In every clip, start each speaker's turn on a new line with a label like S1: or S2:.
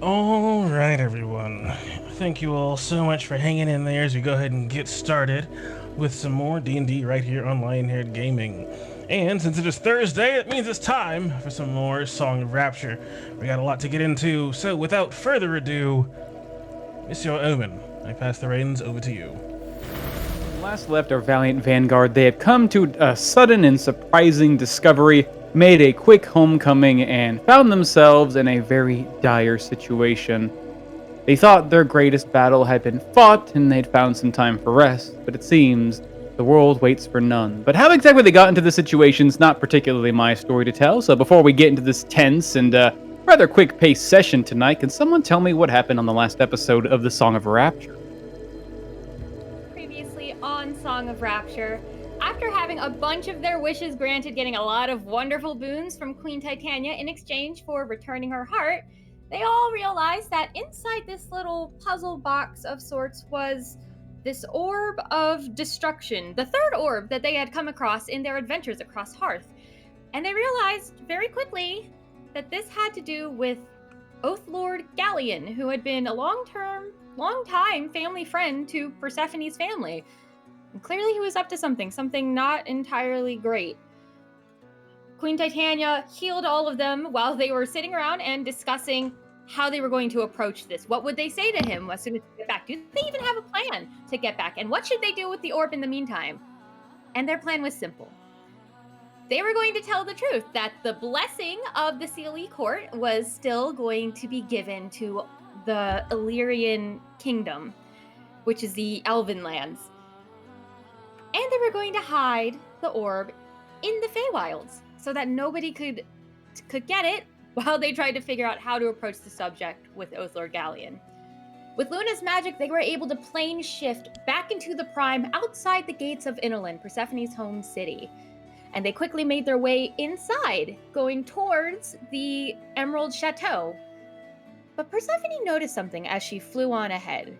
S1: All right, everyone. Thank you all so much for hanging in there as we go ahead and get started with some more D&D right here on Lionhead Gaming. And since it is Thursday, it means it's time for some more Song of Rapture. We got a lot to get into, so without further ado, Monsieur Omen, I pass the reins over to you.
S2: Last left our valiant vanguard, they had come to a sudden and surprising discovery, made a quick homecoming, and found themselves in a very dire situation. They thought their greatest battle had been fought and they'd found some time for rest, but it seems the world waits for none. But how exactly they got into this situation is not particularly my story to tell, so before we get into this tense and rather quick-paced session tonight, can someone tell me what happened on the last episode of the Song of Rapture?
S3: Previously on Song of Rapture, after having a bunch of their wishes granted, getting a lot of wonderful boons from Queen Titania in exchange for returning her heart, they all realized that inside this little puzzle box of sorts was this orb of destruction, the third orb that they had come across in their adventures across Hearth. And they realized very quickly that this had to do with Oath Lord Galleon, who had been a long-time family friend to Persephone's family. And clearly he was up to something not entirely great. Queen Titania healed all of them while they were sitting around and discussing how they were going to approach this. What would they say to him as soon as they get back? Do they even have a plan to get back? And what should they do with the orb in the meantime? And their plan was simple. They were going to tell the truth, that the blessing of the Sealy Court was still going to be given to the Illyrian Kingdom, which is the Elven lands. And they were going to hide the orb in the Feywilds so that nobody could get it while they tried to figure out how to approach the subject with Oathlord Galleon. With Luna's magic, they were able to plane shift back into the Prime outside the gates of Innerland, Persephone's home city. And they quickly made their way inside, going towards the Emerald Chateau. But Persephone noticed something as she flew on ahead.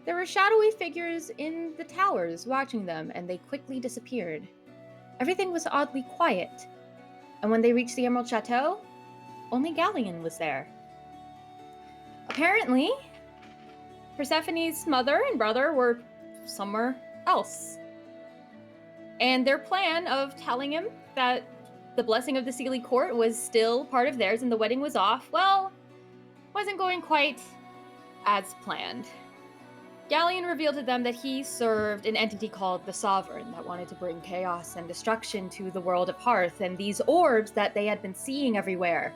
S3: There were shadowy figures in the towers watching them, and they quickly disappeared. Everything was oddly quiet. And when they reached the Emerald Chateau, only Galleon was there. Apparently, Persephone's mother and brother were somewhere else. And their plan of telling him that the blessing of the Sealy Court was still part of theirs and the wedding was off, well, wasn't going quite as planned. Galleon revealed to them that he served an entity called the Sovereign that wanted to bring chaos and destruction to the world of Hearth, and these orbs that they had been seeing everywhere,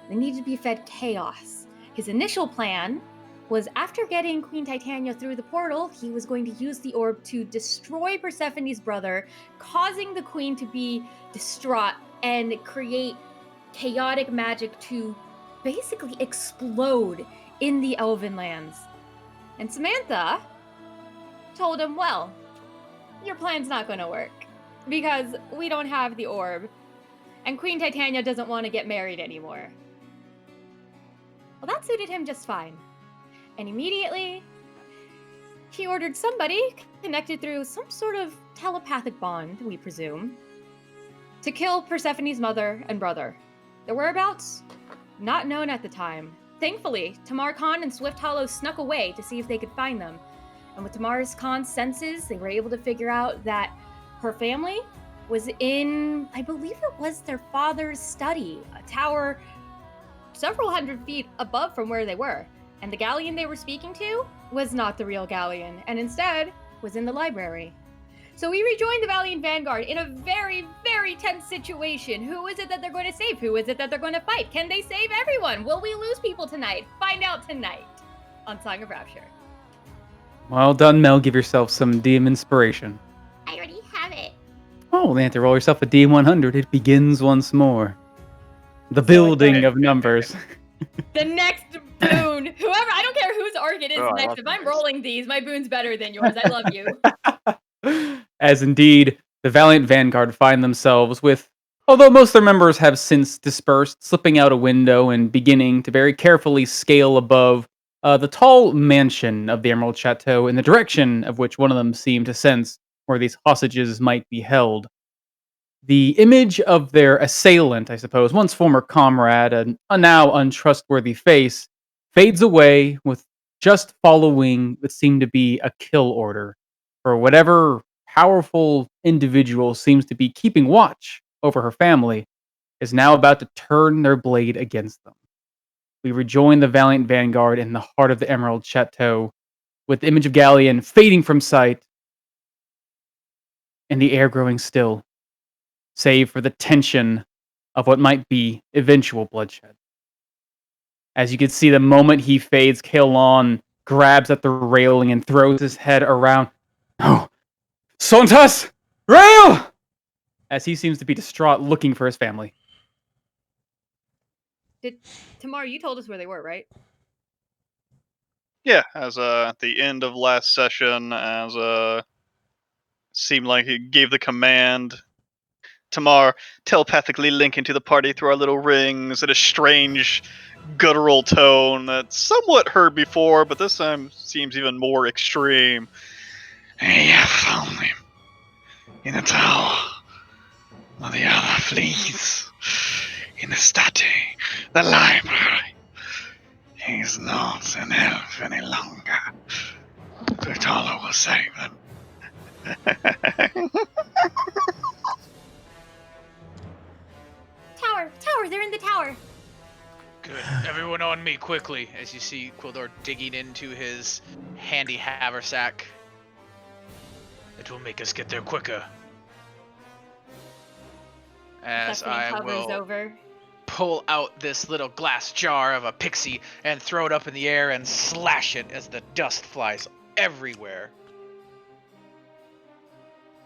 S3: they needed to be fed chaos. His initial plan was, after getting Queen Titania through the portal, he was going to use the orb to destroy Persephone's brother, causing the queen to be distraught and create chaotic magic to basically explode in the Elven lands. And Samantha told him, well, your plan's not going to work because we don't have the orb and Queen Titania doesn't want to get married anymore. Well, that suited him just fine. And immediately, he ordered somebody connected through some sort of telepathic bond, we presume, to kill Persephone's mother and brother. Their whereabouts? Not known at the time. Thankfully, Tamar Khan and Swift Hollow snuck away to see if they could find them. And with Tamar Khan's senses, they were able to figure out that her family was in, I believe it was their father's study, a tower several hundred feet above from where they were. And the Galleon they were speaking to was not the real Galleon, and instead was in the library. So we rejoined the Valiant Vanguard in a very, very tense situation. Who is it that they're going to save? Who is it that they're going to fight? Can they save everyone? Will we lose people tonight? Find out tonight on Song of Rapture.
S2: Well done, Mel. Give yourself some DM inspiration.
S3: I already have it.
S2: Oh, then you have to roll yourself a D100. It begins once more. The building of numbers.
S3: The next boon. Whoever, I don't care whose arc it is next. If I'm rolling these, my boon's better than yours. I love you.
S2: As indeed, the Valiant Vanguard find themselves with, although most of their members have since dispersed, slipping out a window and beginning to very carefully scale above the tall mansion of the Emerald Chateau in the direction of which one of them seemed to sense where these hostages might be held. The image of their assailant, I suppose, once former comrade, and a now untrustworthy face, fades away with just following what seemed to be a kill order for whatever powerful individual seems to be keeping watch over her family is now about to turn their blade against them. We rejoin the valiant vanguard in the heart of the Emerald Chateau, with the image of Galleon fading from sight and the air growing still, save for the tension of what might be eventual bloodshed. As you can see, the moment he fades, Kaelon grabs at the railing and throws his head around. Oh, Sontas! Rail! As he seems to be distraught looking for his family.
S3: Tamar, you told us where they were, right?
S4: Yeah, as at the end of last session, as seemed like he gave the command. Tamar telepathically linking to the party through our little rings in a strange, guttural tone that's somewhat heard before, but this time seems even more extreme.
S5: I have found him in the tower. While the other flees in the study, the library. He's not an elf any longer. Bertolo will save him.
S3: Tower, they're in the tower.
S6: Good. Everyone on me, quickly, as you see Quildor digging into his handy haversack. It will make us get there quicker. As
S3: Stephanie
S6: I
S3: hovers
S6: will
S3: over.
S6: pull out this little glass jar of a pixie and throw it up in the air and slash it as the dust flies everywhere.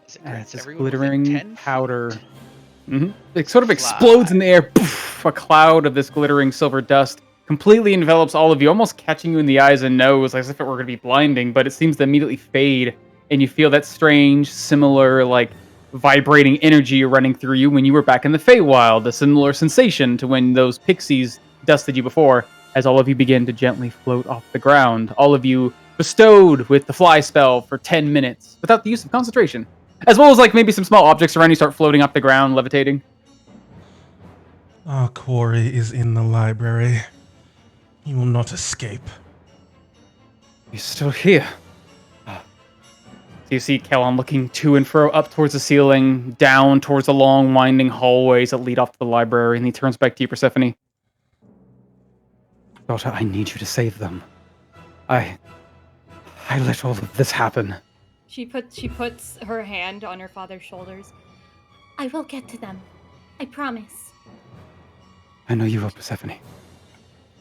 S6: As it
S2: And
S6: grants
S2: it's this
S6: everyone within
S2: glittering
S6: 10
S2: powder.
S6: feet.
S2: It sort of explodes in the air. Poof, a cloud of this glittering silver dust completely envelops all of you, almost catching you in the eyes and nose, as if it were going to be blinding, but it seems to immediately fade, and you feel that strange, similar, like, vibrating energy running through you when you were back in the Feywild, a similar sensation to when those pixies dusted you before, as all of you begin to gently float off the ground, all of you bestowed with the fly spell for 10 minutes, without the use of concentration. As well as, like, maybe some small objects around you start floating off the ground, levitating.
S1: Our quarry is in the library. You will not escape.
S2: He's still here. So you see Kaelon looking to and fro, up towards the ceiling, down towards the long, winding hallways that lead off to the library, and he turns back to you, Persephone. Daughter, I need you to save them. I let all of this happen.
S3: She puts her hand on her father's shoulders. I will get to them. I promise.
S2: I know you will, Persephone.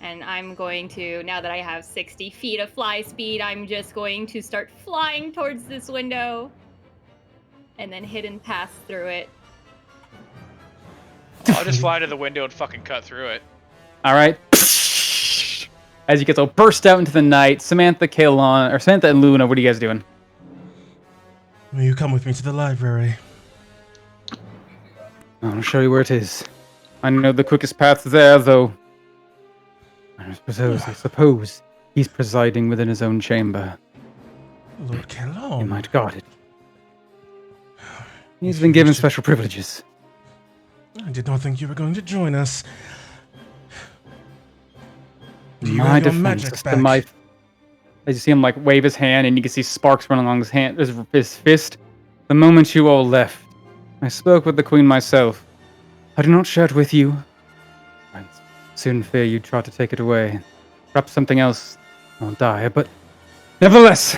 S3: And I'm going to, now that I have 60 feet of fly speed, I'm just going to start flying towards this window. And then hidden pass through it.
S6: I'll just fly to the window and fucking cut through it.
S2: Alright. As you get so burst out into the night, Samantha, Samantha and Luna, what are you guys doing?
S1: Will you come with me to the library?
S2: I'll show you where it is. I know the quickest path there, though. I suppose he's presiding within his own chamber.
S1: Lord
S2: He
S1: Kelon.
S2: might guard it. He's been given special privileges.
S1: I did not think you were going to join us. Do you
S2: My
S1: have your
S2: defense
S1: magic
S2: is
S1: back?
S2: to my... As you see him like wave his hand, and you can see sparks running along his hand, his fist. The moment you all left, I spoke with the Queen myself. I do not share it with you. I soon fear you'd try to take it away. Perhaps something else will die, but nevertheless.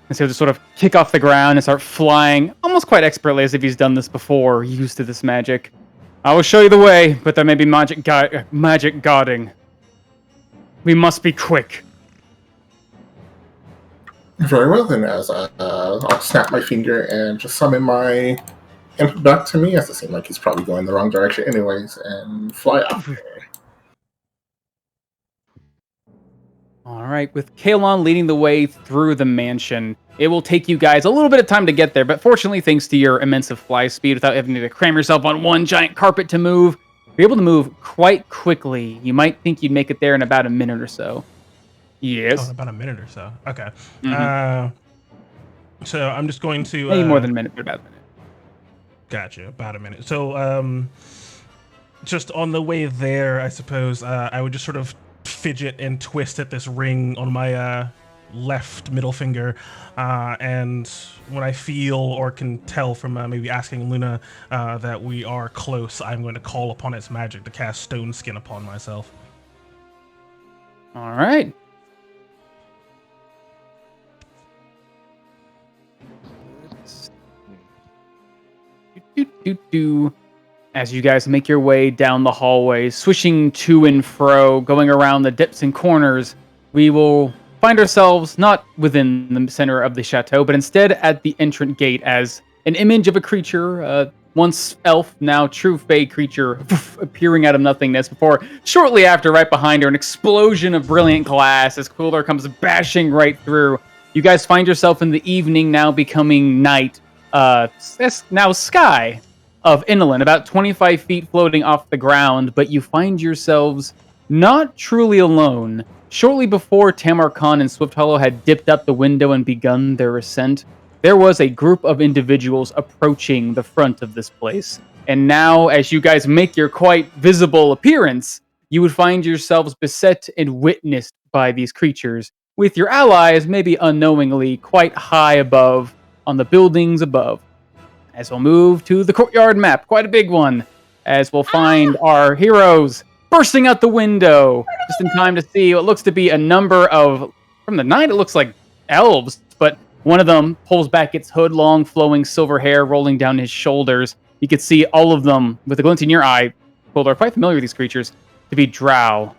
S2: And so he'll just sort of kick off the ground and start flying, almost quite expertly, as if he's done this before, used to this magic. I will show you the way, but there may be magic guarding. We must be quick.
S7: Very well then, as I'll snap my finger and just summon my imp back to me, as it seems like he's probably going the wrong direction anyways, and fly off there.
S2: Alright, with Kaelon leading the way through the mansion, it will take you guys a little bit of time to get there, but fortunately, thanks to your immense fly speed, without having to cram yourself on one giant carpet to move, you're able to move quite quickly. You might think you'd make it there in about a minute or so. Yes.
S1: Oh, about a minute or so. Okay.
S2: Mhm.
S1: So I'm just going to...
S2: Maybe more than a minute, but about a minute.
S1: Gotcha, about a minute. So, just on the way there, I suppose, I would just sort of fidget and twist at this ring on my left middle finger, and when I feel or can tell from maybe asking Luna that we are close, I'm going to call upon its magic to cast Stone Skin upon myself.
S2: All right. As you guys make your way down the hallway, swishing to and fro, going around the dips and corners, we will find ourselves not within the center of the chateau, but instead at the entrance gate as an image of a creature, once elf, now true fey creature, appearing out of nothingness before, shortly after, right behind her, an explosion of brilliant glass as Quildar comes bashing right through. You guys find yourself in the evening, now becoming night. Now sky of inland, about 25 feet floating off the ground, but you find yourselves not truly alone. Shortly before Tamar Khan and Swift Hollow had dipped up the window and begun their ascent, there was a group of individuals approaching the front of this place. And now, as you guys make your quite visible appearance, you would find yourselves beset and witnessed by these creatures, with your allies maybe unknowingly quite high above on the buildings above. As we'll move to the courtyard map, quite a big one, as we'll find our heroes bursting out the window, just in time to see what looks to be a number of, from the night it looks like elves, but one of them pulls back its hood, long flowing silver hair rolling down his shoulders. You can see all of them, with a glint in your eye, well, they're quite familiar with these creatures, to be drow.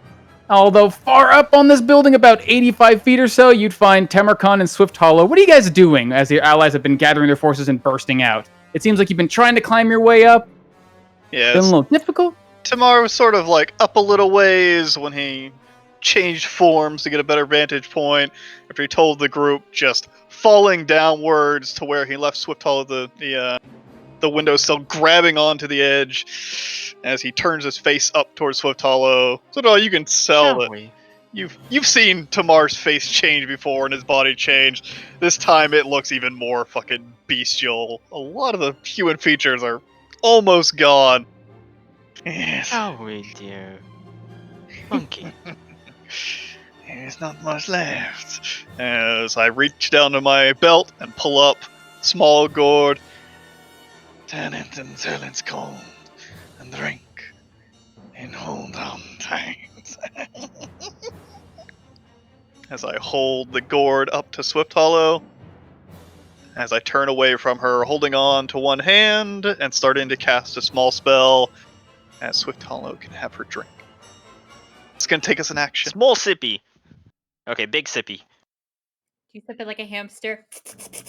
S2: Although far up on this building, about 85 feet or so, you'd find Tamarkan and Swift Hollow. What are you guys doing as your allies have been gathering their forces and bursting out? It seems like you've been trying to climb your way up.
S4: Yeah,
S2: Been a little difficult.
S4: Tamar was sort of like up a little ways when he changed forms to get a better vantage point. After he told the group, just falling downwards to where he left Swift Hollow, the windowsill, grabbing onto the edge as he turns his face up towards Swift Hollow. So no, you can tell that you've seen Tamar's face change before and his body change. This time it looks even more fucking bestial. A lot of the human features are almost gone.
S5: Yes.
S8: How will you, monkey?
S5: There's not much left.
S4: As I reach down to my belt and pull up small gourd.
S5: Turn it until it's cold, and drink, and hold on tight.
S4: As I hold the gourd up to Swift Hollow, as I turn away from her, holding on to one hand and starting to cast a small spell, as Swift Hollow can have her drink. It's gonna take us an action.
S8: Small sippy. Okay, big sippy.
S3: Do you sip it like a hamster?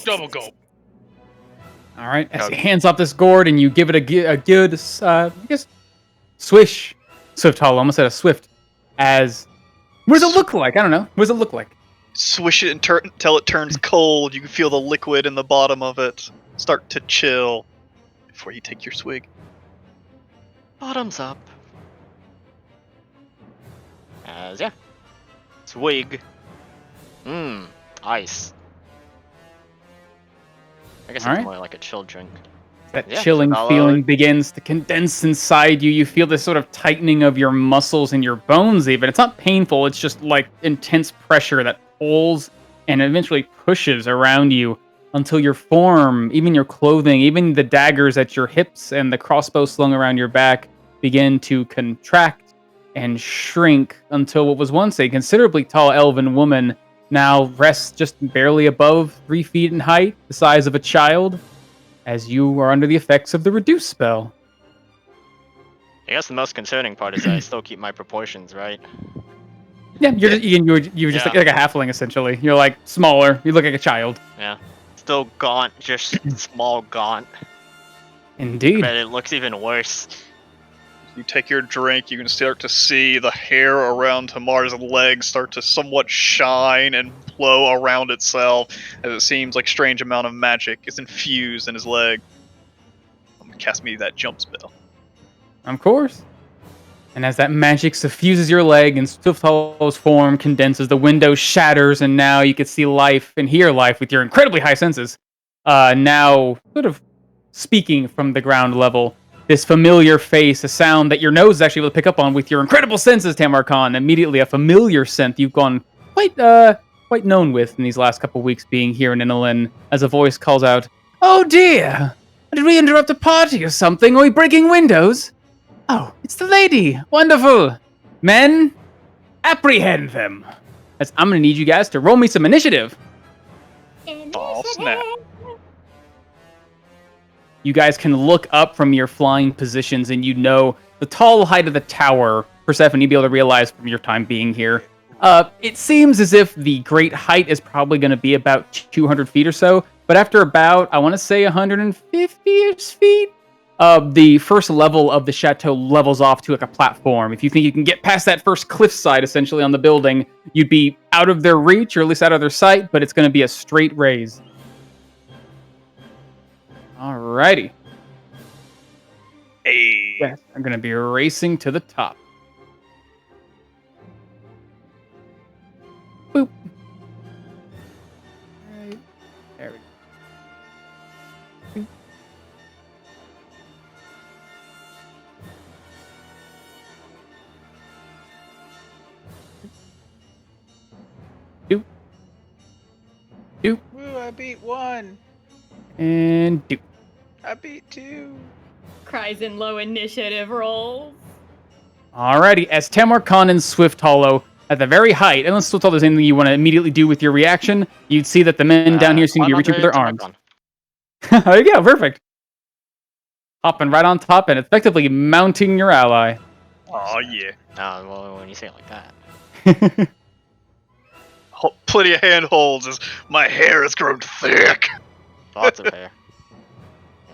S6: Double gulp.
S2: All right, as he hands off this gourd and you give it a good, I guess, swish. Swift Hollow, almost said a swift. As, what does it look like? I don't know. What does it look like?
S4: Swish it until it turns cold. You can feel the liquid in the bottom of it start to chill before you take your swig.
S8: Bottoms up. As yeah. Swig. Ice. I guess it's
S2: Alright.
S8: more like a chill drink.
S2: That
S8: Yeah,
S2: chilling
S8: I'll,
S2: feeling begins to condense inside you. You feel this sort of tightening of your muscles and your bones even. It's not painful, it's just like intense pressure that pulls and eventually pushes around you until your form, even your clothing, even the daggers at your hips and the crossbow slung around your back begin to contract and shrink until what was once a considerably tall elven woman now rests just barely above 3 feet in height, the size of a child, as you are under the effects of the reduce spell.
S8: I guess the most concerning part is that I still keep my proportions, right?
S2: Yeah, you're just
S8: Yeah.
S2: like a halfling essentially. You're like smaller. You look like a child.
S8: Yeah. Still gaunt, just small gaunt.
S2: Indeed.
S8: But it looks even worse.
S4: You take your drink, you can start to see the hair around Tamar's legs start to somewhat shine and blow around itself, as it seems like a strange amount of magic is infused in his leg. Cast me that jump spell.
S2: Of course. And as that magic suffuses your leg and Swift Hollow's form condenses, the window shatters, and now you can see life and hear life with your incredibly high senses. Now, sort of speaking from the ground level, this familiar face, a sound that your nose is actually able to pick up on with your incredible senses, Tamarkan. Immediately, a familiar scent you've gone quite known with in these last couple weeks being here in Inalin, as a voice calls out, "Oh dear! Did we interrupt a party or something? Are we breaking windows? Oh, it's the lady! Wonderful! Men, apprehend them!" As I'm gonna need you guys to roll me some initiative.
S4: Oh, snap.
S2: You guys can look up from your flying positions and you know the tall height of the tower. Persephone, you'd be able to realize from your time being here. It seems as if the great height is probably going to be about 200 feet or so, but after about, I want to say 150-ish feet, the first level of the chateau levels off to like a platform. If you think you can get past that first cliffside, essentially, on the building, you'd be out of their reach, or at least out of their sight, but it's going to be a straight raise. Alrighty.
S4: Hey.
S2: Yes, I'm going to be racing to the top. Boop. Right. There we go. Boop. Doop. Doop.
S6: Woo, I beat 1.
S2: And doop.
S6: I beat 2.
S3: Cries in low initiative rolls.
S2: Alrighty, as Tamarkan and Swift Hollow at the very height, unless Swift Hollow there's anything you want to immediately do with your reaction, you'd see that the men down here seem to be reaching for their arms. There you go, perfect. Hopping right on top and effectively mounting your ally.
S4: Oh, yeah.
S8: Well, when you say it like that.
S4: Plenty of handholds as my hair has grown thick.
S8: Lots of hair.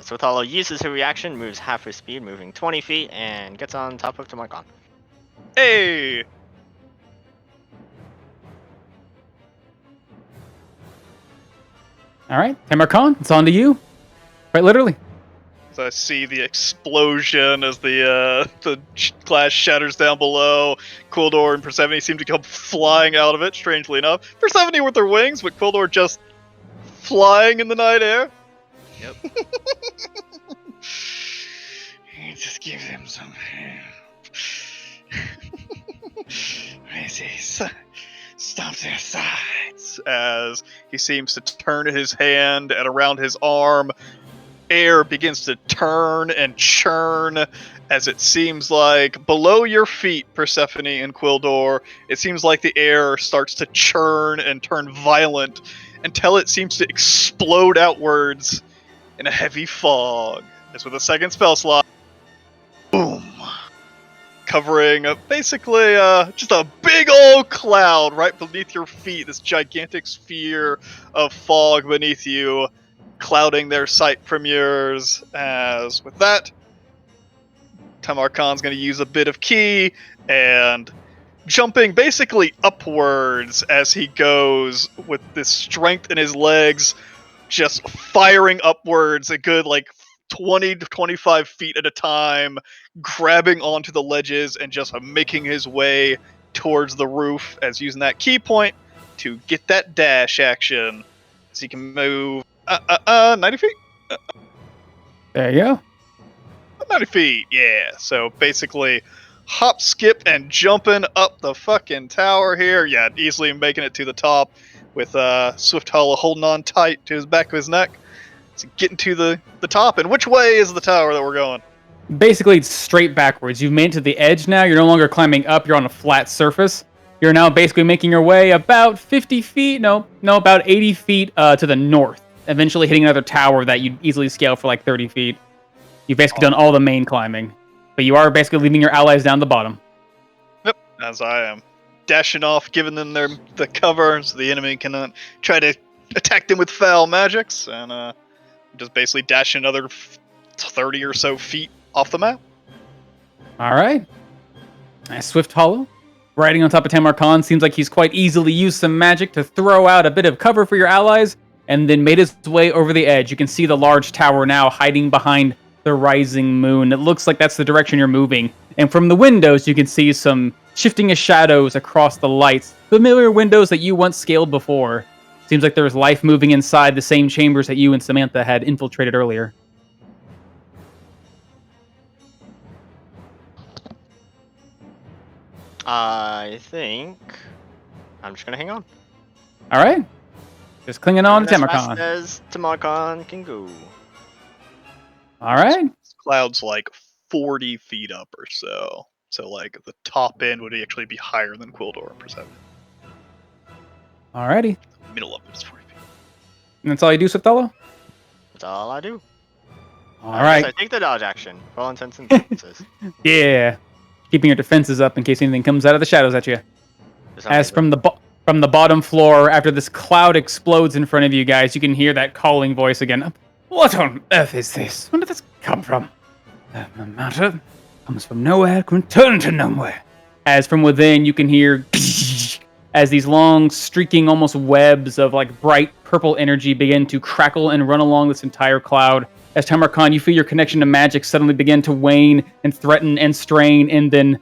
S8: So Thalo uses her reaction, moves half her speed, moving 20 feet, and gets on top of Tamarkan.
S4: Hey!
S2: Alright, Tamarkan, it's on to you. Quite literally.
S4: So I see the explosion as the glass shatters down below. Quildor and Persephone seem to come flying out of it, strangely enough. Persephone with her wings, but Quildor just flying in the night air.
S6: Yep.
S5: Just give them some help. Stop their sides.
S4: As he seems to turn his hand, and around his arm, air begins to turn and churn, as it seems like below your feet, Persephone and Quildor, it seems like the air starts to churn and turn violent until it seems to explode outwards in a heavy fog. As with a second spell slot, boom, covering basically just a big old cloud right beneath your feet. This gigantic sphere of fog beneath you, clouding their sight from yours. As with that, Tamarkan's going to use a bit of ki and jumping basically upwards as he goes with this strength in his legs, just firing upwards a good 20 to 25 feet at a time, grabbing onto the ledges and just making his way towards the roof, as using that key point to get that dash action. So he can move 90 feet?
S2: There you go.
S4: 90 feet, yeah. So basically, hop, skip, and jumping up the fucking tower here. Yeah, easily making it to the top with Swift Hollow holding on tight to his back of his neck. So getting to the top. And which way is the tower that we're going?
S2: Basically, it's straight backwards. You've made it to the edge now. You're no longer climbing up. You're on a flat surface. You're now basically making your way about 50 feet, about 80 feet to the north. Eventually hitting another tower that you'd easily scale for 30 feet. You've basically done all the main climbing. But you are basically leaving your allies down the bottom.
S4: Yep, as I am. Dashing off, giving them the cover so the enemy cannot try to attack them with foul magics. And just basically dash another 30 or so feet off the map.
S2: Alright. Nice Swift Hollow. Riding on top of Tamarkan, seems like he's quite easily used some magic to throw out a bit of cover for your allies, and then made his way over the edge. You can see the large tower now hiding behind the rising moon. It looks like that's the direction you're moving. And from the windows, you can see some shifting of shadows across the lights. Familiar windows that you once scaled before. Seems like there's life moving inside the same chambers that you and Samantha had infiltrated earlier.
S8: I think I'm just gonna hang on.
S2: All right. Just clinging on to
S8: As fast
S2: Tamarcon.
S8: as Tamarcon can go.
S2: All right.
S4: Cloud's like 40 feet up or so. So like the top end would actually be higher than Quildor and Persephone.
S2: All righty.
S4: The middle of it is 40 feet.
S2: And that's all you do, Swiftolo?
S8: That's all I do.
S2: All
S8: I
S2: right.
S8: guess I take the dodge action for all intents and purposes.
S2: Yeah. Keeping your defenses up in case anything comes out of the shadows at you.
S8: For some
S2: As
S8: reason.
S2: from the bottom floor, after this cloud explodes in front of you guys, you can hear that calling voice again. What on earth is this? Where did this come from? No matter. Comes from nowhere, can return to nowhere. As from within, you can hear as these long, streaking, almost webs of like bright purple energy begin to crackle and run along this entire cloud. As Tamarcon, you feel your connection to magic suddenly begin to wane and threaten and strain, and then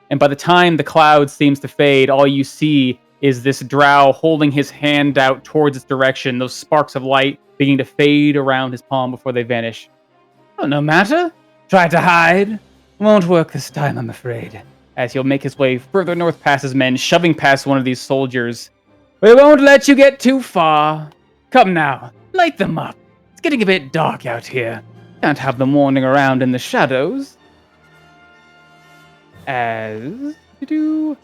S2: and by the time the cloud seems to fade, all you see is this drow holding his hand out towards its direction, those sparks of light beginning to fade around his palm before they vanish. Oh, no matter. Try to hide. Won't work this time, I'm afraid. As he'll make his way further north past his men, shoving past one of these soldiers. We won't let you get too far. Come now, light them up. It's getting a bit dark out here. Can't have them wandering around in the shadows. As you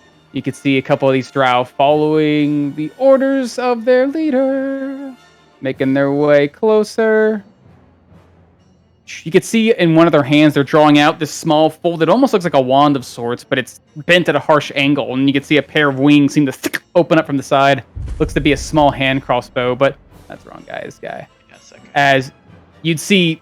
S2: can see a couple of these drow following the orders of their leader, making their way closer. You can see in one of their hands they're drawing out this small folded, almost looks like a wand of sorts, but it's bent at a harsh angle, and you can see a pair of wings seem to open up from the side. Looks to be a small hand crossbow, but that's wrong, guys. As you'd see,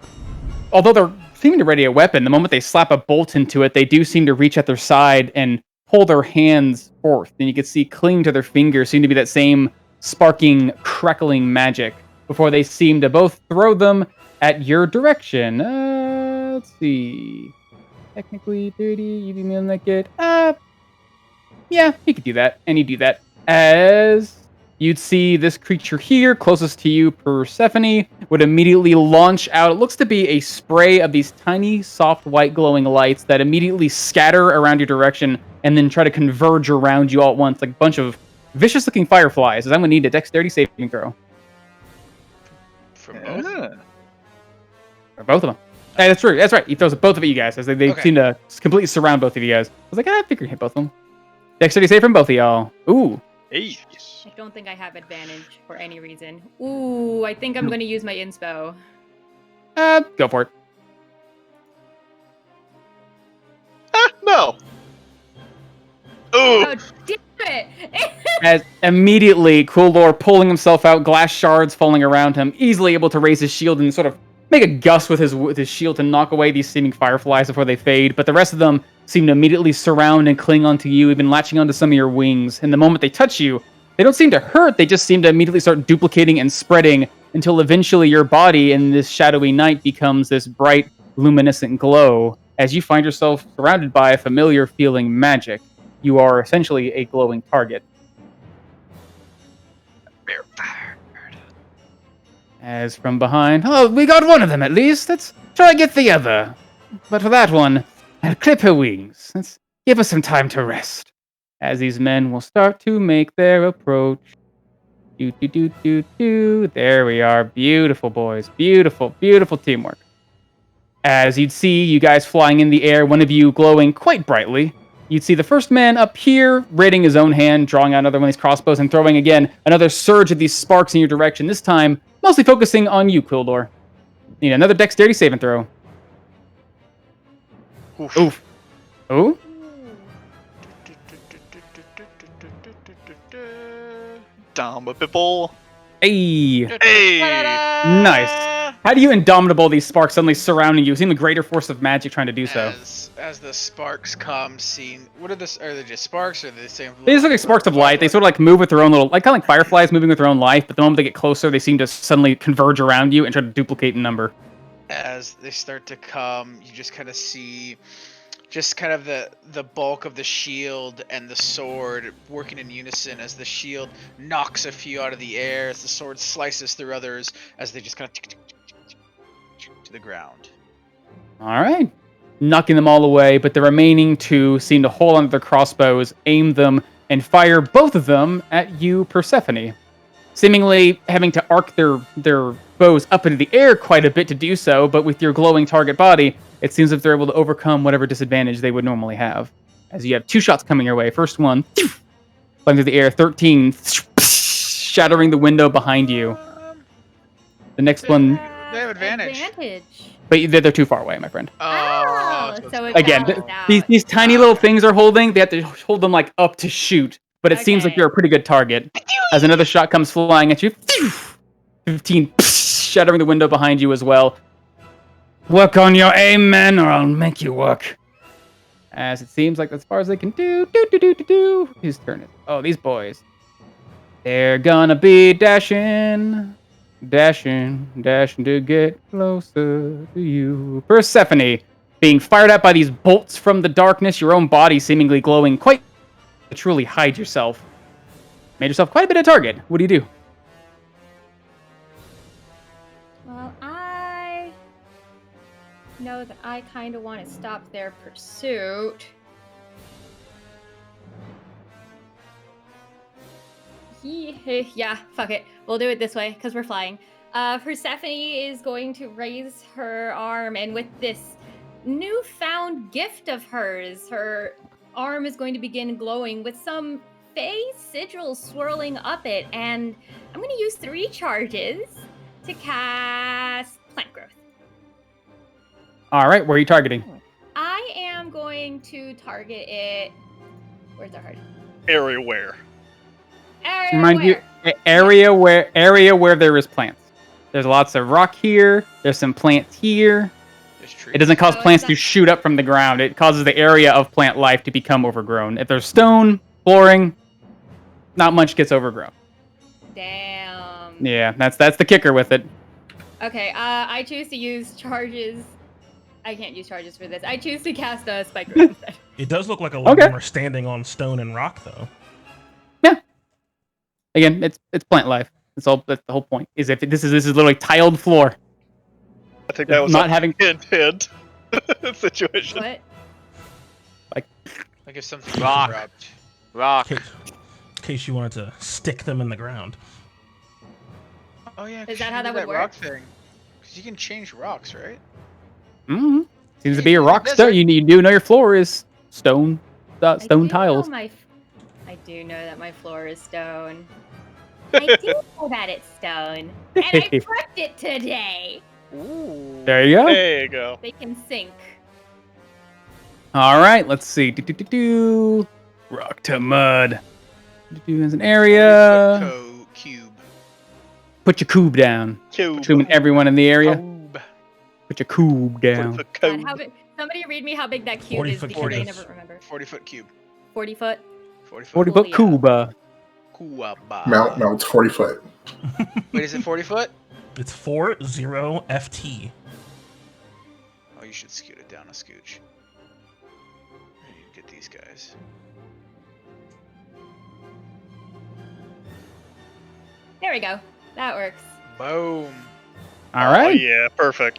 S2: although they're seeming to ready a weapon, the moment they slap a bolt into it, they do seem to reach at their side and pull their hands forth, and you can see clinging to their fingers seem to be that same sparking, crackling magic before they seem to both throw them at your direction. Let's see. Technically 30, you can make it. Yeah, you could do that, and you do that. As you'd see this creature here, closest to you, Persephone, would immediately launch out. It looks to be a spray of these tiny, soft, white glowing lights that immediately scatter around your direction and then try to converge around you all at once, like a bunch of vicious-looking fireflies. As I'm going to need a dexterity saving throw.
S6: From both?
S2: Or both of them. Hey, that's true. That's right. He throws at both of you guys as they
S6: Okay.
S2: seem to completely surround both of you guys. I was like, I figured hit both of them. Dexterity save from both of y'all. Ooh.
S4: Hey.
S3: I don't think I have advantage for any reason. Ooh, I think I'm going to use my inspo.
S2: Go for it.
S4: No. Ooh.
S3: Oh, damn it!
S2: As immediately, Quildor pulling himself out, glass shards falling around him, easily able to raise his shield and sort of make a gust with his shield to knock away these seeming fireflies before they fade. But the rest of them seem to immediately surround and cling onto you, even latching onto some of your wings. And the moment they touch you, they don't seem to hurt, they just seem to immediately start duplicating and spreading until eventually your body in this shadowy night becomes this bright, luminescent glow as you find yourself surrounded by a familiar feeling magic. You are essentially a glowing target. As from behind, oh, we got one of them at least. Let's try to get the other. But for that one, I'll clip her wings. Let's give us some time to rest. As these men will start to make their approach. There we are. Beautiful, boys. Beautiful, beautiful teamwork. As you'd see you guys flying in the air, one of you glowing quite brightly. You'd see the first man up here, raiding his own hand, drawing out another one of these crossbows, and throwing again another surge of these sparks in your direction, this time mostly focusing on you, Quildor. Need another dexterity saving throw. Oof. Oh?
S4: Indomitable.
S2: Hey.
S4: Hey.
S2: Nice. How do you indomitable these sparks suddenly surrounding you? Seem a greater force of magic trying to do so.
S6: As the sparks come, what are this? Are they just sparks, or are they the same?
S2: They just look like sparks of light. They sort of like move with their own little, like kind of like fireflies moving with their own life. But the moment they get closer, they seem to suddenly converge around you and try to duplicate in number.
S6: As they start to come, you just kind of see, just kind of the bulk of the shield and the sword working in unison. As the shield knocks a few out of the air, as the sword slices through others, as they just kind of to the ground.
S2: All right. knocking them all away, but the remaining 2 seem to hold onto their crossbows, aim them, and fire both of them at you, Persephone. Seemingly having to arc their bows up into the air quite a bit to do so, but with your glowing target body, it seems that they're able to overcome whatever disadvantage they would normally have. As you have 2 shots coming your way. First one, flying through the air, 13, shattering the window behind you. The next one,
S6: They have advantage.
S2: but they're too far away, my friend.
S3: Oh,
S6: so
S3: so
S6: it's
S3: it
S2: Again,
S3: balanced out.
S2: these tiny little things are holding. They have to hold them like up to shoot, but it seems like
S3: Okay.
S2: you're a pretty good target. As another shot comes flying at you, 15, shattering the window behind you as well. Work on your aim, man, or I'll make you work. As it seems like as far as they can do. Whose turn is it? Oh, these boys. They're gonna be dashing to get closer to you. Persephone, being fired at by these bolts from the darkness, your own body seemingly glowing quite to truly hide yourself. Made yourself quite a bit of target. What do you do?
S3: Well, I know that I kind of want to stop their pursuit. Yeah, fuck it. We'll do it this way, because we're flying. Persephone is going to raise her arm, and with this newfound gift of hers, her arm is going to begin glowing with some Fey sigils swirling up it, and I'm going to use 3 charges to cast Plant Growth.
S2: All right, where are you targeting?
S3: I am going to target it. Where's our heart?
S4: Area where?
S2: Remind you, area where there is plants. There's lots of rock here. There's some plants here. It doesn't cause plants to shoot up from the ground. It causes the area of plant life to become overgrown. If there's stone, flooring, not much gets overgrown.
S3: Damn.
S2: Yeah, that's the kicker with it.
S3: Okay, I choose to use charges. I can't use charges for this. I choose to cast a Spike Growth instead.
S1: It does look like a lot of them are standing on stone and rock, though.
S2: Yeah. Again, it's plant life. That's the whole point. Is if this is literally tiled floor.
S4: I think that was
S2: not having
S4: hint situation.
S3: What?
S6: Like if something dropped.
S8: Rock.
S1: In case you wanted to stick them in the ground.
S6: Oh yeah.
S3: Is that how that would work?
S6: Rock thing. Because you can change rocks, right?
S2: Mm-hmm. Seems to be a rock stone. You do know your floor is stone tiles.
S3: I do know that my floor is stone. I do know that it's stone. And I prepped it today.
S6: Ooh.
S2: There you go.
S4: There you go.
S3: They can sink.
S2: All right, let's see. Rock to mud. As an area.
S6: Cube.
S2: Put your cube down. Assuming everyone in the area. Put your cube down.
S3: God, somebody read me how big that cube is because I never remember.
S6: 40-foot cube.
S3: 40 foot?
S2: 40-foot cuba.
S7: No, it's 40 foot.
S6: Wait, is it 40 foot?
S1: It's 40 FT.
S6: Oh, you should scoot it down a scooch. I need to get these guys.
S3: There we go. That works.
S6: Boom.
S2: All right.
S4: Oh, yeah, perfect.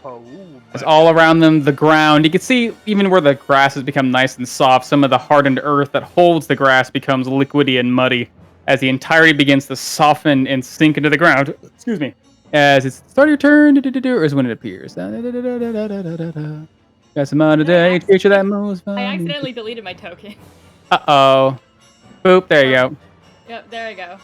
S2: It's all around them, the ground. You can see even where the grass has become nice and soft, some of the hardened earth that holds the grass becomes liquidy and muddy as the entirety begins to soften and sink into the ground. Excuse me. As it's start your turn, or is when it appears. Got some mud today, creature that moves.
S3: I accidentally deleted my token.
S2: Uh-oh. Boop, there you go.
S3: Yep, there I go.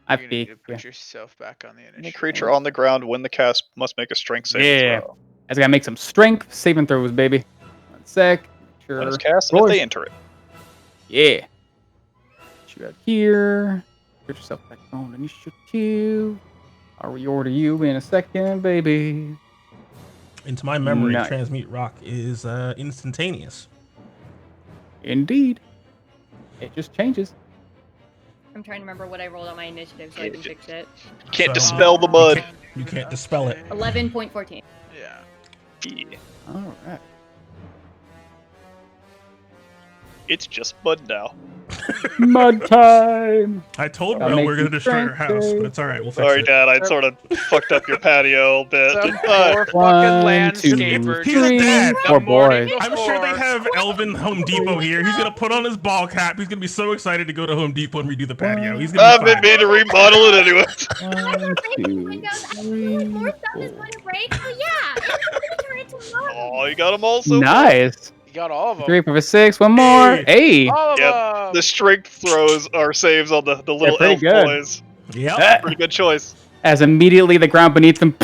S2: I
S6: You need to put yourself back on the
S4: Any
S6: initiative.
S4: creature on the ground when the cast must make a strength saving throw.
S2: As I gotta make some strength saving throws, baby. 1 sec. Sure.
S4: When it's cast, and if they enter it.
S2: Yeah. Put you out here. Put yourself back on initiative. I'll reorder you in a second, baby.
S1: Into my memory,
S2: Nice.
S1: transmute rock is instantaneous.
S2: Indeed. It just changes.
S3: I'm trying to remember what I rolled on my initiative so I can fix it.
S4: Can't
S1: So,
S4: dispel the mud.
S1: You can't dispel it.
S3: 11.14.
S6: Yeah.
S4: Yeah.
S2: All right.
S4: It's just mud now.
S2: Mud time.
S1: I told
S2: I'll
S1: Mel
S2: make
S1: we're gonna
S2: you
S1: destroy her
S2: drink
S1: house,
S2: it.
S1: but it's all right. We'll fix
S4: Sorry,
S1: it.
S4: Dad. I sort of fucked up your patio a bit.
S6: Some
S4: didn't I?
S6: poor fucking
S2: 1, 2,
S6: landscaper.
S1: He's a dad.
S6: The
S2: Poor
S6: morning
S2: boy.
S1: I'm sure they
S6: before.
S1: have Elvin Home Depot here. He's gonna put on his ball cap. He's gonna be so excited to go to Home Depot and redo the patio. He's gonna
S4: I've
S1: be
S4: been
S1: fine.
S4: meaning to remodel it anyway.
S2: One, two,
S3: Windows. I feel like more stuff is going to break. So yeah, it's going to turn into mud.
S4: Oh, you got them all so far.
S2: Nice.
S6: You got all of them.
S2: 3, 4, 6. One more. Hey.
S6: All of
S4: Yep.
S6: them.
S4: The strength throws are saves on the little
S2: pretty
S4: elf
S2: good.
S4: boys.
S1: Yep.
S4: Pretty good choice.
S2: As immediately the ground beneath them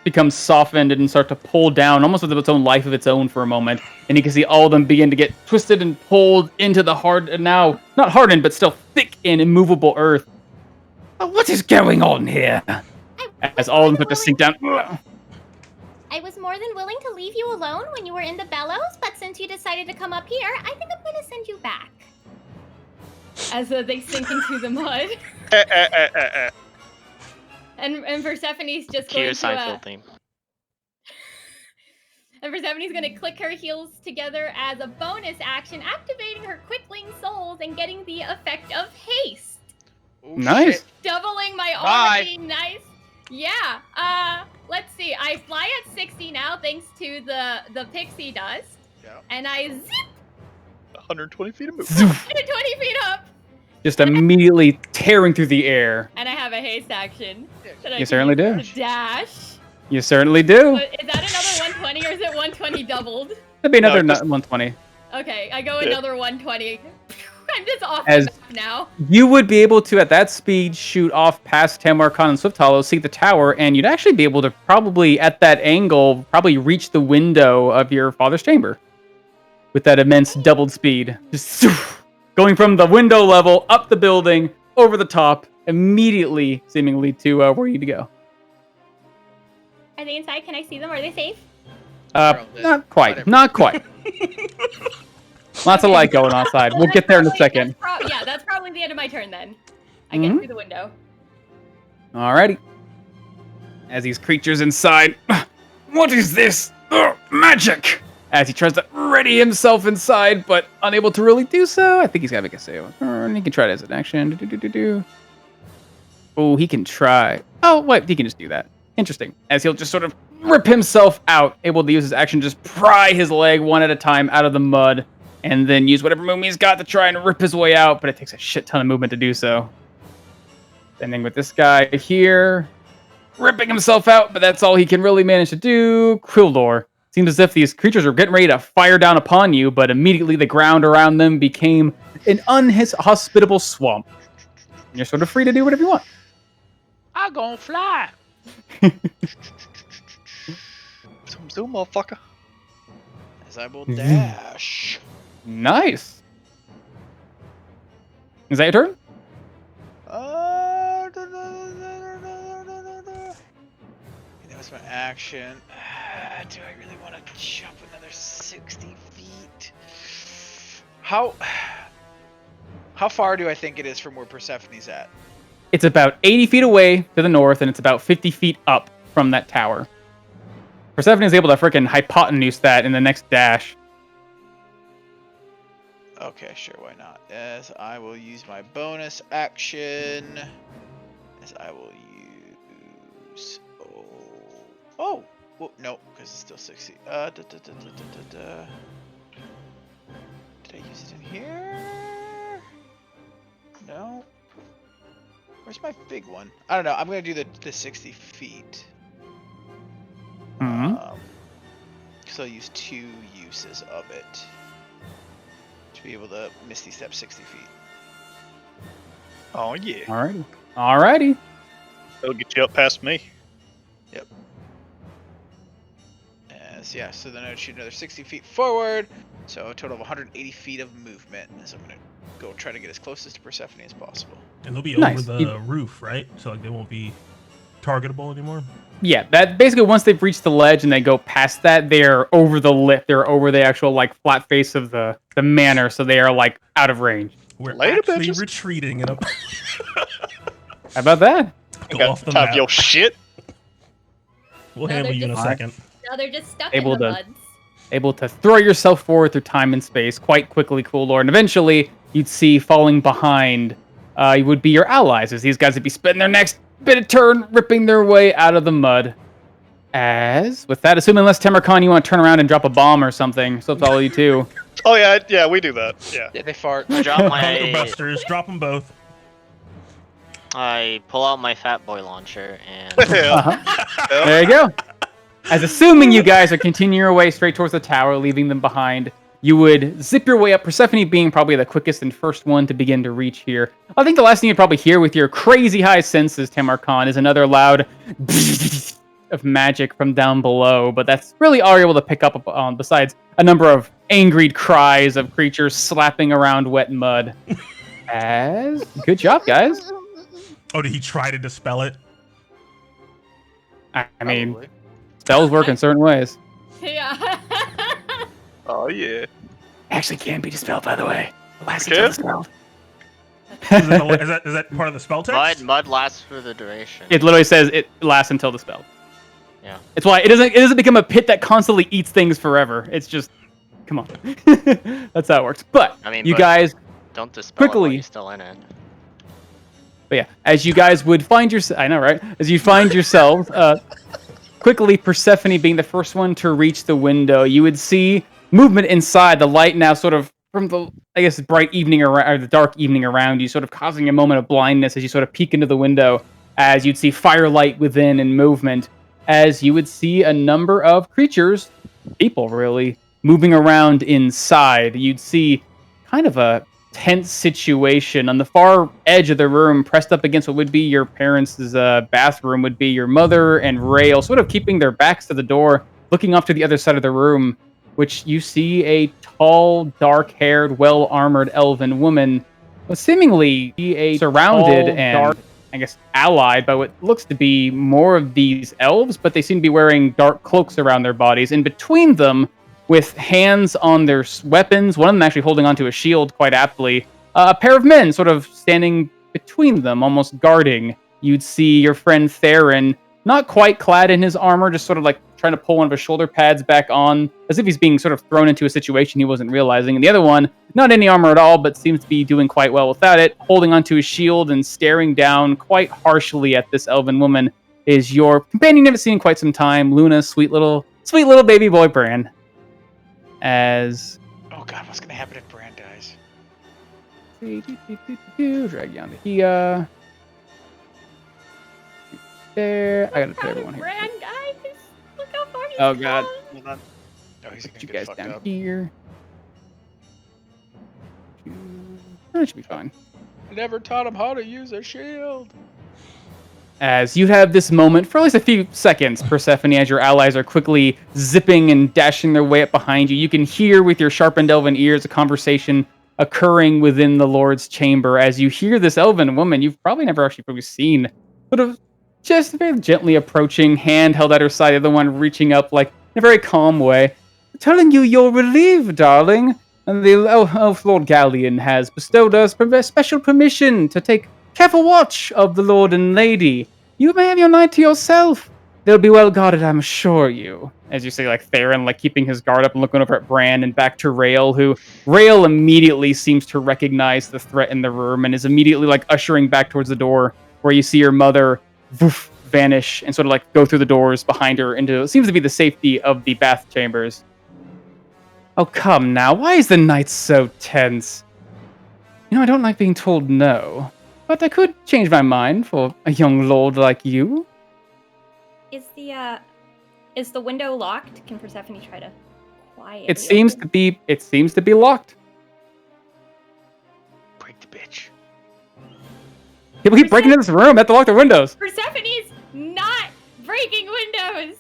S2: becomes softened and start to pull down, almost with its own life of its own for a moment. And you can see all of them begin to get twisted and pulled into the hard, now not hardened, but still thick and immovable earth. What is going on here? As all of them start to sink down.
S3: I was more than willing to leave you alone when you were in the bellows, but since you decided to come up here, I think I'm going to send you back. As they sink into the mud. And Persephone's just
S8: Cue
S3: going to...
S8: Seinfeld theme.
S3: And Persephone's going to click her heels together as a bonus action, activating her Quickling Souls and getting the effect of haste.
S6: Oh,
S2: Nice.
S6: shit.
S3: Doubling my
S6: Bye.
S3: already nice. Yeah. Let's see. I fly at 60 now thanks to the pixie dust.
S6: Yeah.
S3: And I zip
S4: 120 feet of movement.
S3: 20 feet up.
S2: Just immediately tearing through the air.
S3: And I have a haste action. that I
S2: You
S3: can
S2: certainly
S3: use
S2: do.
S3: to Dash.
S2: You certainly do.
S3: But is that another 120 or is it 120 doubled?
S2: That'd be another
S4: just-
S2: 120.
S3: Okay, I go
S4: Yeah.
S3: another 120. I'm just off
S2: As-
S3: the map now.
S2: You would be able to, at that speed, shoot off past Tamarcon and Swift Hollow, see the tower, and you'd actually be able to probably, at that angle, probably reach the window of your father's chamber. With that immense doubled speed. Just going from the window level, up the building, over the top, immediately, seemingly, to where you need to go.
S3: Are they inside? Can I see them? Are they safe?
S2: Not quite.
S6: Whatever.
S2: Not quite. Lots of light going outside. We'll get there in a second.
S3: That's probably the end of my turn then. I get
S2: Mhm.
S3: through the window.
S2: Alrighty. As these creatures inside. What is this? Magic! As he tries to ready himself inside, but unable to really do so. I think he's got to make a save. He can try it as an action. Oh, he can try. Oh, wait, he can just do that. Interesting. As he'll just sort of rip himself out, able to use his action, just pry his leg one at a time out of the mud, and then use whatever movement he's got to try and rip his way out, but it takes a shit ton of movement to do so. Ending with this guy here, ripping himself out, but that's all he can really manage to do. Quildor. Seems as if these creatures are getting ready to fire down upon you, but immediately the ground around them became an unhospitable swamp. And you're sort of free to do whatever you want.
S6: I gonna fly.
S4: Zoom, motherfucker.
S6: As I will dash.
S2: Nice. Is that your turn?
S6: That was my action. Do I really want to jump another 60 feet? How far do I think it is from where Persephone's at?
S2: It's about 80 feet away to the north, and it's about 50 feet up from that tower. Persephone is able to freaking hypotenuse that in the next dash.
S6: Okay, sure, why not? As I will use my bonus action. As I will use... Oh! Well, no, because it's still 60. Did I use it in here? No. Where's my big one? I don't know. I'm going to do the 60 feet.
S2: Mm-hmm.
S6: So I'll use 2 uses of it to be able to Misty Step 60 feet.
S4: Oh, yeah.
S2: Alrighty.
S4: That'll get you up past me.
S6: Yep. Yeah, so then I would shoot another 60 feet forward. So a total of 180 feet of movement. So I'm going to go try to get as close to Persephone as possible.
S1: And they'll be
S2: Nice.
S1: over the roof, right? So like they won't be targetable anymore.
S2: Yeah, that basically once they've reached the ledge and they go past that, they're over the lip. They're over the actual like flat face of the manor, so they are like out of range.
S1: We're
S4: Later,
S1: actually
S4: bitches.
S1: retreating and up.
S2: How about that?
S1: Go
S4: Got
S1: off the
S4: time
S1: map.
S4: for your shit.
S1: We'll
S3: No,
S1: handle
S3: they're
S1: you in a
S3: just-
S1: second.
S3: Now they're just stuck
S2: Able
S3: in the
S2: to-
S3: muds.
S2: Able to throw yourself forward through time and space quite quickly, cool Lord, and eventually you'd see falling behind would be your allies, as these guys would be spending their next bit of turn ripping their way out of the mud. As, with that, assuming unless Temercon, you want to turn around and drop a bomb or something, so it's all you two.
S4: Oh yeah, we do that. Yeah.
S6: Yeah, they fart.
S8: I drop
S1: Bunker
S8: my.
S1: busters, drop them both.
S8: I pull out my Fat Boy launcher and.
S2: There you go. As assuming you guys are continuing your way straight towards the tower, leaving them behind, you would zip your way up, Persephone being probably the quickest and first one to begin to reach here. I think the last thing you'd probably hear with your crazy high senses, Temercon, is another loud of magic from down below, but that's really all you're able to pick up on, besides a number of angry cries of creatures slapping around wet mud. As good job, guys.
S1: Oh, did he try to dispel it?
S2: I mean,
S6: Probably.
S2: spells work in certain ways.
S3: Yeah.
S4: Oh yeah.
S2: Actually can be dispelled, by the way. Last
S4: Okay.
S2: dispelled.
S1: Is that part of the spell text?
S8: Mud lasts for the duration.
S2: It literally says it lasts until dispelled.
S8: Yeah.
S2: It's why it doesn't become a pit that constantly eats things forever. It's just, come on. That's how it works. But
S8: I mean,
S2: you
S8: but
S2: guys,
S8: don't dispel it while
S2: quickly-
S8: you're still in it.
S2: but yeah, as you guys would find yourself, I know, right? As you find yourselves, quickly Persephone being the first one to reach the window, you would see movement inside. The light now sort of from the, I guess, bright evening around, or the dark evening around you, sort of causing a moment of blindness as you sort of peek into the window, as you'd see firelight within and movement, as you would see a number of creatures, people really, moving around inside. You'd see kind of a tense situation on the far edge of the room, pressed up against what would be your parents' bathroom, would be your mother and Rael, sort of keeping their backs to the door, looking off to the other side of the room, which you see a tall, dark-haired, well-armored elven woman, seemingly surrounded and, I guess, allied by what looks to be more of these elves, but they seem to be wearing dark cloaks around their bodies. In between them, with hands on their weapons, one of them actually holding onto a shield quite aptly, a pair of men sort of standing between them, almost guarding. You'd see your friend Theron, not quite clad in his armor, just sort of like trying to pull one of his shoulder pads back on, as if he's being sort of thrown into a situation he wasn't realizing. And the other one, not any armor at all, but seems to be doing quite well without it, holding onto his shield and staring down quite harshly at this elven woman, is your companion you haven't seen in quite some time, Luna, sweet little baby boy Bran. As
S6: Oh god, what's gonna happen if Bran dies?
S2: drag you onto here. There. I gotta put everyone here.
S3: Brand, guys. Look how far he's
S2: Oh, God.
S3: come.
S6: Hold on. Oh, he's
S2: Put
S6: gonna
S2: you
S6: get
S2: guys
S6: fucked
S2: down
S6: up.
S2: here. That should be fine.
S6: I never taught him how to use a shield.
S2: As you have this moment for at least a few seconds, Persephone, as your allies are quickly zipping and dashing their way up behind you, you can hear with your sharpened elven ears a conversation occurring within the Lord's chamber. As you hear this elven woman you've probably never actually seen, sort of just very gently approaching, hand held at her side, the other one reaching up like in a very calm way, telling you you're relieved, darling. And the elf Lord Galleon has bestowed us special permission to take careful watch of the Lord and Lady. You may have your night to yourself. They'll be well guarded, I'm assure you. As you say, like Theron, like keeping his guard up and looking over at Bran and back to Rael, who Rael immediately seems to recognize the threat in the room and is immediately like ushering back towards the door, where you see your mother vanish and sort of like go through the doors behind her into what seems to be the safety of the bath chambers. Oh, come now. Why is the night so tense? You know, I don't like being told no, but I could change my mind for a young lord like you.
S3: Is the window locked? Can Persephone try to quiet
S2: It seems to be locked.
S6: Break the bitch.
S2: People keep breaking into this room. They have to lock their windows.
S3: Persephone's not breaking windows.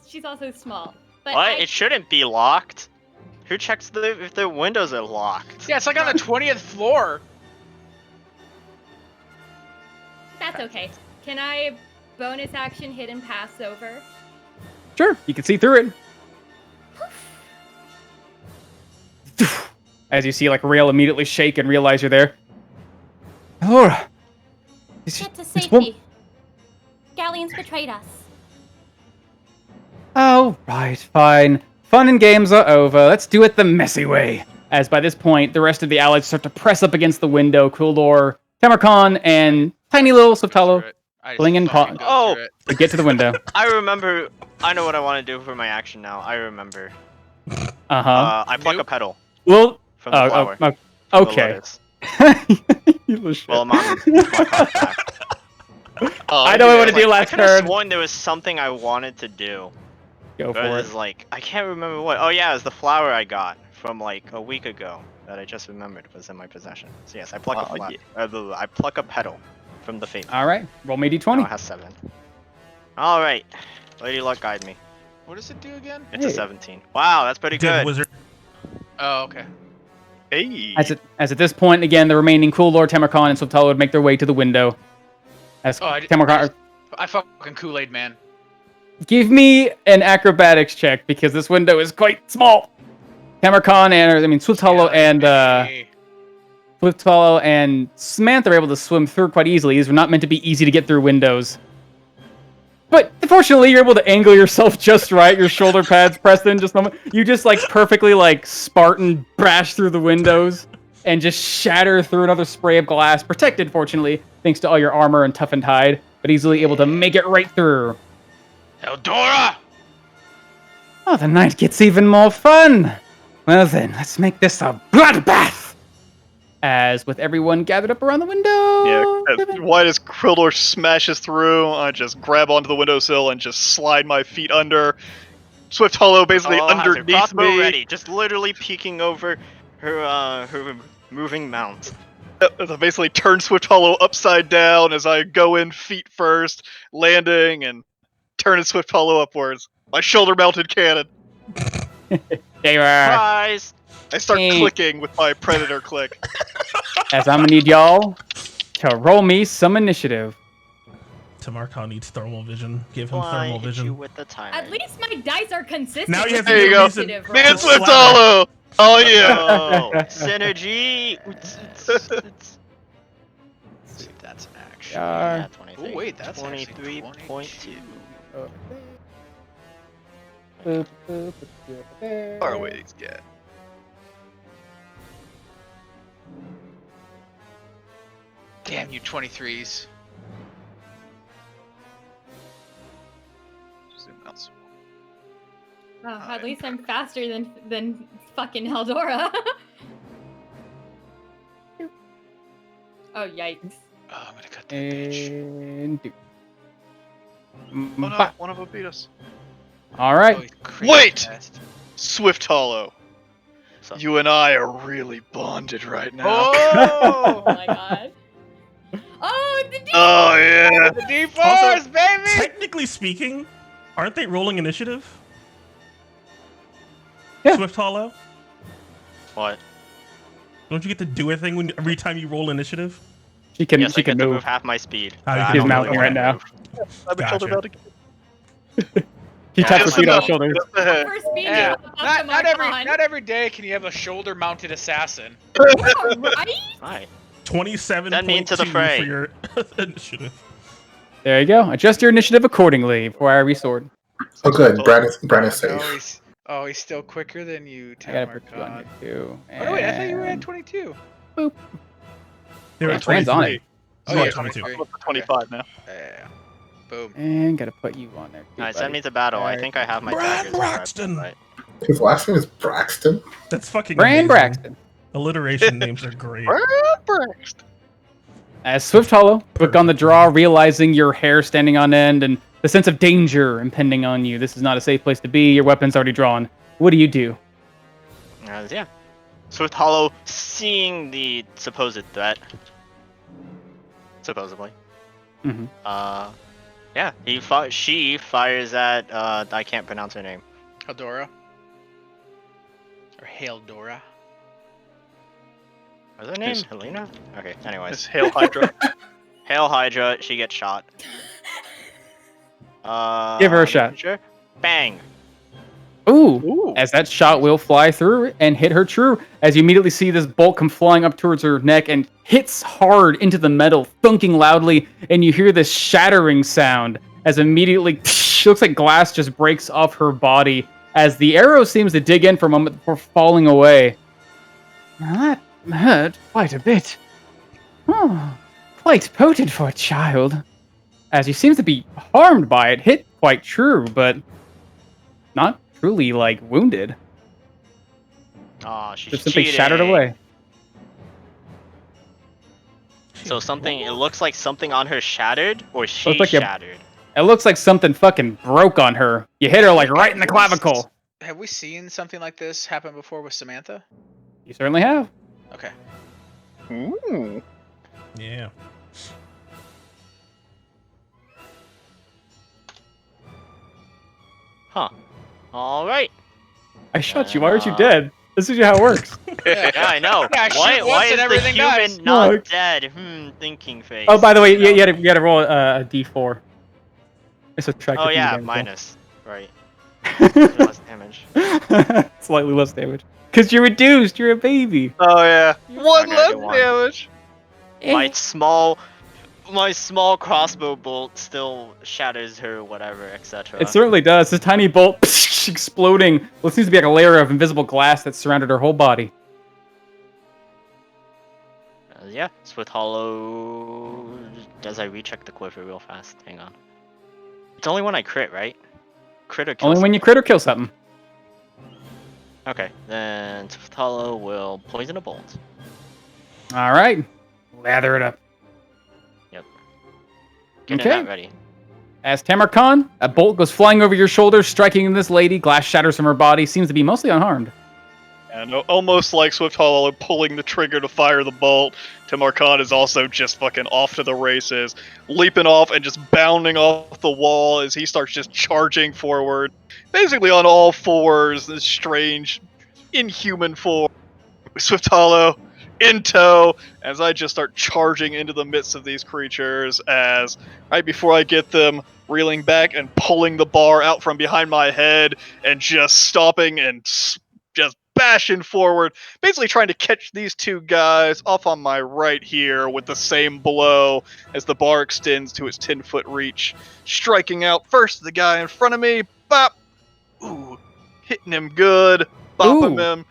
S3: She's also small. But
S8: What? It shouldn't be locked. Who checks if the windows are locked?
S6: Yeah, it's like on the 20th floor.
S3: That's okay. Can I bonus action hidden pass over?
S2: Sure, you can see through it. As you see, like, Rael immediately shake and realize you're there. Laura!
S3: Get to safety. Galleon's betrayed us.
S2: Oh, right, fine. Fun and games are over. Let's do it the messy way. As by this point, the rest of the allies start to press up against the window. Kuldor, Tamarkan, and tiny little Swifthollow fling and paw to get to the window.
S8: I remember. I know what I want to do for my action now. I remember. I pluck a petal
S2: Well,
S8: from the flower.
S2: Okay.
S8: Well, I'm on my card back.
S2: I know what I want to do last
S8: I could have
S2: turn.
S8: sworn there was something I wanted to do.
S2: Go
S8: But
S2: for
S8: it's
S2: it.
S8: like, I can't remember what. Oh yeah, it was the flower I got from like a week ago that I just remembered was in my possession. So yes, I pluck a flower. I pluck a petal from the fate.
S2: All right, roll me d20.
S8: Now it has 7. All right, Lady Luck, guide me.
S6: What does it do again?
S8: It's a 17. Wow, that's pretty
S1: Dead
S8: good.
S1: wizard.
S6: Oh, okay.
S4: Hey.
S2: As at this point, again, the remaining Kuldor, Tamarkan, and Swifthollow would make their way to the window. As Tamarkan,
S6: I fucking Kool-Aid man.
S2: give me an acrobatics check because this window is quite small. Tamarkan Swifthollow and Samantha are able to swim through quite easily. These were not meant to be easy to get through windows. But fortunately, you're able to angle yourself just right. Your shoulder pads pressed in just a moment. You just perfectly Spartan bash through the windows and just shatter through another spray of glass. Protected, fortunately, thanks to all your armor and toughened hide, but easily able to make it right through.
S6: Eldora!
S2: Oh, the night gets even more fun. Well then, let's make this a bloodbath. As with everyone gathered up around the window.
S4: Yeah, right as Krildor smashes through, I just grab onto the windowsill and just slide my feet under. Swifthollow basically underneath
S8: crossbow
S4: me.
S8: ready, just literally peeking over her moving mount.
S4: As I basically turn Swifthollow upside down as I go in feet first, landing and turning Swifthollow upwards. My shoulder-mounted cannon.
S2: There you are.
S8: Surprise!
S4: I start clicking with my predator click.
S2: As I'm gonna need y'all to roll me some initiative.
S1: Tamarkan needs thermal vision. Give him
S8: Why
S1: thermal
S8: hit
S1: vision.
S8: you with the timing?
S3: At least my dice are consistent.
S1: Now you have
S3: with
S1: to
S3: the
S1: give me
S3: initiative
S1: some-
S3: roll.
S4: Me and Swifthollow! Oh yeah!
S8: Oh, synergy! Let's see if that's an action. Yeah, 23.
S6: Oh wait, that's
S8: 23.2.
S4: Far away these get.
S6: Damn you 23s.
S4: Zoom out some more.
S3: Oh, at least I'm faster than fucking Heldora. Oh yikes!
S6: Oh, I'm gonna cut that bitch.
S2: And do.
S4: Oh no,
S2: Bah.
S4: one of them beat us.
S2: All
S6: Oh,
S2: right.
S6: he's crazy
S4: Wait!
S6: fast.
S4: Swifthollow.
S8: So,
S4: You and I are really bonded right now.
S6: Oh!
S3: Oh my god! Oh, the D!
S4: Oh yeah!
S6: The D4s, baby!
S1: Technically speaking, aren't they rolling initiative?
S2: Yeah.
S1: Swifthollow?
S8: what?
S1: Don't you get to do a thing when every time you roll initiative?
S2: She can
S8: Yes, I
S2: she
S8: get
S2: can
S8: to
S2: move.
S8: move half my speed.
S1: Oh, you
S8: but I
S1: can
S2: She's
S8: don't
S2: mounting
S8: really
S2: right
S8: wanna
S2: now.
S8: move.
S4: I'm
S1: Gotcha.
S4: shoulder
S2: She taps her
S8: Yeah.
S2: feet on her shoulders.
S3: First being
S6: Yeah,
S3: able to pop
S6: not every day can you have a shoulder-mounted assassin.
S3: Yeah, right?
S8: Right.
S1: 27.2
S8: Send me into the fray.
S1: for your initiative.
S2: There you go. Adjust your initiative accordingly before I resword.
S7: Oh, good. Brad is safe.
S6: He's still quicker than you,
S2: I gotta put you on
S6: Tamarkan.
S2: here too.
S6: Oh no, wait, I thought you were at
S2: And
S6: 22.
S1: They were
S2: Yeah,
S1: at
S2: Brand's on
S1: 23.
S2: it.
S6: Oh,
S1: So
S6: yeah,
S1: at 22.
S6: 23.
S4: I'm up to 25 now.
S6: Yeah. Boom.
S2: And gotta put you on there too.
S8: Alright, send
S2: buddy.
S8: me to battle. I
S2: Alright.
S8: think I have my
S1: Brad
S8: daggers. prepped,
S1: Braxton!
S8: right?
S7: His last name is Braxton.
S1: That's fucking
S2: Brand
S1: amazing.
S2: Braxton.
S1: Alliteration names are great.
S2: As Swifthollow, quick on the draw, realizing your hair standing on end and the sense of danger impending on you. This is not a safe place to be. Your weapon's already drawn. What do you do?
S8: Yeah. Swifthollow, seeing the supposed threat, supposedly.
S2: Mm-hmm.
S8: Yeah, she fires at, I can't pronounce her name.
S6: Heldora. Or Haildora.
S8: What's her name? Helena? Okay, anyways.
S4: It's Hail Hydra.
S8: Hail Hydra, she gets shot.
S2: Give her a shot.
S8: Sure. Bang!
S2: Ooh, as that shot will fly through and hit her true, as you immediately see this bolt come flying up towards her neck and hits hard into the metal, thunking loudly, and you hear this shattering sound as immediately looks like glass just breaks off her body as the arrow seems to dig in for a moment before falling away. That hurt quite a bit. Oh, quite potent for a child. As he seems to be harmed by it, hit quite true, but not truly, like, wounded.
S8: Aw, she's
S2: Just simply
S8: cheating.
S2: shattered away.
S8: So something, it looks like something on her shattered, or she
S2: Looks like a-
S8: shattered.
S2: It looks like something fucking broke on her. You hit her, like, right in the clavicle.
S6: Have we seen something like this happen before with Samantha?
S2: You certainly have.
S6: Okay.
S4: Ooh.
S1: Yeah.
S8: Huh. Alright.
S2: I shot you. Why aren't you dead? This is how it works.
S8: Yeah, I know.
S6: Yeah, shoot
S8: why
S6: once
S8: is
S6: and
S8: the
S6: everything
S8: human
S6: dies.
S8: not
S2: Fuck.
S8: dead? Thinking face.
S2: Oh, by the way, you had to roll a d4. It's a track.
S8: Oh yeah, minus. Right. Less damage.
S2: Slightly less damage. Because you're reduced. You're a baby.
S4: Oh yeah. One
S8: Okay,
S4: less
S8: one.
S4: damage.
S8: My small crossbow bolt still shatters her, whatever, etc.
S2: It certainly does. This tiny bolt exploding. What seems to be like a layer of invisible glass that surrounded her whole body.
S8: Yeah, Swift Hollow. Does I recheck the quiver real fast? Hang on. It's only when I crit, right? Crit or kill
S2: Only when you crit or kill something.
S8: Okay, then Swift Hollow will poison a bolt.
S2: All right. Lather it up.
S8: Getting
S2: Okay.
S8: that ready.
S2: As Tamarkan, a bolt goes flying over your shoulder, striking this lady. Glass shatters from her body. Seems to be mostly unharmed.
S4: And almost like Swift Hollow pulling the trigger to fire the bolt, Tamarkan is also just fucking off to the races, leaping off and just bounding off the wall as he starts just charging forward, basically on all fours, this strange, inhuman form. Swift Hollow in tow as I just start charging into the midst of these creatures as right before I get them reeling back and pulling the bar out from behind my head and just stopping and just bashing forward, basically trying to catch these two guys off on my right here with the same blow as the bar extends to its 10-foot reach, striking out first the guy in front of me, bop, ooh, hitting him good, bopping him,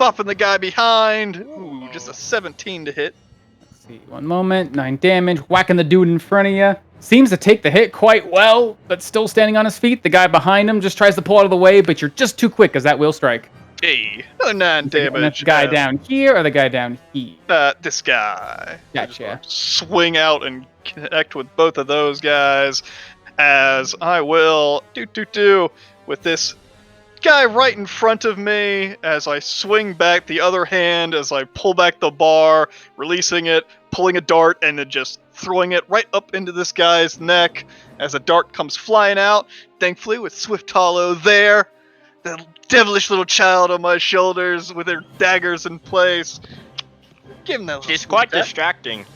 S4: bopping the guy behind, ooh, just a 17 to hit.
S2: Let's see, 1 moment, 9 damage, whacking the dude in front of you. Seems to take the hit quite well, but still standing on his feet. The guy behind him just tries to pull out of the way, but you're just too quick as that will strike.
S4: Hey, another 9 damage.
S2: And that's the guy down here or the guy down here?
S4: This guy.
S2: Gotcha.
S4: Swing out and connect with both of those guys as I will do with this guy right in front of me as I swing back the other hand as I pull back the bar, releasing it, pulling a dart, and then just throwing it right up into this guy's neck as a dart comes flying out. Thankfully, with Swift Hollow there, the devilish little child on my shoulders with their daggers in place. Give him that little
S8: She's quite
S4: sneak attack.
S8: distracting.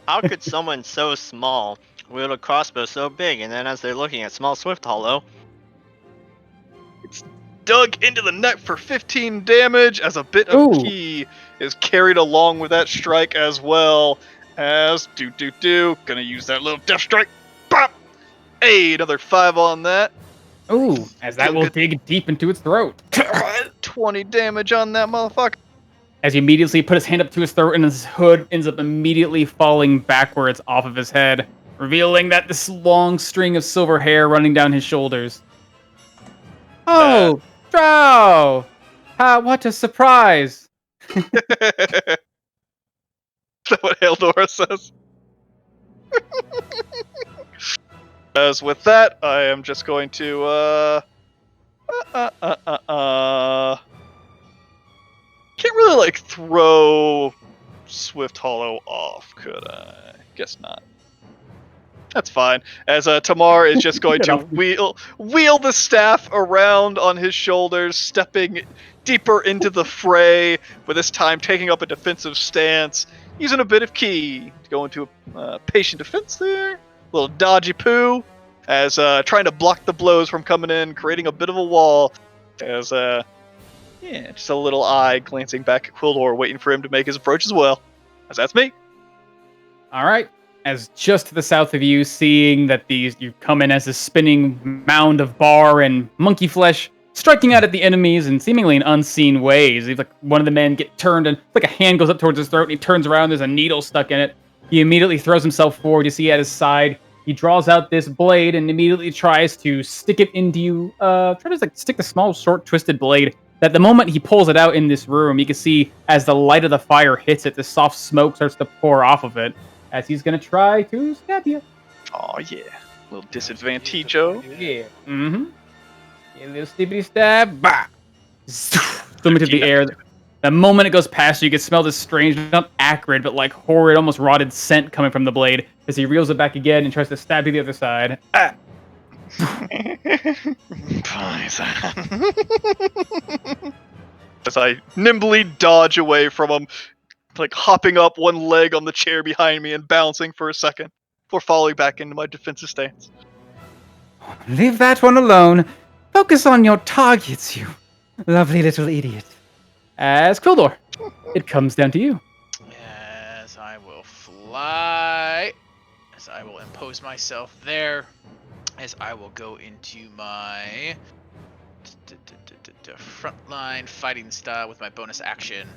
S8: How could someone so small wield a crossbow so big, and then as they're looking at small Swift Hollow,
S4: It's dug into the neck for 15 damage as a bit of ki is carried along with that strike as well as gonna use that little death strike. Pop! Hey, another 5 on that.
S2: Ooh, as that will dig deep into its throat.
S4: 20 damage on that motherfucker.
S2: As he immediately put his hand up to his throat and his hood ends up immediately falling backwards off of his head, revealing that this long string of silver hair running down his shoulders. Oh, Drow! What a surprise!
S4: Is that what Haldora says? As with that, I am just going to, can't really, like, throw Swift Hollow off, could I? Guess not. That's fine. As Tamar is just going to wheel the staff around on his shoulders, stepping deeper into the fray, but this time taking up a defensive stance, using a bit of ki to go into a patient defense there. A little dodgy poo, as trying to block the blows from coming in, creating a bit of a wall. As just a little eye glancing back at Quildor, waiting for him to make his approach as well. As that's me.
S2: All right. As just to the south of you, seeing that you come in as a spinning mound of bar and monkey flesh, striking out at the enemies in seemingly in unseen ways. He's like one of the men get turned and like a hand goes up towards his throat and he turns around. There's a needle stuck in it. He immediately throws himself forward. You see at his side, he draws out this blade and immediately tries to stick it into you. Try to like stick the small, short, twisted blade. That the moment he pulls it out in this room, you can see as the light of the fire hits it, the soft smoke starts to pour off of it as he's gonna try to stab you.
S4: Oh yeah, little disadvantage-o.
S2: Yeah. Mm-hmm. A little stibbity stab. Bah! Throw me to the air. The moment it goes past you, you can smell this strange, not acrid, but like horrid, almost rotted scent coming from the blade as he reels it back again and tries to stab to the other side. Ah!
S4: As I nimbly dodge away from him, like hopping up one leg on the chair behind me and bouncing for a second before falling back into my defensive stance.
S2: Leave that one alone. Focus on your targets, you lovely little idiot. As Quildor, it comes down to you.
S6: Yes, I will fly. As I will impose myself there. As I will go into my frontline fighting style with my bonus action.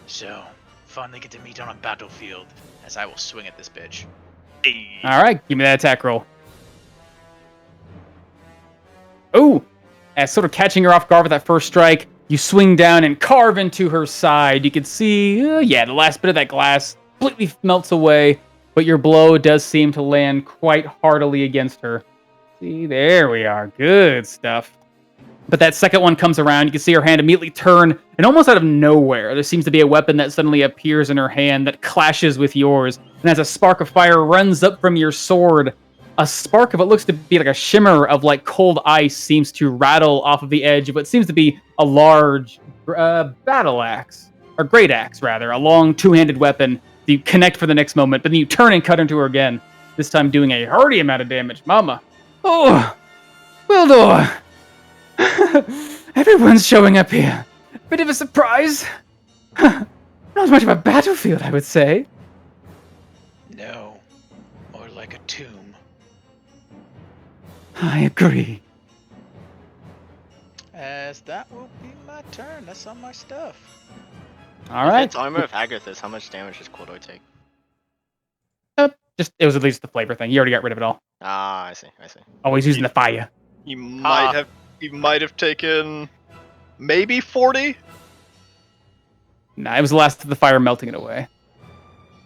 S6: So, finally get to meet on a battlefield. As I will swing at this bitch.
S4: Hey.
S2: All right, give me that attack roll. Ooh, as sort of catching her off guard with that first strike, you swing down and carve into her side. You can see, the last bit of that glass completely melts away, but your blow does seem to land quite heartily against her. See, there we are. Good stuff. But that second one comes around. You can see her hand immediately turn, and almost out of nowhere, there seems to be a weapon that suddenly appears in her hand that clashes with yours. And as a spark of fire runs up from your sword, a spark of what looks to be like a shimmer of like cold ice seems to rattle off of the edge of what seems to be a large battle axe, or great axe rather, a long two-handed weapon. You connect for the next moment, but then you turn and cut into her again, this time doing a hearty amount of damage. Mama. Oh, Wildor. Everyone's showing up here. Bit of a surprise. Not much of a battlefield, I would say.
S6: No, more like a tomb.
S2: I agree.
S6: As that will be my turn. That's all my stuff.
S2: All right.
S8: It's armor of Agathis. How much damage does Quildor take?
S2: Just it was at least the flavor thing. You already got rid of it all.
S8: Ah, I see.
S2: Always using the fire.
S4: You might have taken maybe 40.
S2: Nah, it was the last of the fire melting it away.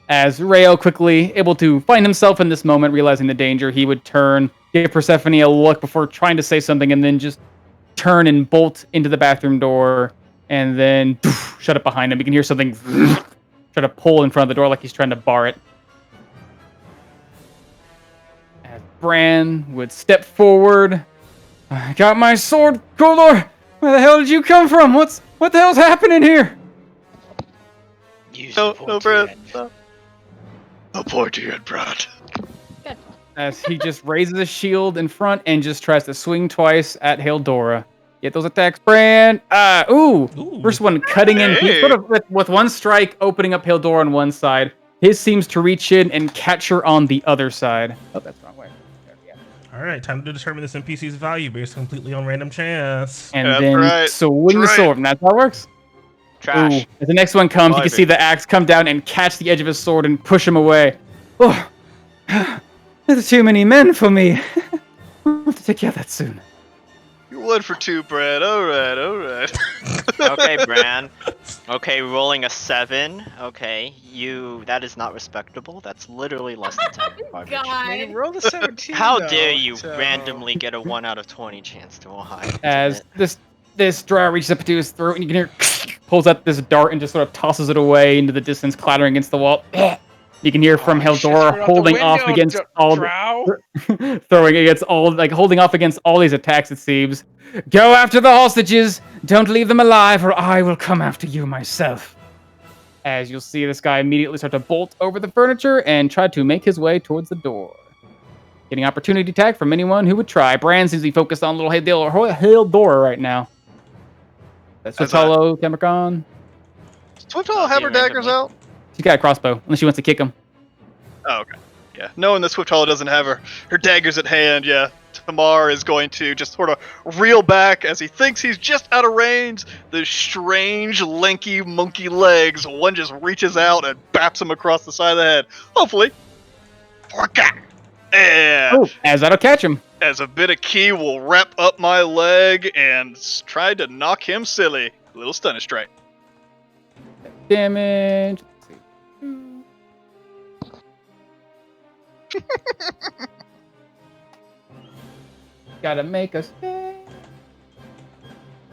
S2: As Rayo quickly able to find himself in this moment, realizing the danger, he would turn, give Persephone a look before trying to say something, and then just turn and bolt into the bathroom door, and then shut it behind him. You can hear something try to pull in front of the door like he's trying to bar it. As Bran would step forward. I got my sword, Quildor! Where the hell did you come from? What the hell's happening here?
S4: No, Brad.
S5: A pointy head, Brad.
S3: Good.
S2: As he just raises a shield in front and just tries to swing twice at Hildora. Get those attacks, Bran. Ooh. First one cutting in. He's sort of with one strike opening up Hildora on one side. His seems to reach in and catch her on the other side. Oh, that's the wrong way.
S1: All right, time to determine this NPC's value based completely on random chance.
S2: And
S4: That's
S2: then
S4: right.
S2: swing the
S4: That's
S2: sword, and that's how it works.
S8: Trash.
S2: Ooh. As the next one comes, you can
S8: Garbage.
S2: see the axe come down and catch the edge of his sword and push him away. Oh, there's too many men for me. We'll have to take care of that soon.
S4: You're 1 for 2, Brad. All right.
S8: Okay, Bran. Okay, rolling a 7. Okay, that is not respectable. That's literally less than 10. Garbage.
S6: I mean,
S3: God.
S6: roll the 17.
S8: How
S6: though,
S8: dare you
S6: so-
S8: randomly get a 1 out of 20 chance to a high?
S2: As this drow reaches up to his throat, and you can hear pulls out this dart and just sort of tosses it away into the distance, clattering against the wall. You can hear from
S6: Oh, shit,
S2: Hildora
S6: throw it out the
S2: holding off
S6: window,
S2: against all
S6: drow.
S2: throwing against all holding off against all these attacks. It seems. Go after the hostages. Don't leave them alive, or I will come after you myself. As you'll see, this guy immediately start to bolt over the furniture and try to make his way towards the door. Getting opportunity attack from anyone who would try. Bran seems to be focused on little Hildora right now. That's
S4: As
S2: Switolo, Cameron.
S4: Swift all have her daggers out?
S2: She's got a crossbow, unless she wants to kick him.
S4: Oh, okay. Yeah, knowing that Swift Hollow doesn't have her daggers at hand, yeah, Tamar is going to just sort of reel back as he thinks he's just out of range. The strange, lanky, monkey legs, one just reaches out and baps him across the side of the head. Hopefully, and
S2: Oh, as that'll catch him.
S4: as a bit of key will wrap up my leg and try to knock him silly. Little stunner strike.
S2: Damage. Gotta make us.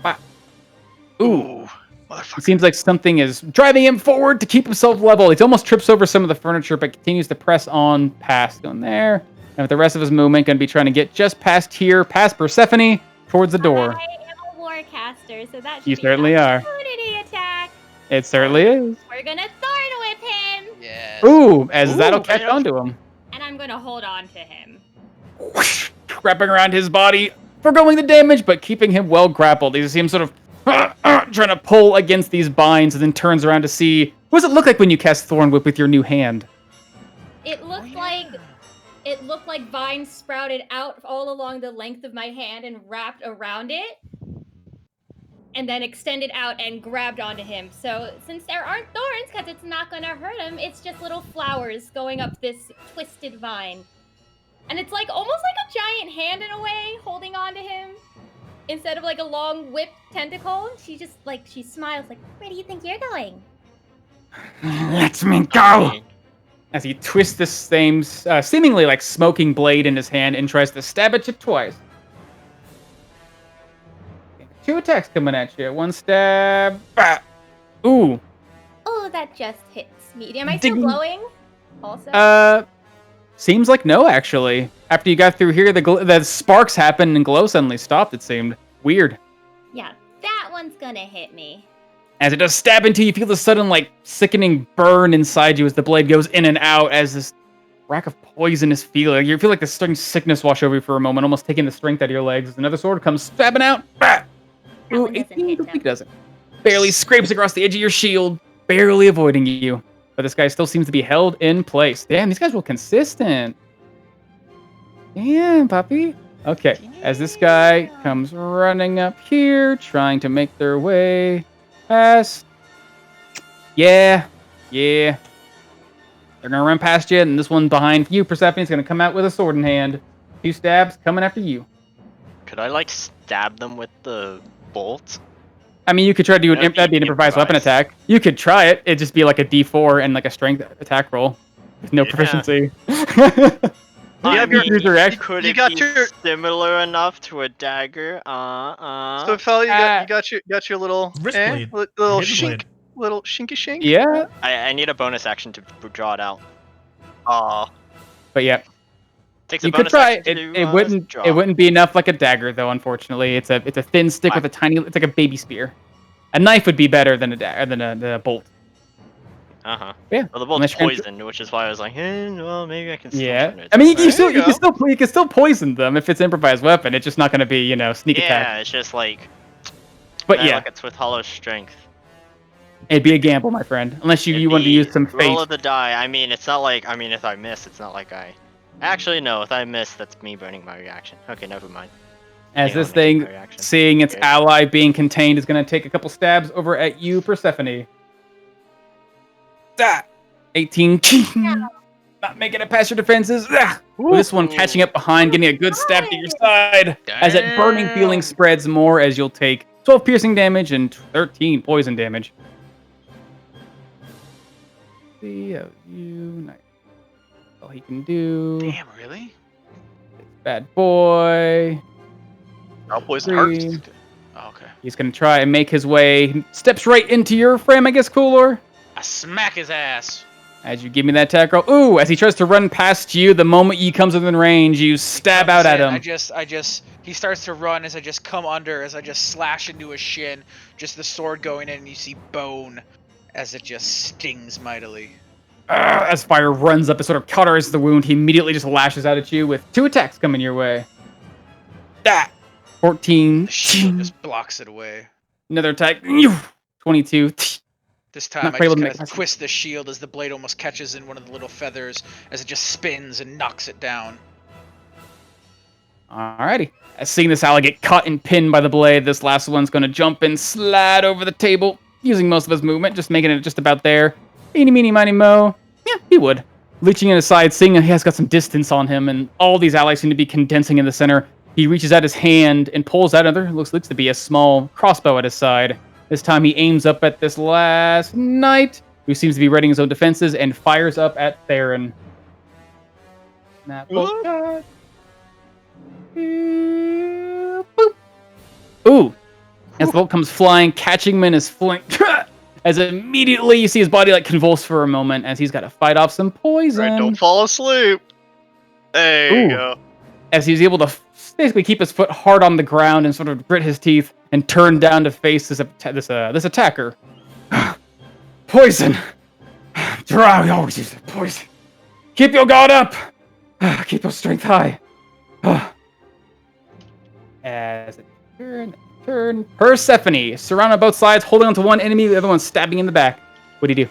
S2: Wow. Ooh.
S4: Motherfucker.
S2: It seems like something is driving him forward to keep himself level. He almost trips over some of the furniture, but continues to press on past. Going there. And with the rest of his movement, going to be trying to get just past here, past Persephone, towards the door.
S9: I am a warcaster, so that should
S2: You
S9: be
S2: certainly
S9: an
S2: are.
S9: opportunity attack.
S2: It certainly is.
S9: We're gonna thorn whip him,
S6: Yes.
S2: Ooh, as that'll catch
S8: yeah.
S2: onto him.
S9: and I'm gonna hold on to him.
S2: Whoosh, wrapping around his body, forgoing the damage, but keeping him well grappled. You see him sort of trying to pull against these binds, and then turns around to see, what does it look like when you cast Thorn Whip with your new hand?
S3: It looked like vines sprouted out all along the length of my hand and wrapped around it, and then extended out and grabbed onto him. So since there aren't thorns, because it's not gonna hurt him, it's just little flowers going up this twisted vine. And it's like almost like a giant hand in a way, holding on to him. Instead of like a long whip tentacle. She just she smiles like, where do you think you're going?
S2: Let me go! As he twists this same, seemingly like smoking blade in his hand and tries to stab at you twice. 2 attacks coming at you. 1 stab. Ah. Ooh.
S3: Oh, that just hits me. Am I still
S2: Ding.
S3: glowing? Also?
S2: Seems like no, actually. After you got through here, the sparks happened and glow suddenly stopped, it seemed. Weird.
S3: Yeah, that one's gonna hit me.
S2: As it does stab into you, you feel the sudden, sickening burn inside you as the blade goes in and out as this rack of poison is feeling. You feel like the strange sickness wash over you for a moment, almost taking the strength out of your legs. As another sword comes stabbing out. Ah!
S3: That
S2: Ooh,
S3: one doesn't
S2: 18
S3: hit
S2: completely
S3: him.
S2: doesn't. Barely scrapes across the edge of your shield, barely avoiding you. But this guy still seems to be held in place. Damn, these guys were consistent. Damn, puppy. Okay, as this guy comes running up here, trying to make their way past. Yeah. They're gonna run past you, and this one behind you, Persephone, is gonna come out with a sword in hand. 2 stabs coming after you.
S8: Could I stab them with the bolt?
S2: I mean, you could try to do
S8: That'd
S2: that'd be an
S8: be
S2: improvised weapon
S8: improvised.
S2: attack. You could try it. It'd just be like a D4 and a strength attack roll with no
S8: Yeah.
S2: proficiency.
S8: I
S2: have your
S8: mean,
S2: user reaction.
S8: could
S4: You
S8: it
S4: got
S8: be
S4: your-
S8: similar enough to a dagger?
S4: So, fella, you got your little
S1: Wrist blade.
S4: little
S1: Hidden
S4: shink,
S1: blade.
S4: little shinky shink.
S2: Yeah,
S8: I need a bonus action to draw it out.
S4: Aw.
S2: but yeah,
S8: Takes a
S2: you could
S8: bonus
S2: try.
S8: action
S2: It
S8: to,
S2: wouldn't
S8: draw.
S2: it wouldn't be enough like a dagger though. Unfortunately, it's a thin stick with a tiny. It's like a baby spear. A knife would be better than a bolt.
S8: Uh-huh.
S2: Yeah.
S8: Well, the bolt's
S2: Unless you're gonna-
S8: poisoned, which is why I was like, well, maybe I can still
S2: Yeah,
S8: turn it.
S2: I mean, you
S4: There you
S2: can still poison them if it's improvised weapon. It's just not going to be sneak
S8: Yeah,
S2: attack.
S8: it's just
S2: But
S8: I
S2: yeah,
S8: look at with hollow strength.
S2: it'd be a gamble, my friend. Unless you
S8: It'd
S2: wanted to
S8: be
S2: use some
S8: roll
S2: fate.
S8: of the die. I mean, it's not like, if I miss, it's not like I... Actually, no, if I miss, that's me burning my reaction. Okay, never mind.
S2: As
S8: Hang
S2: this
S8: on,
S2: thing,
S8: my reaction.
S2: seeing its
S8: Okay.
S2: ally being contained, is going to take a couple stabs over at you, Persephone. 18. Not making it past your defenses. With this one catching up behind, getting a good stab to your side. As that burning feeling spreads more, as you'll take 12 piercing damage and 13 poison damage. See how all he can do.
S6: Damn, really?
S2: Bad boy.
S4: I'll poison hurts.
S2: 3.
S6: Oh, okay.
S2: He's gonna try and make his way. Steps right into your frame, I guess, Coolor.
S6: I smack his ass.
S2: As you give me that attack roll. Ooh, as he tries to run past you, the moment he comes within range, you stab out at him.
S6: He starts to run as I just come under, as I just slash into his shin, just the sword going in, and you see bone as it just stings mightily.
S2: As fire runs up, it sort of cauterizes the wound. He immediately just lashes out at you with 2 attacks coming your way. 14.
S6: The shield just blocks it away.
S2: Another attack. 22.
S6: This time
S2: Not
S6: I
S2: quite able
S6: just
S2: to
S6: kind
S2: make
S6: of twist the shield as the blade almost catches in one of the little feathers as it just spins and knocks it down.
S2: Alrighty. As seeing this ally get cut and pinned by the blade, this last one's going to jump and slide over the table, using most of his movement, just making it just about there. Eeny, meeny, miny, mo. Yeah, he would. Reaching in his side, seeing he has got some distance on him, and all these allies seem to be condensing in the center. He reaches out his hand and pulls out another, looks to be a small crossbow at his side. This time he aims up at this last knight, who seems to be readying his own defenses, and fires up at Theron. Boop. Ooh. As the bolt comes flying, catching him in his flank. As immediately you see his body like convulse for a moment as he's got to fight off some poison.
S4: Right, don't fall asleep. There you go.
S2: As he's able to basically keep his foot hard on the ground and sort of grit his teeth and turn down to face this attacker. Poison! Drow always uses poison. Keep your guard up! Keep your strength high. As it turn. Persephone, surrounded on both sides, holding onto one enemy, the other one stabbing in the back. What do you do?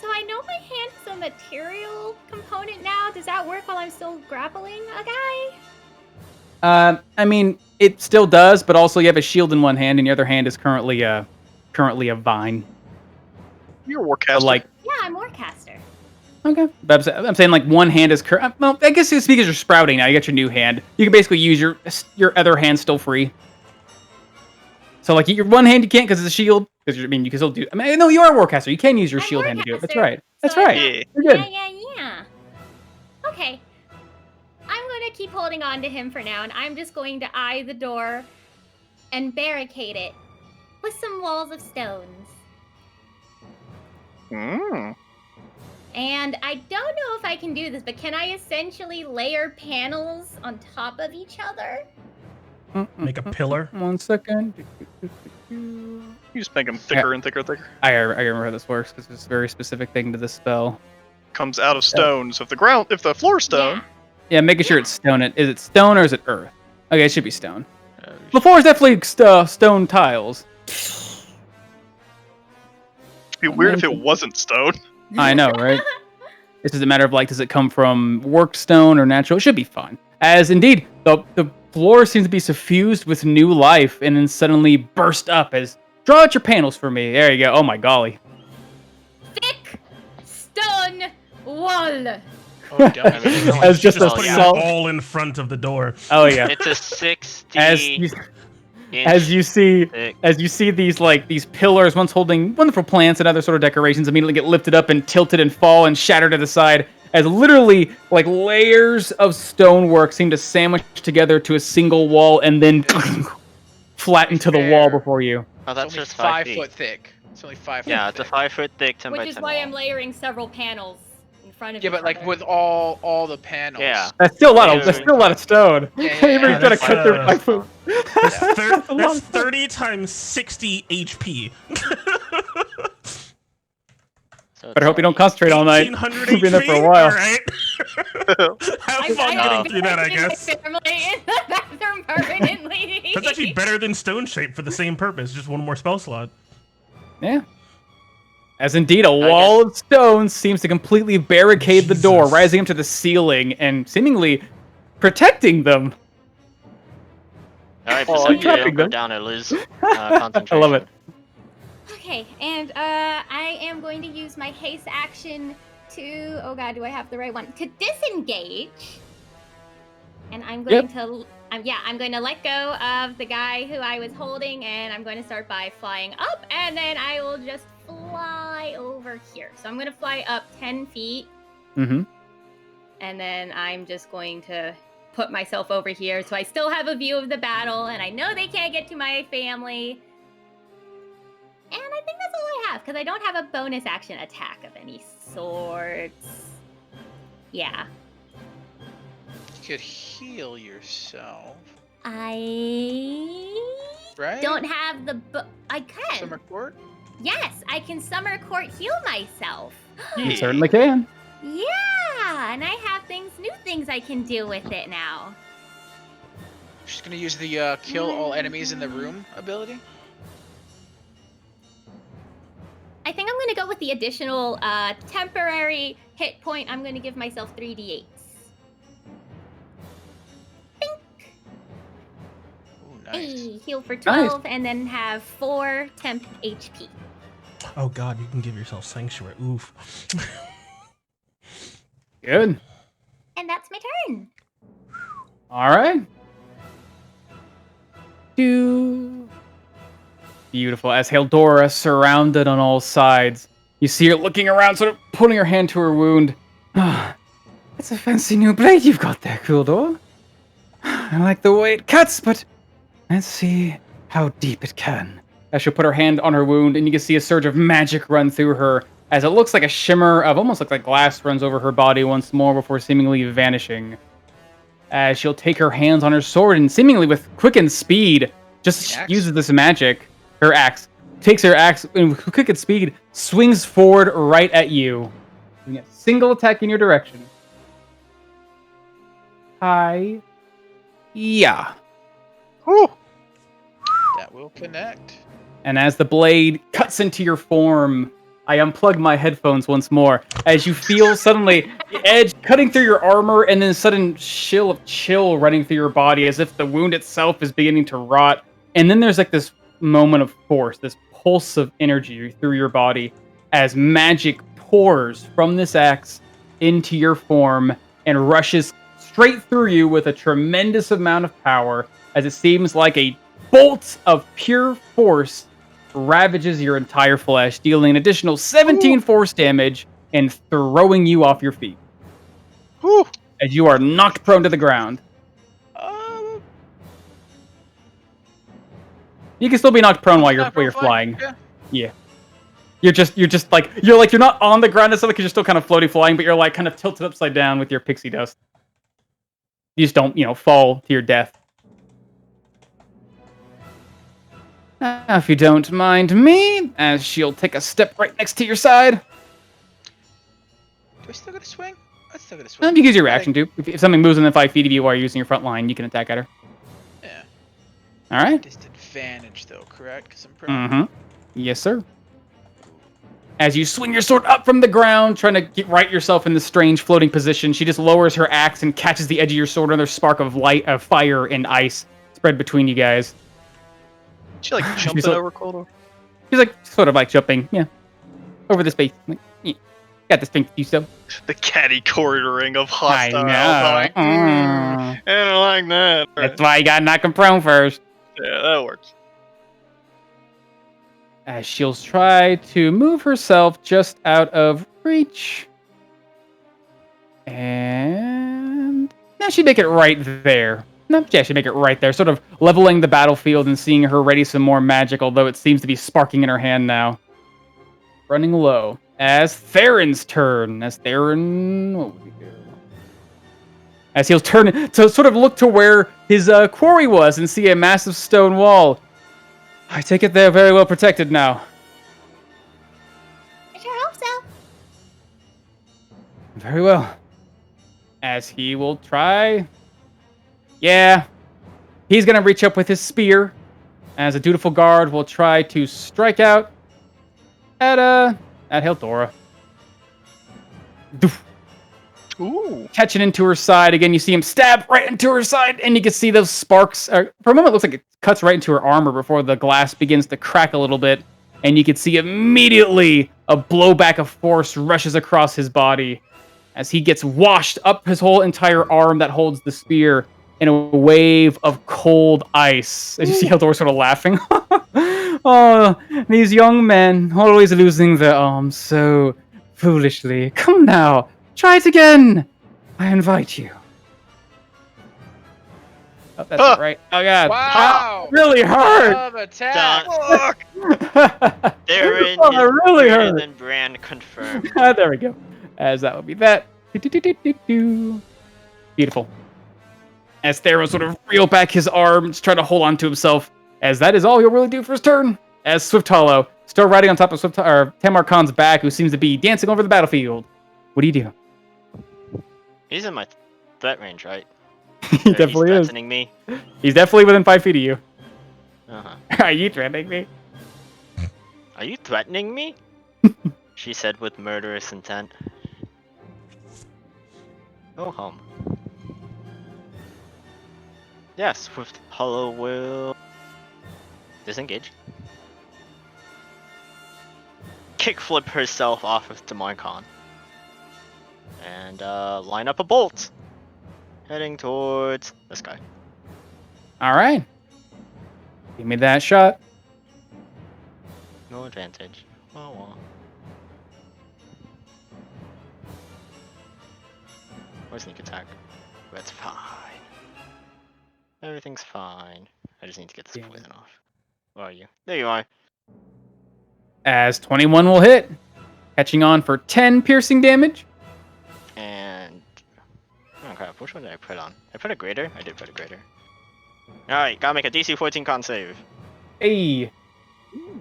S9: So I know my hand is a material component now. Does that work while I'm still grappling a guy?
S2: I mean, it still does, but also you have a shield in one hand, and the other hand is currently a vine.
S4: You're a warcaster.
S2: So, like,
S9: Yeah, I'm Warcaster.
S2: okay. But I'm saying like one hand is well, I guess it's because you're sprouting now. You got your new hand. You can basically use your other hand still free. So like your one hand you can't because it's a shield. Because you can still do. I mean, no, you are a warcaster. You can use your
S9: I'm
S2: shield hand to do it. That's
S9: Warcaster,
S2: right. That's
S9: so I
S2: right.
S4: Yeah.
S2: You're good.
S9: Yeah. Okay. I'm going to keep holding on to him for now, and I'm just going to eye the door and barricade it with some walls of stones. And I don't know if I can do this, but can I essentially layer panels on top of each other?
S1: Make a pillar.
S2: 1 second.
S4: You just make them thicker and thicker and thicker.
S2: I remember how this works because it's a very specific thing to this spell.
S4: Comes out of stone. So if the floor's stone,
S2: Yeah, making sure it's stone. Is it stone or is it earth? Okay, it should be stone. The floor is definitely stone tiles.
S4: it'd be weird if it wasn't stone.
S2: I know, right? This is a matter of like, does it come from worked stone or natural? It should be fun. As indeed, the floor seems to be suffused with new life and then suddenly burst up as, draw out your panels for me. There you go. Oh my golly.
S9: Thick stone wall.
S6: Oh, damn.
S2: As just a
S1: Just putting it
S2: salt.
S1: all in front of the door.
S2: Oh yeah.
S8: It's a 60
S2: As you see
S8: thick.
S2: these pillars, one's holding wonderful plants and other sort of decorations, immediately get lifted up and tilted and fall and shattered to the side, as literally like layers of stonework seem to sandwich together to a single wall and then flatten to the wall before you.
S8: Oh,
S6: It's
S8: that's
S6: only
S8: just
S6: 5
S8: feet.
S6: foot thick. It's only 5 foot
S8: Yeah,
S6: thick.
S8: it's a 5 foot thick 10 by
S3: Which is
S8: 10
S3: why
S8: wall.
S3: I'm layering several panels in front of
S6: Yeah,
S3: each
S6: but like
S3: other.
S6: with all the panels.
S8: Yeah.
S2: That's still a lot of stone.
S6: Yeah,
S2: Can't even
S6: yeah,
S2: try to
S1: that's,
S2: cut through 5 foot.
S1: That's 30 times 60 HP.
S8: So
S2: But I hope you don't concentrate all night.
S1: 1800
S2: You've been there for a
S1: HP?
S2: while.
S1: Alright. Have fun getting through that, I guess.
S9: Family in the bathroom permanently.
S1: That's actually better than stone shape for the same purpose, just one more spell slot.
S2: Yeah. As indeed, a wall of stone seems to completely barricade the door,
S1: Jesus.
S2: rising up to the ceiling and seemingly protecting them.
S8: Alright,
S2: Oh,
S8: so you
S2: trapping
S8: don't go
S2: them.
S8: down or lose
S2: I
S8: concentration.
S2: love it.
S9: Okay, and I am going to use my haste action to, oh god, do I have the right one? To disengage. And I'm going to, I'm going to let go of the guy who I was holding, and I'm going to start by flying up, and then I will just fly over here. So I'm going to fly up 10 feet,
S2: Mm-hmm.
S9: and then I'm just going to put myself over here, so I still have a view of the battle, and I know they can't get to my family. And I think that's all I have, because I don't have a bonus action attack of any sorts. Yeah.
S6: You could heal yourself,
S9: I
S6: right?
S9: don't have the I can.
S6: Summer Court?
S9: Yes, I can summer court heal myself.
S2: You certainly can.
S9: Yeah, and I have new things I can do with it now.
S6: She's gonna use the kill all enemies in the room ability.
S9: I think I'm gonna go with the additional temporary hit point. I'm gonna give myself 3d8s.
S6: Ooh, nice.
S9: Hey, heal for 12, and then have 4 temp HP.
S1: Oh god, you can give yourself sanctuary. Oof.
S2: Good.
S9: And that's my turn.
S2: All right. Beautiful. As Haldora, surrounded on all sides, you see her looking around, sort of putting her hand to her wound. It's a fancy new blade you've got there, Kuldor. I like the way it cuts, but let's see how deep it can. As she'll put her hand on her wound, and you can see a surge of magic run through her, as it looks like a shimmer of almost like glass runs over her body once more before seemingly vanishing. As she'll take her hands on her sword and seemingly with quickened speed, just uses this magic. Her axe takes her axe and with quickened speed swings forward right at you, doing a single attack in your direction. Hi. Yeah.
S6: Whew. That will connect.
S2: And as the blade cuts into your form, I unplug my headphones once more, as you feel suddenly the edge cutting through your armor and then a sudden chill of chill running through your body as if the wound itself is beginning to rot. And then there's like this moment of force, this pulse of energy through your body as magic pours from this axe into your form and rushes straight through you with a tremendous amount of power, as it seems like a bolt of pure force ravages your entire flesh, dealing an additional 17 force damage and throwing you off your feet.
S6: Whew.
S2: As you are knocked prone to the ground. You can still be knocked prone while you're flying. Yeah. You're not on the ground, it's like you're still kind of floating flying, but you're like kind of tilted upside down with your pixie dust. You just don't, fall to your death. Now, if you don't mind me, as she'll take a step right next to your side.
S6: Do I still get a swing? I still get a swing.
S2: You can use your reaction too. If something moves within 5 feet of you while you're using your front line, you can attack at her.
S6: Yeah.
S2: All right.
S6: Disadvantage though, correct? Because I'm prone.
S2: Mm-hmm. Yes, sir. As you swing your sword up from the ground, trying to get right yourself in this strange floating position, she just lowers her axe and catches the edge of your sword. Another spark of light, of fire and ice spread between you guys.
S4: She like jumping over Coldor?
S2: She's like sort of like jumping, over the space. Like, got this thing to do so.
S4: The catty corridoring of hostiles.
S2: I know.
S4: I don't like that.
S2: That's why you gotta knock him prone first.
S4: Yeah, that works.
S2: As she'll try to move herself just out of reach. And now she'd make it right there. No, yeah, she'd make it right there, sort of leveling the battlefield and seeing her ready some more magic, although it seems to be sparking in her hand now. Running low. As Theron's turn. What would he do? As he'll turn to sort of look to where his quarry was and see a massive stone wall. I take it they're very well protected now.
S9: I sure hope so.
S2: Very well. As he will try. Yeah. He's going to reach up with his spear. As a dutiful guard will try to strike out at Hildora.
S4: Ooh.
S2: Catching into her side. Again, you see him stab right into her side, and you can see those sparks. For a moment, it looks like it cuts right into her armor before the glass begins to crack a little bit. And you can see immediately a blowback of force rushes across his body as he gets washed up his whole entire arm that holds the spear in a wave of cold ice. As you see Hildor sort of laughing. Oh, these young men always losing their arms so foolishly. Come now. Try it again! I invite you. Oh, that's not right. Oh, God.
S6: Wow!
S2: That really hurt!
S6: Attack!
S8: Theron
S2: Oh, that really hurt.
S8: and then Brand confirmed.
S2: There we go. As that would be that. Beautiful. As Theron sort of reel back his arms, trying to hold on to himself, as that is all he'll really do for his turn. As Swift Hollow, still riding on top of Tamar Khan's back, who seems to be dancing over the battlefield. What do you do?
S8: He's in my threat range, right?
S2: He definitely is.
S8: Threatening me.
S2: He's definitely within 5 feet of you.
S8: Uh-huh.
S2: Are you threatening me?
S8: Are you threatening me? She said with murderous intent. Go home. Yes, Swift Hollow will disengage. Kickflip herself off of Demon and line up a bolt. Heading towards this guy.
S2: All right. Give me that shot.
S8: No advantage. Oh well. Or sneak attack. That's fine. Everything's fine. I just need to get this poison off. Where are you? There you are.
S2: As 21 will hit, catching on for 10 piercing damage.
S8: And oh crap, which one did I put on? I put a greater? I did put a greater. Alright, gotta make a DC 14 con save.
S2: Hey.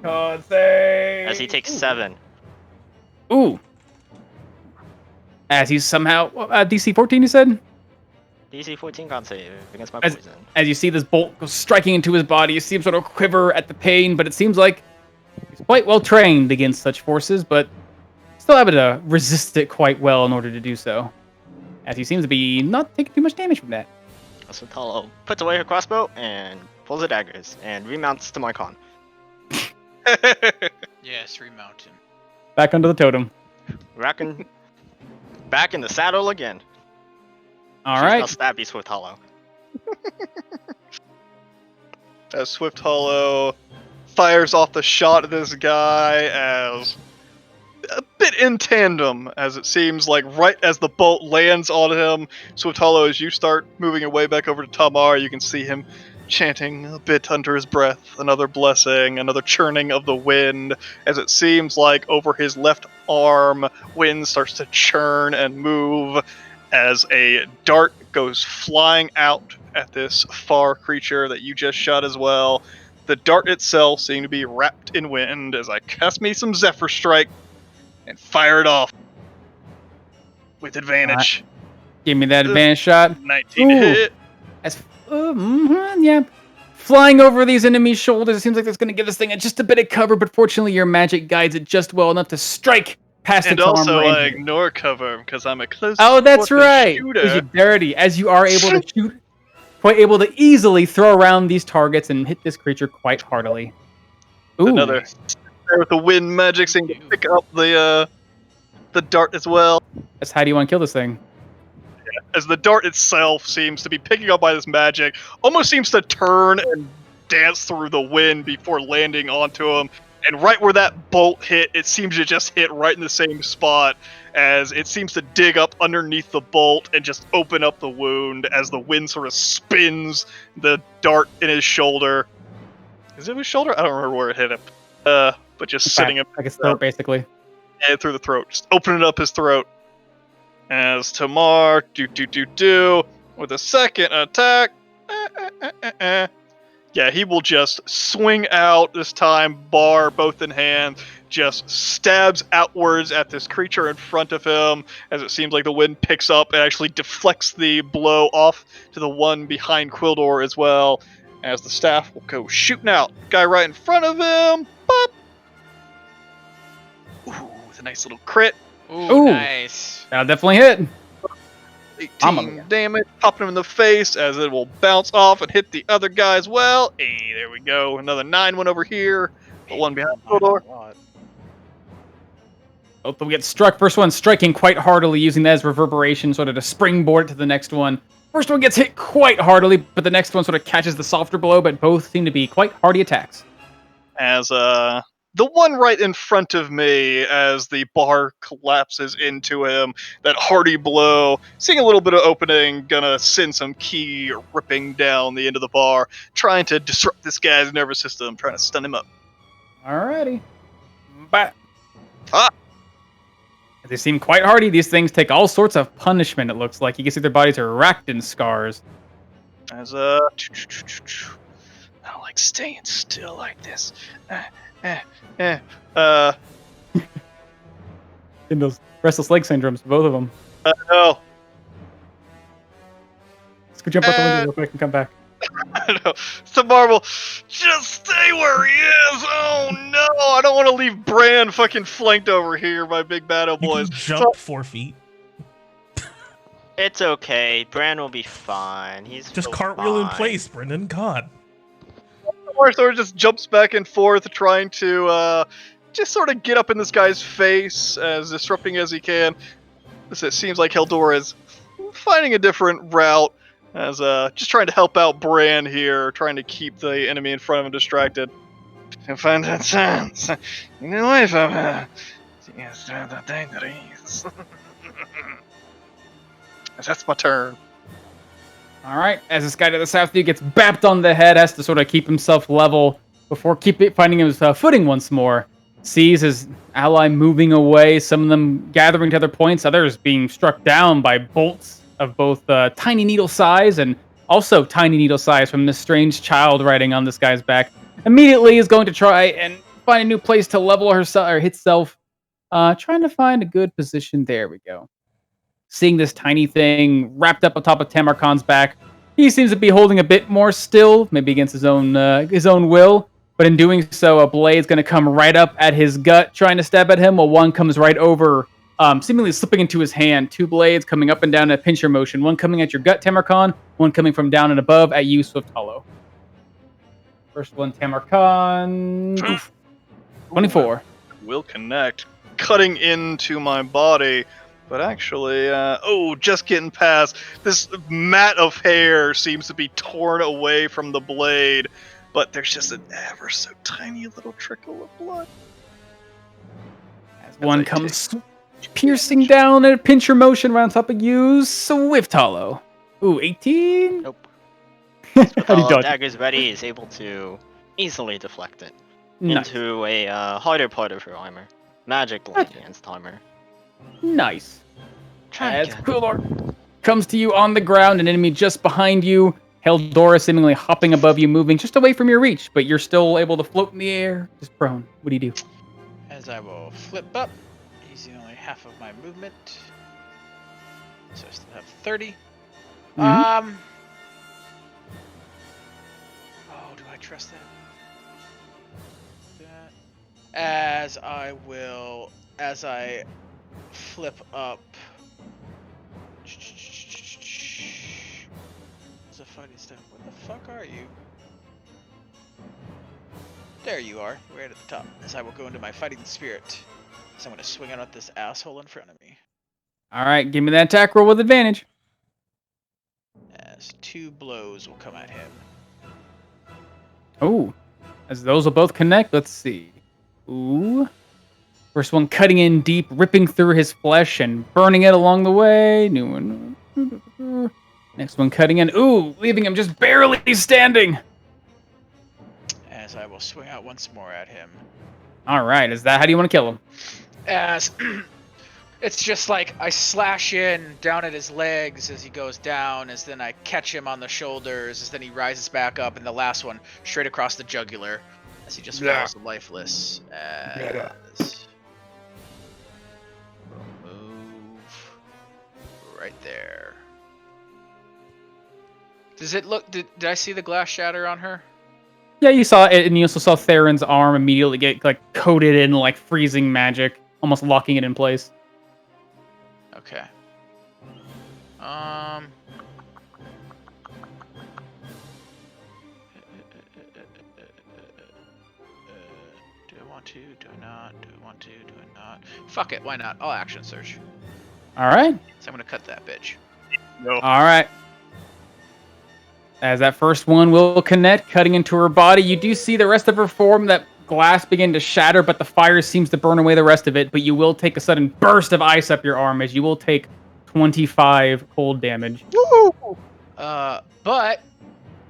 S2: Con save.
S8: As he takes 7.
S2: Ooh. As he's somehow DC 14, you said?
S8: DC 14 con save against my
S2: As,
S8: poison.
S2: as you see this bolt go striking into his body, you see him sort of quiver at the pain, but it seems like he's quite well trained against such forces, but still able to resist it quite well in order to do so. As he seems to be not taking too much damage from that.
S8: So Talo puts away her crossbow and pulls the daggers and remounts to my con.
S6: Yes, remount him.
S2: Back under the totem.
S8: Racking back in the saddle again.
S2: All
S8: She's
S2: right.
S8: now stabby Swift Hollow.
S4: As Swift Hollow fires off the shot at this guy as a bit in tandem, as it seems like right as the bolt lands on him, Swift Hollow, as you start moving your way back over to Tamar, you can see him chanting a bit under his breath, another blessing, another churning of the wind, as it seems like over his left arm, wind starts to churn and move as a dart goes flying out at this far creature that you just shot as well. The dart itself seemed to be wrapped in wind as I cast me some Zephyr Strike and fire it off with advantage.
S2: Give me that advantage shot.
S4: 19 to
S2: Ooh.
S4: hit.
S2: As yeah. Flying over these enemies' shoulders, it seems like that's going to give this thing just a bit of cover, but fortunately your magic guides it just well enough to strike past
S4: And
S2: its arm.
S4: also I
S2: range.
S4: ignore cover because I'm a close
S2: Oh, that's
S4: quarter
S2: right.
S4: shooter.
S2: Because you're dirty. As you are able to shoot, quite able to easily throw around these targets and hit this creature quite heartily. Ooh.
S4: Another with the wind magic seemed to pick up the dart as well.
S2: That's how do you want to kill this thing?
S4: As the dart itself seems to be picking up by this magic, almost seems to turn and dance through the wind before landing onto him. And right where that bolt hit, it seems to just hit right in the same spot, as it seems to dig up underneath the bolt and just open up the wound as the wind sort of spins the dart in his shoulder. Is it his shoulder? I don't remember where it hit him. But just sitting him
S2: like his throat, basically.
S4: through the throat, just opening up his throat. As Tamar, with a second attack. Yeah, he will just swing out this time, bar both in hand, just stabs outwards at this creature in front of him, as it seems like the wind picks up and actually deflects the blow off to the one behind Quildor as well, as the staff will go shooting out. Guy right in front of him, pop! Ooh, with a nice little crit.
S6: Ooh, nice.
S2: That'll definitely hit.
S4: 18 damage, popping him in the face as it will bounce off and hit the other guy as well. Hey, there we go. Another 9 went over here. The one behind the door.
S2: Both of them get struck. First one striking quite heartily, using that as reverberation, sort of to springboard to the next one. First one gets hit quite heartily, but the next one sort of catches the softer blow, but both seem to be quite hearty attacks.
S4: As the one right in front of me, as the bar collapses into him, that hearty blow, seeing a little bit of opening, gonna send some key ripping down the end of the bar, trying to disrupt this guy's nervous system, trying to stun him up.
S2: Alrighty. But
S4: Ah!
S2: they seem quite hardy. These things take all sorts of punishment, it looks like. You can see their bodies are racked in scars.
S4: As I don't like staying still like this.
S2: In those restless leg syndromes, both of them.
S4: No.
S2: Let's go jump out the window real quick and come back.
S4: So Marvel, just stay where he is. Oh no, I don't want to leave Bran fucking flanked over here by big bad old
S1: You
S4: boys.
S1: can jump 4 feet.
S8: It's okay. Bran will be fine. He's
S1: Just
S8: really
S1: cartwheel in
S8: fine.
S1: place, Brendan. God.
S4: Sort just jumps back and forth, trying to just sort of get up in this guy's face as disrupting as he can. It seems like Haldor is finding a different route, as just trying to help out Bran here, trying to keep the enemy in front of him distracted.
S5: To find that chance. You know, if I'm yes, the dangerous.
S4: That's my turn.
S2: All right, as this guy to the south of you gets bapped on the head, has to sort of keep himself level before finding his footing once more. Sees his ally moving away, some of them gathering to other points, others being struck down by bolts of both tiny needle size and also tiny needle size from this strange child riding on this guy's back. Immediately is going to try and find a new place to level herself or himself, trying to find a good position. There we go. Seeing this tiny thing wrapped up on top of Tamarkan's back, he seems to be holding a bit more still, maybe against his own will. But in doing so, a blade's going to come right up at his gut, trying to stab at him, while one comes right over, seemingly slipping into his hand. 2 blades coming up and down in a pincher motion. One coming at your gut, Tamarkan. One coming from down and above at you, Swift Hollow. First one, Tamarkan. 24.
S4: Will connect, cutting into my body. But actually, just getting past. This mat of hair seems to be torn away from the blade, but there's just an ever so tiny little trickle of blood.
S2: As one comes piercing down in a pincher motion right on top of you, Swift Hollow. Ooh, 18?
S8: Nope.
S2: How do you dodge?
S8: Dagger's ready is able to easily deflect it
S2: Nice.
S8: into a harder part of her armor. Magic blade against armor.
S2: Nice.
S8: Try
S2: As
S8: again.
S2: Quillor comes to you on the ground, an enemy just behind you. Heldora seemingly hopping above you, moving just away from your reach, but you're still able to float in the air, just prone. What do you do?
S6: As I will flip up, using only half of my movement. So I still have 30.
S2: Mhm.
S6: Oh, do I trust that? As I flip up. It's a fighting step. Where the fuck are you? There you are, right at the top. As I will go into my fighting spirit. So I'm gonna swing out at this asshole in front of me.
S2: All right, give me that attack roll with advantage.
S6: As 2 blows will come at him.
S2: Oh, as those will both connect. Let's see. Ooh. First one cutting in deep, ripping through his flesh and burning it along the way. New one. Next one cutting in. Ooh, leaving him just barely standing.
S6: As I will swing out once more at him.
S2: All right, is that how do you want to kill him?
S6: As it's just like I slash in down at his legs as he goes down, as then I catch him on the shoulders, as then he rises back up, and the last one straight across the jugular as he just falls lifeless. As we'll move right there. Does it look? Did I see the glass shatter on her?
S2: Yeah, you saw it, and you also saw Theron's arm immediately get like coated in like freezing magic, almost locking it in place.
S6: Okay. Do I want to? Do I not? Do I want to? Do I not? Fuck it, why not? I'll action search.
S2: All right.
S6: So I'm gonna cut that bitch.
S4: No.
S2: All right. As that first one will connect, cutting into her body, you do see the rest of her form, that glass begin to shatter, but the fire seems to burn away the rest of it. But you will take a sudden burst of ice up your arm, as you will take 25 cold damage.
S6: Woo! But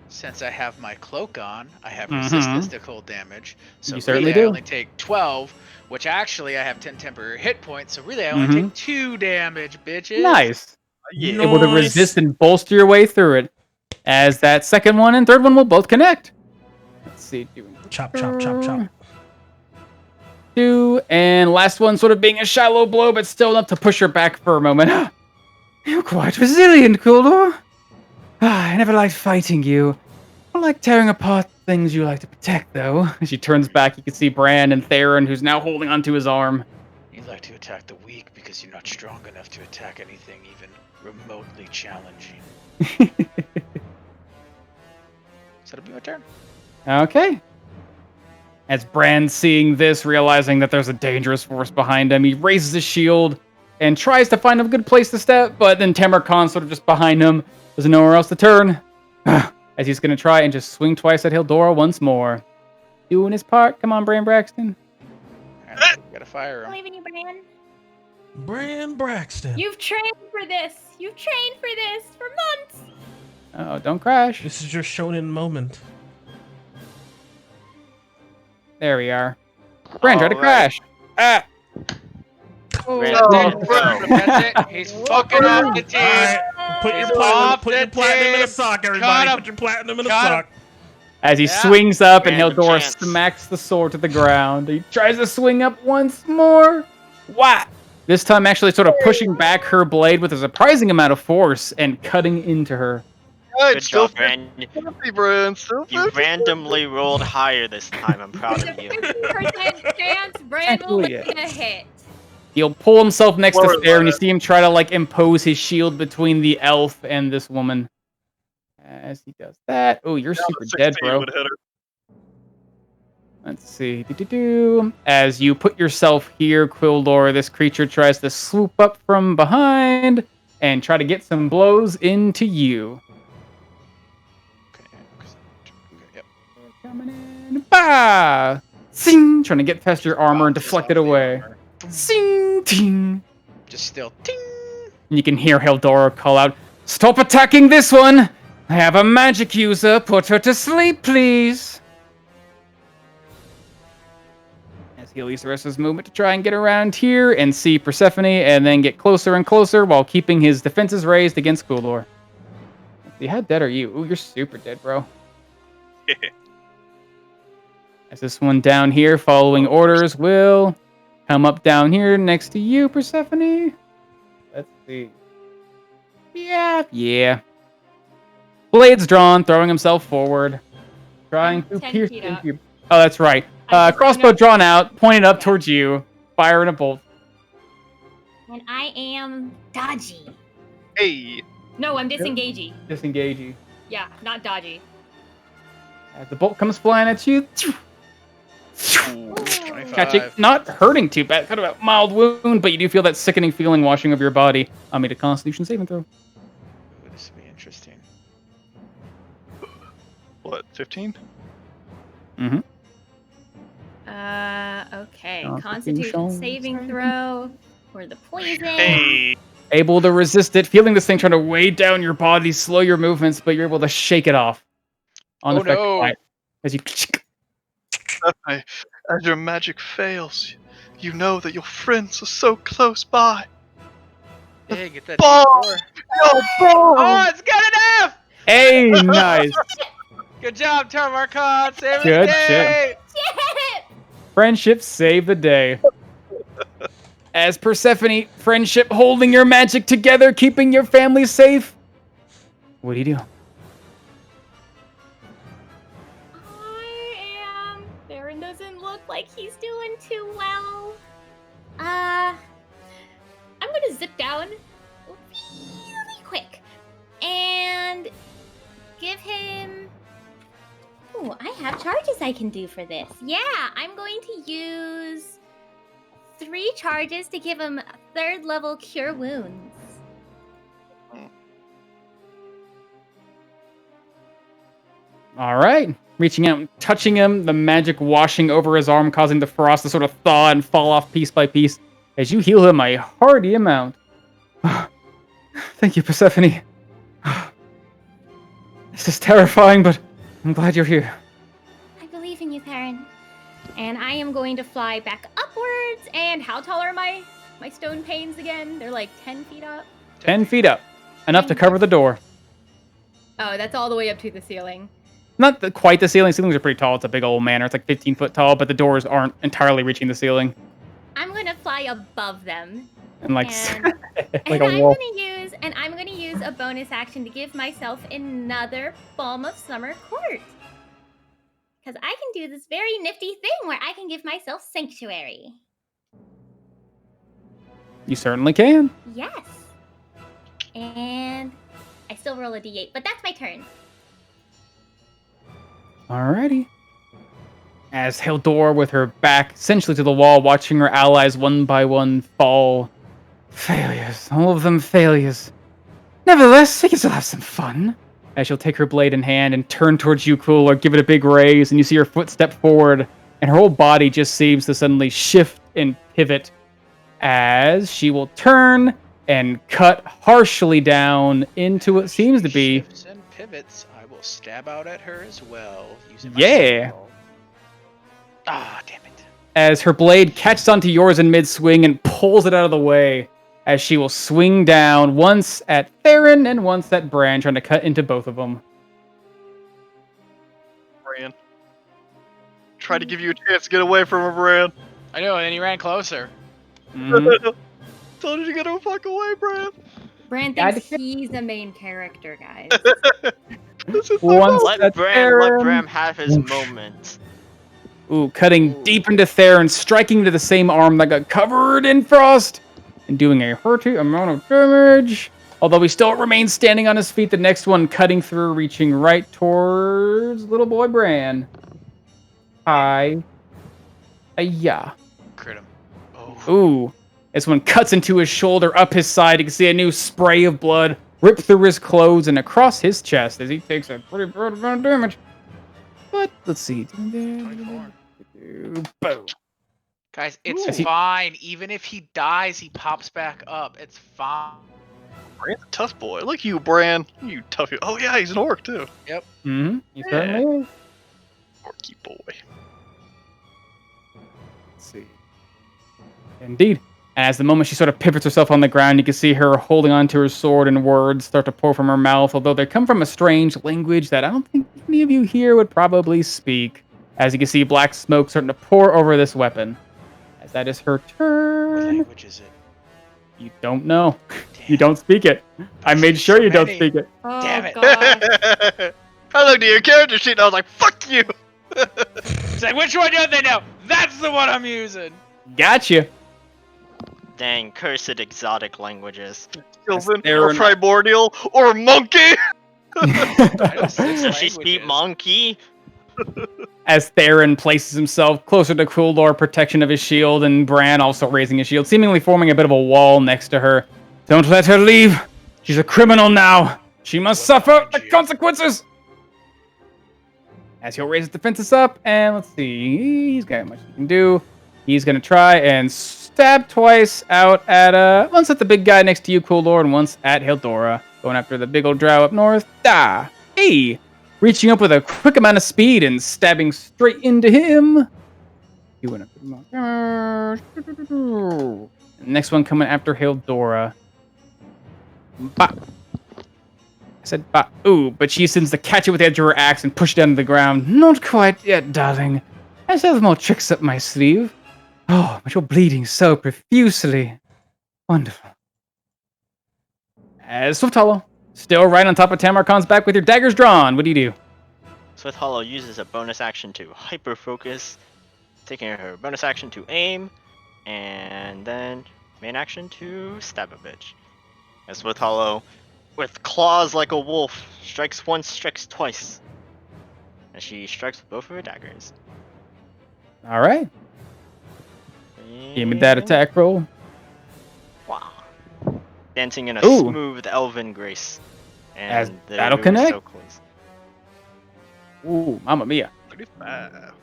S6: since I have my cloak on, I have resistance to cold damage. So
S2: You certainly
S6: really, I
S2: do.
S6: only take 12, which actually I have 10 temporary hit points. So really, I only take 2 damage, bitches.
S2: Nice.
S4: Yeah.
S2: Able to resist and bolster your way through it. As that second one and third one will both connect. Let's see.
S1: Chop, chop, chop, chop.
S2: 2, and last one sort of being a shallow blow, but still enough to push her back for a moment. You're quite resilient, Kuldor. I never liked fighting you. like tearing apart things you like to protect, though. As she turns back, you can see Bran and Theron, who's now holding onto his arm.
S6: You like to attack the weak because you're not strong enough to attack anything even remotely challenging. So it'll be my turn.
S2: Okay. As Bran, seeing this, realizing that there's a dangerous force behind him, he raises his shield and tries to find a good place to step, but then Tamarkan sort of just behind him. There's nowhere else to turn. As he's going to try and just swing twice at Hildora once more. Doing his part. Come on, Bran Braxton.
S6: Right, gotta fire him.
S9: Believe in you, Bran.
S1: Bran Braxton.
S9: You've trained for this. You've trained for this for months.
S2: Oh, don't crash.
S1: This is your shonen moment.
S2: There we are. Bran, try to crash. Ah!
S6: That's it. He's fucking off the team.
S1: Alright, put your platinum in a sock, everybody. Put your platinum in a sock.
S2: As he swings up and
S8: Random
S2: Hildora
S8: chance.
S2: smacks the sword to the ground. He tries to swing up once more. Whack! This time actually sort of pushing back her blade with a surprising amount of force and cutting into her.
S8: Good job, Bran.
S4: 50, Bran. Still
S8: You
S4: 50.
S8: randomly rolled higher this time. I'm proud
S9: There's
S8: of
S9: a
S8: you.
S9: 50% chance Bran will
S2: Actually,
S9: get a hit.
S2: He'll pull himself next to
S4: Word,
S2: Thayer, and you
S4: word.
S2: see him try to like impose his shield between the elf and this woman. As he does that, oh, you're super dead,
S4: 16
S2: bro.
S4: would hit her.
S2: Let's see. Do-do-do. As you put yourself here, Quildor, this creature tries to swoop up from behind and try to get some blows into you.
S6: Yep.
S2: Coming in. Bah! Sing! Trying to get past your armor and deflect it away. Sing! Ting!
S6: Just still ting.
S2: And you can hear Hildora call out, "Stop attacking this one! I have a magic user. Put her to sleep, please." As he leaves the rest of his movement to try and get around here and see Persephone and then get closer and closer while keeping his defenses raised against Quildor. Let's see, how dead are you? Ooh, you're super dead, bro. As this one down here, following orders, will come up down here next to you, Persephone. Let's see. Yeah. Blades drawn, throwing himself forward. Trying to
S9: 10
S2: pierce
S9: feet
S2: into
S9: up.
S2: you. Oh, that's right.
S9: I'm just
S2: Crossbow
S9: going up.
S2: drawn out, pointed up
S9: Yeah.
S2: towards you. Firing a bolt.
S9: And I am dodgy.
S4: Hey.
S9: No, I'm disengaging.
S2: Disengage you.
S9: Yeah, not dodgy.
S2: As the bolt comes flying at you. Catching,
S6: 25.
S2: not hurting too bad. Kind of a mild wound, but you do feel that sickening feeling washing over your body. I made a Constitution saving throw.
S6: Ooh, this will be interesting.
S4: What, 15?
S2: Mm-hmm.
S9: Okay.
S2: Constitution
S9: Constitution saving throw for the poison.
S4: Hey.
S2: Able to resist it, feeling this thing trying to weigh down your body, slow your movements, but you're able to shake it off. Unaffected
S6: no.
S2: by it. As you
S4: Stephanie, as your magic fails, you know that your friends are so close by.
S6: Hey, get that
S4: Ball!
S6: D4.
S4: Ball!
S6: Oh, it's good enough!
S2: Hey, nice.
S6: Good job, Tamarkan. Save
S2: Good
S6: the
S2: shit.
S6: day.
S9: Shit!
S2: Friendship saved the day. As Persephone, friendship holding your magic together, keeping your family safe. What do you do?
S9: Baron doesn't look like he's doing too well. I'm gonna zip down really quick and give him. Oh, I have charges I can do for this. Yeah, I'm going to use 3 charges to give him 3rd level cure wounds.
S2: All right. Reaching out and touching him, the magic washing over his arm, causing the frost to sort of thaw and fall off piece by piece as you heal him a hearty amount. Thank you, Persephone. This is terrifying, but I'm glad you're here.
S9: I believe in you, Theron. And I am going to fly back upwards. And how tall are my stone panes again? They're like 10 feet up.
S2: 10 feet up. Enough to cover the door.
S9: Oh, that's all the way up to the ceiling.
S2: Not quite the ceiling. Ceilings are pretty tall. It's a big old manor. It's like 15 foot tall, but the doors aren't entirely reaching the ceiling.
S9: I'm gonna fly above them.
S2: And like,
S9: And,
S2: like
S9: and
S2: a wall.
S9: I'm gonna use a bonus action to give myself another Balm of Summer Court. Because I can do this very nifty thing where I can give myself sanctuary.
S2: You certainly can.
S9: Yes. And I still roll a d8, but that's my turn.
S2: Alrighty. As Hildor, with her back essentially to the wall, watching her allies one by one fall. Failures. All of them failures. Nevertheless, we can still have some fun. As she'll take her blade in hand and turn towards you, Cool, or give it a big raise, and you see her foot step forward, and her whole body just seems to suddenly shift and pivot as she will turn and cut harshly down into what seems to be...
S6: Shifts and pivots. I will stab out at her as well. Using my
S2: Yeah.
S6: sickle. Ah, damn it.
S2: As her blade catches onto yours in mid-swing and pulls it out of the way, as she will swing down once at Theron and once at Bran, trying to cut into both of them.
S4: Bran. Try to give you a chance to get away from her, Bran.
S6: I know, and then he ran closer.
S2: Mhm.
S4: Told you to get the fuck away, Bran.
S3: Bran thinks he's the main character, guys.
S4: This is
S2: Once
S8: Let
S2: at Theron.
S8: Bram have his
S2: Oof.
S8: moment.
S2: Ooh, cutting deep into Theron, striking into the same arm that got covered in frost, and doing a hearty amount of damage. Although he still remains standing on his feet, the next one cutting through, reaching right towards little boy Bran. Hi. Yeah.
S6: Crit him. Oh.
S2: Ooh. This one cuts into his shoulder, up his side. You can see a new spray of blood rip through his clothes and across his chest as he takes a pretty bad amount of damage. But let's see.
S6: 24.
S2: Boom.
S6: Guys, it's
S2: Ooh.
S6: fine. Even if he dies, he pops back up. It's fine.
S4: Bran's a tough boy. Look you, Bran. You tough. Oh yeah, he's an orc too.
S2: Mm-hmm. You certainly is.
S4: Orky boy.
S2: Let's see. Indeed. As the moment she sort of pivots herself on the ground, you can see her holding onto her sword and words start to pour from her mouth, although they come from a strange language that I don't think any of you here would probably speak. As you can see black smoke starting to pour over this weapon. As that is her
S6: What
S2: turn.
S6: language is it?
S2: You don't know.
S6: Damn.
S2: You don't speak it. I made sure you don't speak it.
S3: Oh,
S6: Damn it.
S3: God.
S4: I looked at your character sheet and I was like, fuck you!
S6: It's like, which one don't they know? That's the one I'm using.
S2: Gotcha.
S8: Dang, cursed exotic languages.
S4: Sylvan,
S2: They're
S4: or primordial, or monkey!
S6: I know 6
S8: Does she speak
S6: languages.
S8: monkey?
S2: As Theron places himself closer to Kuldor, protection of his shield, and Bran also raising his shield, seemingly forming a bit of a wall next to her. Don't let her leave. She's a criminal now. She must suffer the consequences. As he'll raise his defenses up, and let's see, he's got much he can do. He's gonna try and stab twice out at once at the big guy next to you, Kuldor, and once at Hildora, going after the big old drow up north. Da, hey. Reaching up with a quick amount of speed and stabbing straight into him. You went up to the next one coming after Hildora. Bop. I said bop. Ooh, but she sends to catch it with the edge of her axe and push it down to the ground. Not quite yet, darling. I still have more tricks up my sleeve. Oh, but you're bleeding so profusely. Wonderful. As Swift Hollow. Still right on top of Tamarkon's back with your daggers drawn. What do you do?
S8: Swift Hollow uses a bonus action to hyper focus, taking her bonus action to aim, and then main action to stab a bitch. As Swift Hollow, with claws like a wolf, strikes once, strikes twice. And she strikes with both of her daggers.
S2: All right. Give me that attack roll.
S8: Wow. Dancing in a
S2: Ooh.
S8: smooth elven grace. And
S2: As
S8: they
S2: that'll
S8: were
S2: connect.
S8: So close.
S2: Ooh, Mamma Mia.
S4: 35.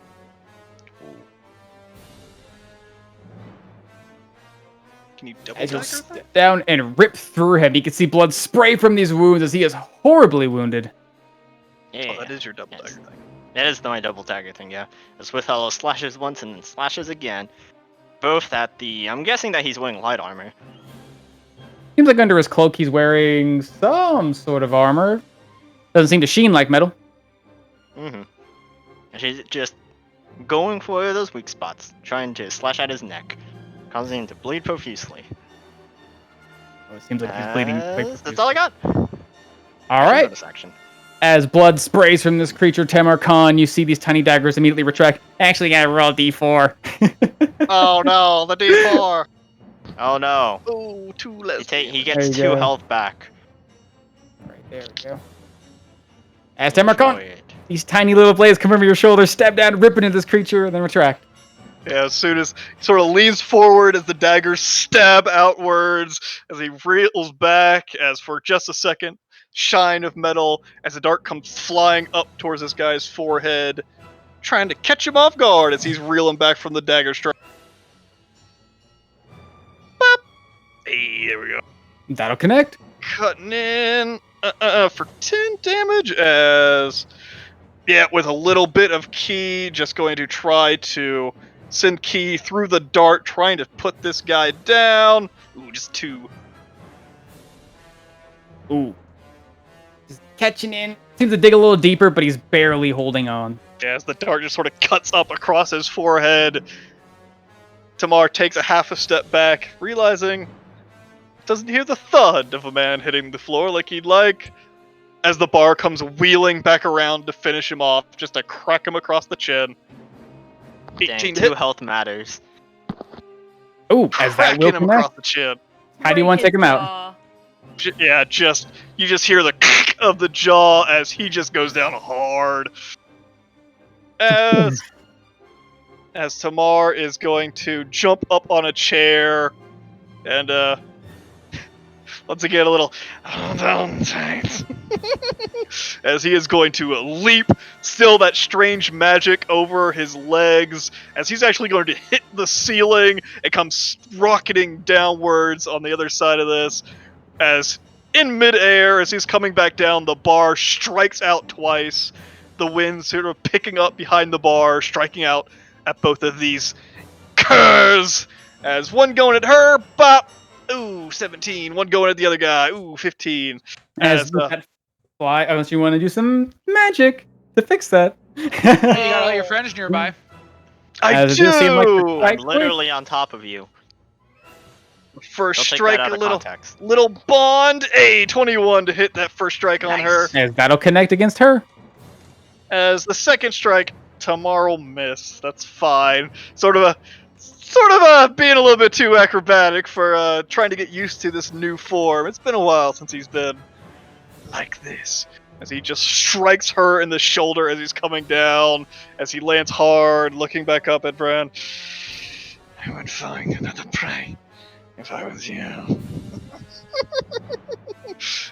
S4: Can you double
S2: As you'll
S4: attack her?
S2: step down and rip through him, you can see blood spray from these wounds as he is horribly wounded.
S8: Yeah.
S4: Oh, that is your double
S8: Yes.
S4: dagger thing.
S8: That is my double dagger thing, yeah. As Swift Hollow slashes once and then slashes again. Both at the... I'm guessing that he's wearing light armor.
S2: Seems like under his cloak he's wearing some sort of armor. Doesn't seem to sheen like metal.
S8: Mm-hmm. And she's just going for those weak spots, trying to slash at his neck, causing him to bleed profusely.
S2: Oh, it seems like he's bleeding.
S8: That's all I got.
S2: All right.
S8: Bonus action.
S2: as blood sprays from this creature, Tamar Khan, you see these tiny daggers immediately retract. Actually, gotta roll D4.
S4: Oh no, the D4.
S8: Oh no.
S4: Oh, 2 less.
S8: He
S2: There
S8: gets
S2: you
S8: 2
S2: go.
S8: health back.
S2: Right, there we go. As Tamar Khan,
S8: Enjoy it.
S2: these tiny little blades come over your shoulder, stab down, rip into this creature, and then retract.
S4: Yeah, as soon as he sort of leans forward as the daggers stab outwards, as he reels back, as for just a second, shine of metal, as the dart comes flying up towards this guy's forehead, trying to catch him off guard as he's reeling back from the dagger strike. Bop! Hey, there we go.
S2: That'll connect.
S4: Cutting in for 10 damage as, yeah, with a little bit of ki, just going to try to send ki through the dart, trying to put this guy down. Ooh, just 2.
S2: Ooh. Just catching in. Seems to dig a little deeper, but he's barely holding on.
S4: Yeah, as the dart just sort of cuts up across his forehead, Tamar takes a half a step back, realizing doesn't hear the thud of a man hitting the floor like he'd like, as the bar comes wheeling back around to finish him off, just to crack him across the chin. 18
S8: Dang,
S4: to
S8: 2
S4: hit,
S8: health matters.
S2: Ooh, as that will
S4: cracking him across
S2: connect.
S4: the chin.
S2: How do you want to take him out?
S4: Yeah, you just hear the of the jaw as he just goes down hard. As Tamar is going to jump up on a chair and once again a little down tight. As he is going to leap, still that strange magic over his legs, as he's actually going to hit the ceiling and come rocketing downwards on the other side of this, as in midair, as he's coming back down, the bar strikes out twice, the wind sort of picking up behind the bar, striking out at both of these curs, as one going at her, bop, ooh, 17, one going at the other guy, ooh, 15.
S2: As that fly, unless you want to do some magic to fix that.
S6: Hey, you got all your friends nearby.
S4: I
S2: As it does seem like the
S4: do!
S2: strike
S8: I'm literally on top of you.
S4: First
S8: Don't take
S4: strike,
S8: that out
S4: a
S8: of
S4: little
S8: context.
S4: little bond. A 21 to hit that first strike on her.
S2: As that'll connect against her.
S4: As the second strike, Tamar will miss. That's fine. Sort of a being a little bit too acrobatic for trying to get used to this new form. It's been a while since he's been like this. As he just strikes her in the shoulder as he's coming down, as he lands hard, looking back up at Bran. I would find another prey if I was you.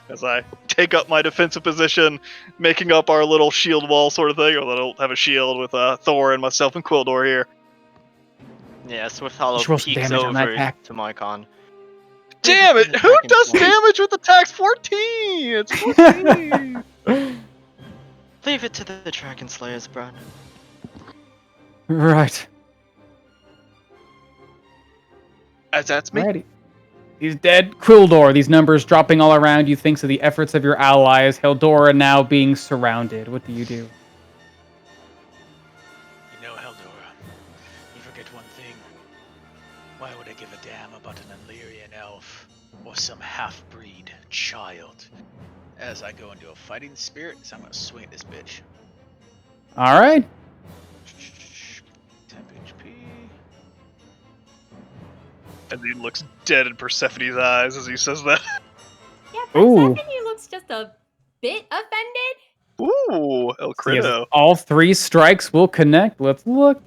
S4: As I take up my defensive position, making up our little shield wall sort of thing. Although I don't have a shield with Thor and myself and Quildor here.
S8: Yeah, Swift Hollow
S2: Just roll some
S8: peeks
S2: damage on that
S8: over
S2: attack.
S8: to my con.
S4: Damn it! Who does damage with attacks? 14! It's 14!
S8: Leave it to the Dragon Slayers, Bran.
S2: Right.
S4: As that's me.
S2: Alrighty. He's dead. Quildor, these numbers dropping all around you, thanks to the efforts of your allies. Heldora now being surrounded. What do you do?
S6: You know, Heldora, you forget one thing. Why would I give a damn about an Illyrian elf or some half-breed child? As I go into a fighting spirit, so I'm gonna swing at this bitch.
S2: Alright.
S6: 10 HP.
S4: And he looks dead in Persephone's eyes as he says that.
S3: Yeah,
S2: Ooh.
S3: Persephone looks just a bit offended.
S4: Ooh, El
S2: So yes,
S4: Crido.
S2: all 3 strikes will connect. Let's look.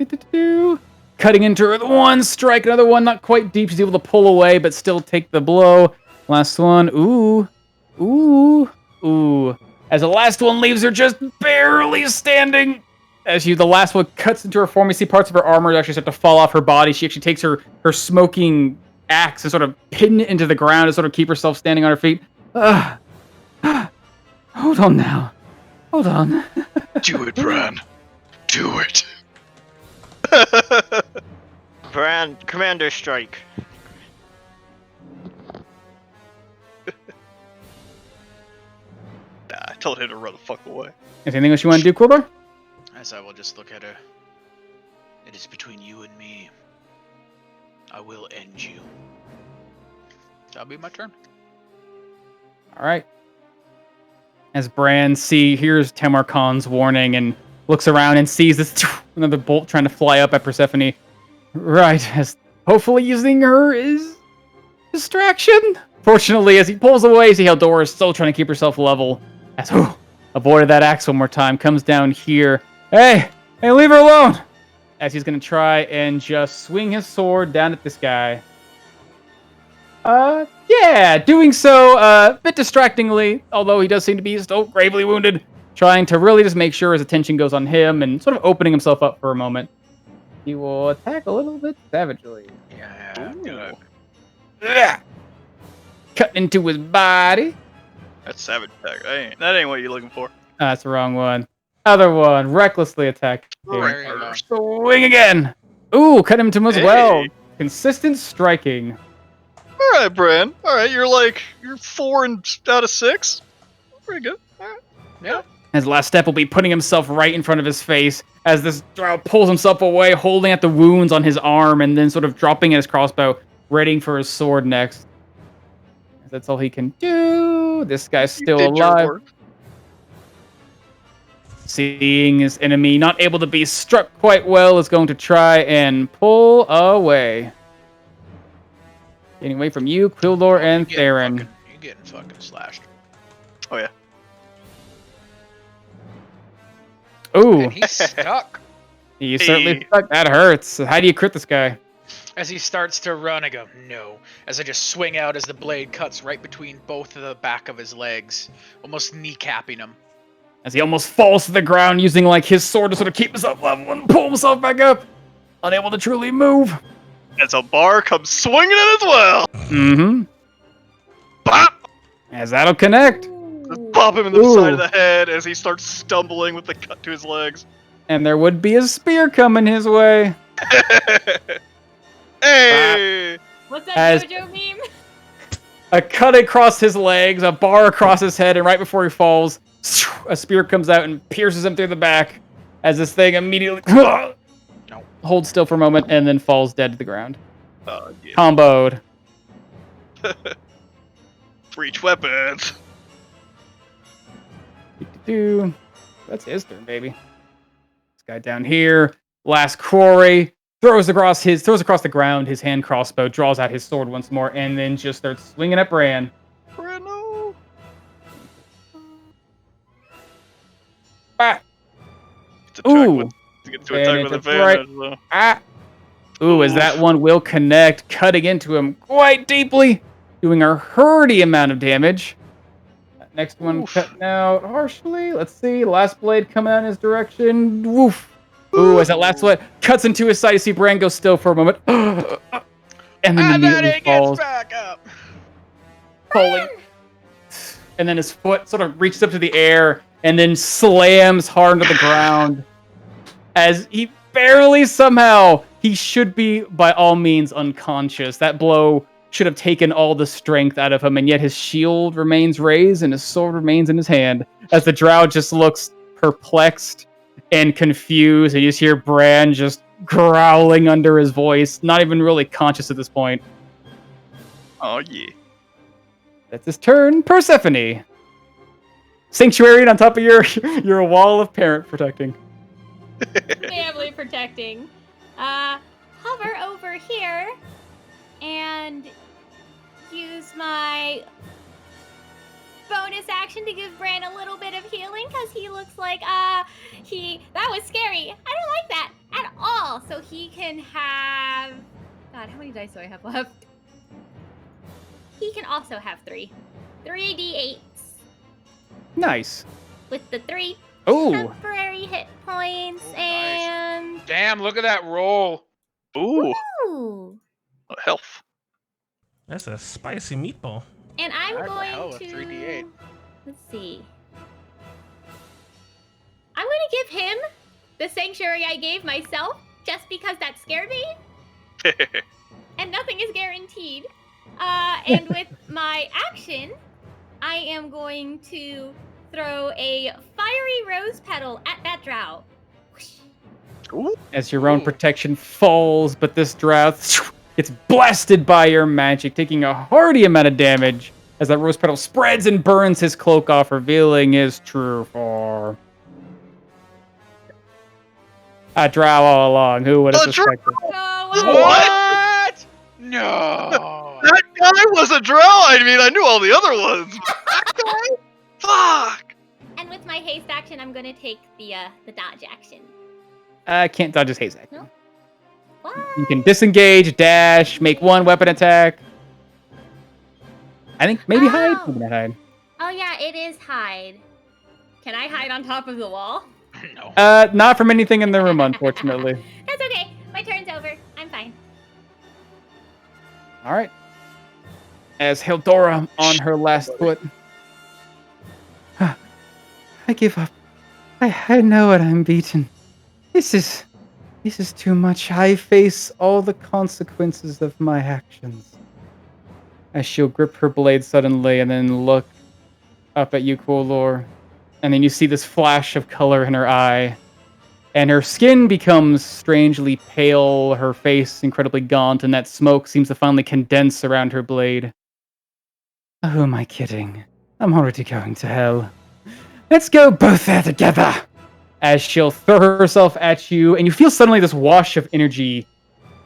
S2: Cutting into her with one strike, another one not quite deep. She's able to pull away, but still take the blow. Last one. Ooh. Ooh. Ooh. As the last one leaves her just barely standing. As the last one cuts into her form, you see parts of her armor actually start to fall off her body. She actually takes her smoking axe and sort of pin it into the ground to sort of keep herself standing on her feet. Hold on now. Hold on.
S5: Do it, Bran. Do it.
S8: Bran, Commander Strike.
S4: Nah, I told him to run the fuck away.
S2: Is there anything else you want to do, Quildor?
S6: As I will just look at her. It is between you and me. I will end you. That'll be my turn.
S2: All right. As Bran hears Tamar Khan's warning and looks around and sees this another bolt trying to fly up at Persephone. Right, as hopefully using her is distraction. Fortunately, as he pulls away, you see how Dora is still trying to keep herself level. As avoided that axe one more time, comes down here. Hey, leave her alone! As he's gonna try and just swing his sword down at this guy. Yeah, doing so a bit distractingly, although he does seem to be still gravely wounded, trying to really just make sure his attention goes on him and sort of opening himself up for a moment. He will attack a little bit savagely.
S6: Yeah.
S2: Cut into his body.
S4: That's savage attack. That ain't what you're looking for.
S2: That's the wrong one. Other one, recklessly attack.
S6: There you go.
S2: Swing again. Ooh, cut him to him as well. Consistent striking.
S4: All right, Bran. All right, you're 4 out of 6. Pretty good. All right.
S6: Yeah.
S2: His last step will be putting himself right in front of his face as this drow pulls himself away, holding at the wounds on his arm and then sort of dropping at his crossbow, readying for his sword next. That's all he can do. This guy's still alive. Seeing his enemy not able to be struck quite well, is going to try and pull away. Getting away from you, Quildor, and Theron.
S6: You're getting fucking slashed.
S4: Oh, yeah.
S2: Ooh.
S6: And he's stuck.
S2: He's certainly stuck. That hurts. How do you crit this guy?
S6: As he starts to run, I go, no. As I just swing out as the blade cuts right between both of the back of his legs, almost kneecapping him.
S2: As he almost falls to the ground, using like his sword to sort of keep himself level and pull himself back up. Unable to truly move.
S4: As a bar comes swinging in as well.
S2: Mm-hmm.
S4: Bop!
S2: As that'll connect.
S4: Just bop him in the side of the head as he starts stumbling with the cut to his legs.
S2: And there would be a spear coming his way.
S4: Hey!
S3: What's that JoJo meme?
S2: A cut across his legs, a bar across his head, and right before he falls, a spear comes out and pierces him through the back as this thing immediately holds still for a moment and then falls dead to the ground.
S4: Oh, yeah.
S2: Comboed.
S4: Breach weapons.
S2: That's his turn, baby. This guy down here, last quarry, throws across the ground his hand crossbow, draws out his sword once more, and then just starts swinging at Bran.
S4: Bran, no.
S2: Ah.
S4: Ooh. Get to
S2: And
S4: attack with
S2: it's
S4: advantage.
S2: right. Ah. Ooh, as that one will connect, cutting into him quite deeply, doing a hurty amount of damage. That next one cutting out harshly. Let's see. Last blade coming out in his direction. Woof. Ooh, as that last blade cuts into his side, you see Bran go still for a moment. And then immediately falls.
S6: Gets back up.
S2: Falling. And then his foot sort of reaches up to the air and then slams hard into the ground. As he barely somehow, he should be by all means unconscious. That blow should have taken all the strength out of him, and yet his shield remains raised and his sword remains in his hand. As the drow just looks perplexed and confused, and you just hear Bran just growling under his voice, not even really conscious at this point.
S4: Oh, yeah.
S2: That's his turn. Persephone. Sanctuary on top of your wall of parent protecting.
S3: Family protecting.
S9: Hover over here and use my bonus action to give Bran a little bit of healing because he looks like that was scary. I don't like that at all. So he can have God, how many dice do I have left? He can also have 3 d8s
S2: Nice.
S9: with the 3
S2: Ooh.
S9: temporary hit points and
S6: Damn, look at that roll.
S4: Ooh.
S9: ooh.
S4: Health.
S1: That's a spicy meatball.
S9: And I'm
S6: Alright,
S9: going
S6: hell, a
S9: to
S6: 3d8.
S9: Let's see. I'm going to give him the sanctuary I gave myself just because that scared me. And nothing is guaranteed. And with my action, I am going to throw a fiery rose petal at that drow. Whoosh.
S4: Ooh.
S2: As your own protection falls, but this drought gets blasted by your magic, taking a hearty amount of damage as that rose petal spreads and burns his cloak off, revealing his true form. A drow all along. Who would have
S4: A drow?
S2: suspected?
S3: No
S6: What? No.
S4: That guy was a drow. I mean, I knew all the other ones. That guy? Fuck.
S9: And with my haste action, I'm gonna take the dodge action.
S2: Can't dodge his haste action.
S9: No. What?
S2: You can disengage, dash, make one weapon attack. I think maybe hide.
S9: Oh.
S2: Maybe not hide.
S9: Oh yeah, it is hide.
S3: Can I hide on top of the wall?
S6: No.
S2: Not from anything in the room, unfortunately.
S9: That's okay. My turn's over. I'm fine.
S2: All right. As Hildora on her last foot. I give up. I know what I'm beaten. This is too much. I face all the consequences of my actions. As she'll grip her blade suddenly and then look up at you, Kolor. And then you see this flash of color in her eye. And her skin becomes strangely pale, her face incredibly gaunt, and that smoke seems to finally condense around her blade. Who am I kidding? I'm already going to hell. Let's go both there together! As she'll throw herself at you, and you feel suddenly this wash of energy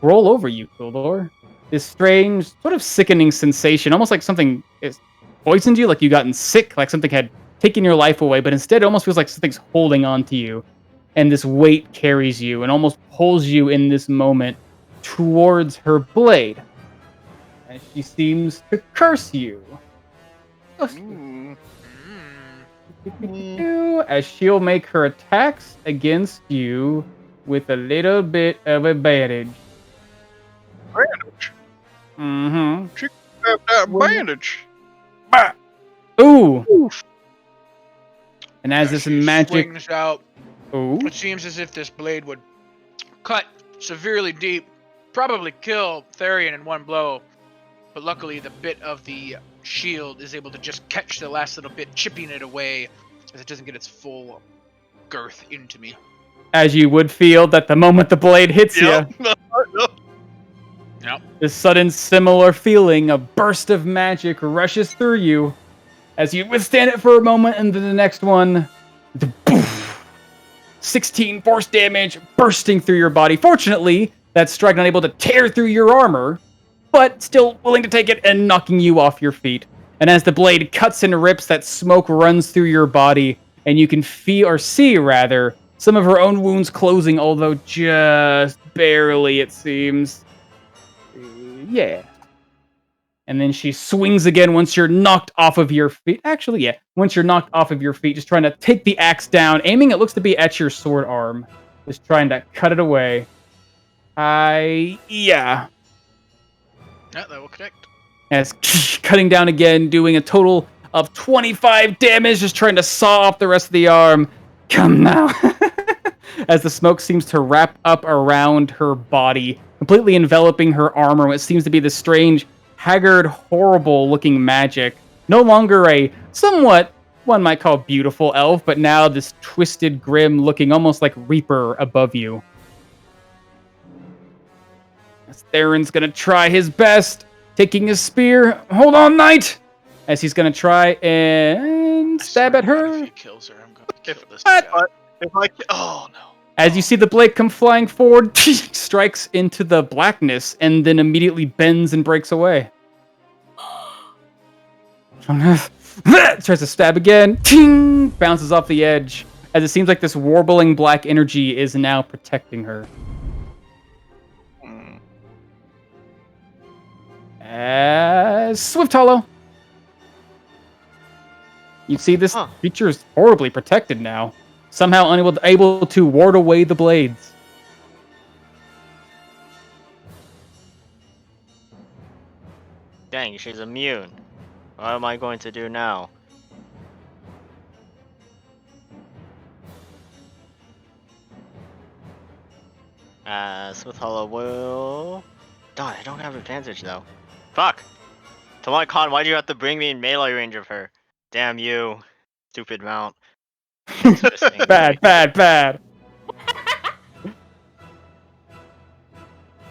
S2: roll over you, Kuldor. This strange, sort of sickening sensation, almost like something is poisoned you, like you gotten sick, like something had taken your life away, but instead it almost feels like something's holding on to you. And this weight carries you and almost pulls you in this moment towards her blade. And she seems to curse you. As she'll make her attacks against you with a little bit of advantage.
S4: Bandage.
S2: Mm-hmm.
S4: She grabbed that bandage.
S2: Ooh! And as this
S6: She
S2: magic...
S6: swings out.
S2: Ooh.
S6: It seems as if this blade would cut severely deep, probably kill Therian in one blow. But luckily, the bit of the shield is able to just catch the last little bit, chipping it away, as it doesn't get its full girth into me.
S2: As you would feel that the moment the blade hits
S4: Yep.
S2: you,
S6: Yep.
S2: this sudden similar feeling, a burst of magic rushes through you. As you withstand it for a moment, and then the next one, 16 force damage bursting through your body. Fortunately, that strike not able to tear through your armor, but still willing to take it and knocking you off your feet. And as the blade cuts and rips, that smoke runs through your body, and you can feel, or see rather, some of her own wounds closing, although just barely, it seems. Yeah. And then she swings again once you're knocked off of your feet. Actually, yeah. Once you're knocked off of your feet, just trying to take the axe down, aiming it looks to be at your sword arm. Just trying to cut it away. Yeah.
S6: Yeah, that will connect.
S2: As cutting down again, doing a total of 25 damage, just trying to saw off the rest of the arm. Come now. As the smoke seems to wrap up around her body, completely enveloping her armor, what seems to be this strange, haggard, horrible-looking magic. No longer a somewhat, one might call beautiful elf, but now this twisted, grim-looking, almost like Reaper above you. As Theron's gonna try his best, taking his spear. Hold on, knight! As he's gonna try and stab at her.
S6: If he kills her, I'm going to kill this
S2: What?
S6: guy.
S4: Oh no.
S2: As you see the blade come flying forward, strikes into the blackness, and then immediately bends and breaks away. Tries to stab again, ting, bounces off the edge, as it seems like this warbling black energy is now protecting her. Swift Hollow. You see this creature is horribly protected now. Somehow able to ward away the blades.
S8: Dang, she's immune. What am I going to do now? Smith Hollow will... Darn, I don't have advantage though. Fuck! Tomoe-con, why'd you have to bring me in melee range of her? Damn you. Stupid mount.
S2: Bad.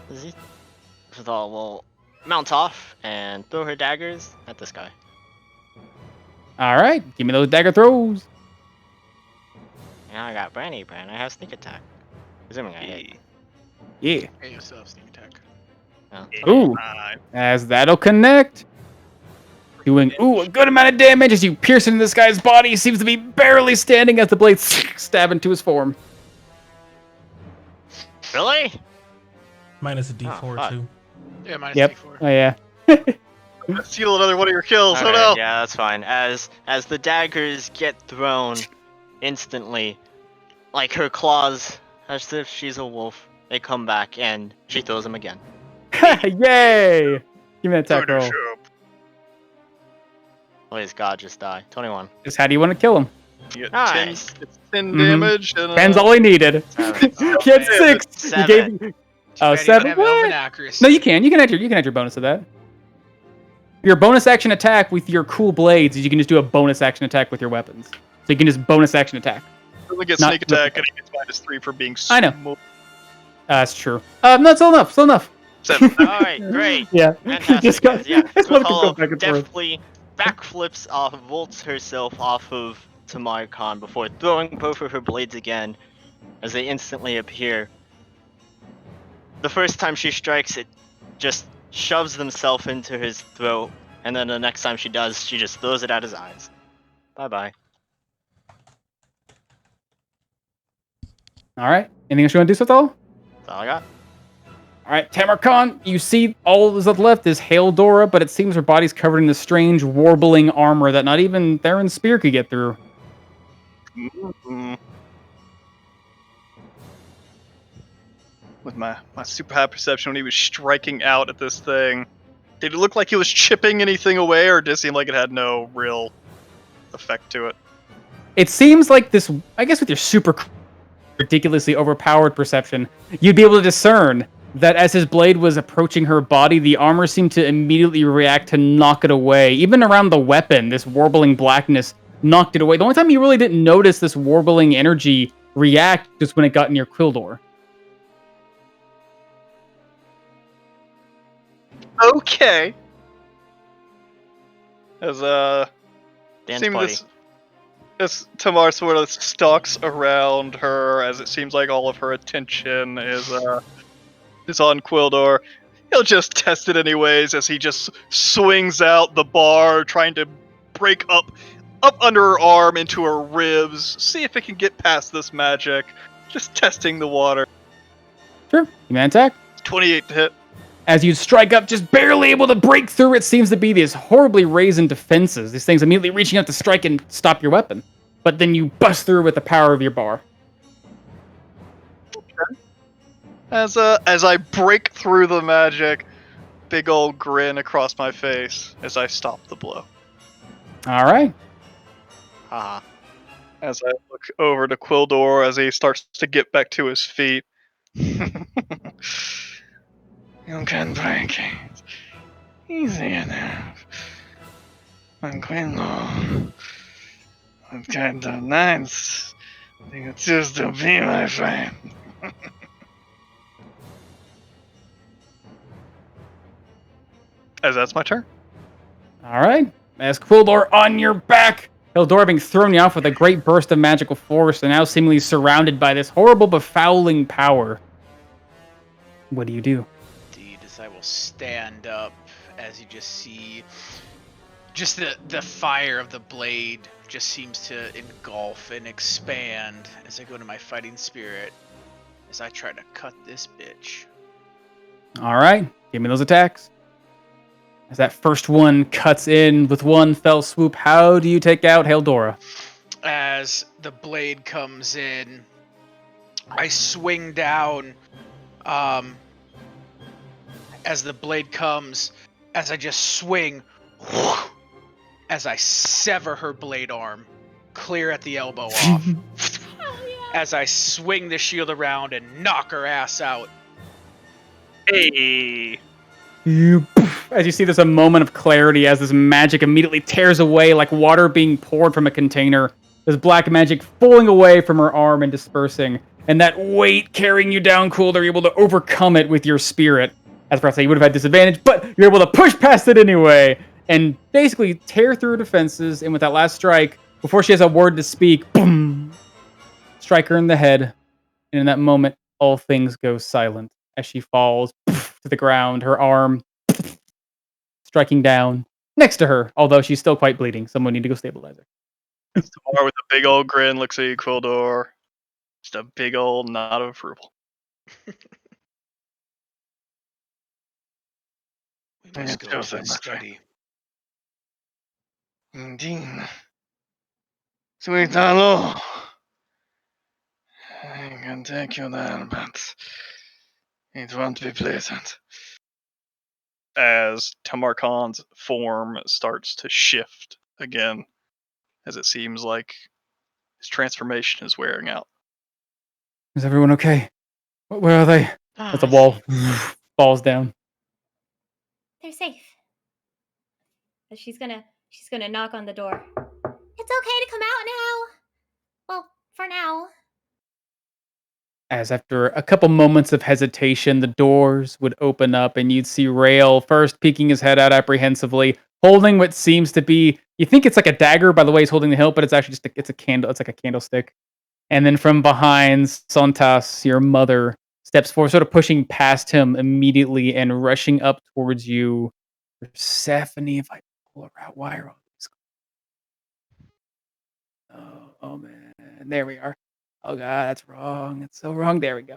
S8: Smith Hollow will mount off and throw her daggers at this guy.
S2: All right, give me those dagger throws.
S8: Now I got Brandy, and I have sneak attack. Assuming I hit.
S2: Yeah.
S6: Hey, you still have sneak attack.
S8: Oh,
S2: Ooh, as that'll connect. Doing, a good amount of damage as you pierce into this guy's body. He seems to be barely standing as the blade stab into his form.
S8: really?
S1: Minus a D4
S8: fuck.
S1: too.
S6: Yeah, minus
S2: Yep.
S6: D4.
S2: Oh, yeah.
S4: Steal another one of your kills. Oh
S8: Alright,
S4: no!
S8: yeah, that's fine. As the daggers get thrown instantly, like her claws, as if she's a wolf, they come back and she throws them again.
S2: Yay! Give me an attack roll.
S8: Please God, just die. 21.
S2: Just how do you want to kill him?
S4: You get
S8: Nice.
S4: 10
S2: Mhm.
S4: damage. And,
S2: Ben's all he needed.
S8: Seven.
S2: He had
S6: man.
S2: 6.
S8: Seven.
S2: You gave.
S6: Too
S2: Oh,
S6: bad you don't
S2: 7.
S6: have elven
S2: What?
S6: accuracy.
S2: No, you can. You can add your bonus to that. Your bonus action attack with your cool blades is you can just do a bonus action attack with your weapons. So you can just bonus action attack.
S4: only gets
S2: Not-
S4: sneak attack, and he gets -3 for being
S2: I know.
S4: small.
S2: That's true. No, still enough. Still enough.
S4: 7.
S8: Alright, great.
S2: Yeah.
S8: Fantastic,
S2: Just go,
S8: guys. Yeah,
S2: just let it go
S8: Switholo
S2: back and forth.
S8: deftly backflips off, vaults herself off of Tamar Khan before throwing both of her blades again as they instantly appear. The first time she strikes, it just shoves themselves into his throat, and then the next time she does, she just throws it at his eyes. Bye-bye.
S2: All right. Anything else you want to do, Switholo?
S8: That's all I got.
S2: All right, Tamarkan, you see all that's left is Haildora, but it seems her body's covered in this strange, warbling armor that not even Theron's spear could get through.
S4: Mm. With my super high perception when he was striking out at this thing, did it look like he was chipping anything away, or did it seem like it had no real effect to it?
S2: It seems like this, I guess with your super ridiculously overpowered perception, you'd be able to discern that as his blade was approaching her body, the armor seemed to immediately react to knock it away. Even around the weapon, this warbling blackness knocked it away. The only time you really didn't notice this warbling energy react was when it got near Quildor.
S4: Okay. As
S8: Dance
S4: seems
S8: party.
S4: this Tamar sort of stalks around her, as it seems like all of her attention is on Quildor. He'll just test it anyways, as he just swings out the bar, trying to break up under her arm into her ribs, see if it can get past this magic. Just testing the water.
S2: Sure. You man attack.
S4: 28 to hit.
S2: As you strike up, just barely able to break through, it seems to be these horribly raised defenses. These things immediately reaching out to strike and stop your weapon. But then you bust through with the power of your bar.
S4: As I break through the magic, big old grin across my face as I stop the blow.
S2: All right.
S8: Haha.
S4: As I look over to Quildor as he starts to get back to his feet.
S5: You can break it. Easy enough. I'm Quinlo. What kind of nice do you choose to be, my friend?
S4: As that's my turn.
S2: All right. As Quildor on your back, Hildor being thrown you off with a great burst of magical force and now seemingly surrounded by this horrible befouling power. What do you do?
S6: Indeed, as I will stand up as you just see just the fire of the blade just seems to engulf and expand as I go to my fighting spirit as I try to cut this bitch.
S2: All right. Give me those attacks. As that first one cuts in with one fell swoop, how do you take out Hildora?
S6: As the blade comes in, I swing down. As the blade comes, as I just swing, as I sever her blade arm, clear at the elbow off. As I swing the shield around and knock her ass out.
S4: Hey.
S2: As you see, there's a moment of clarity as this magic immediately tears away like water being poured from a container. This black magic falling away from her arm and dispersing. And that weight carrying you down, cool, they're able to overcome it with your spirit. As perhaps you would have had disadvantage, but you're able to push past it anyway. and basically tear through her defenses. And with that last strike, before she has a word to speak, boom, strike her in the head. And in that moment, all things go silent as she falls to the ground, her arm striking down next to her, although she's still quite bleeding. Someone need to go stabilize her.
S4: Tamar with a big old grin looks at you, Quildor. Just a big old nod of approval.
S6: We must go to the study.
S5: Indeed. Sweet hello. I can take you there, but it won't be pleasant.
S4: As Tamar Khan's form starts to shift again, as it seems like his transformation is wearing out.
S2: Is everyone okay? Where are they? As the wall falls down.
S9: They're safe. But she's gonna knock on the door. It's okay to come out now. Well, for now.
S2: As after a couple moments of hesitation, the doors would open up and you'd see Rail first peeking his head out apprehensively, holding what seems to be, you think it's like a dagger by the way he's holding the hilt, but it's actually just it's a candle, it's like a candlestick. And then from behind, Sontas, your mother, steps forward, sort of pushing past him immediately and rushing up towards you. Persephone, if I pull her out, why are all these? Oh man, there we are. Oh god, that's wrong. It's so wrong. There we go.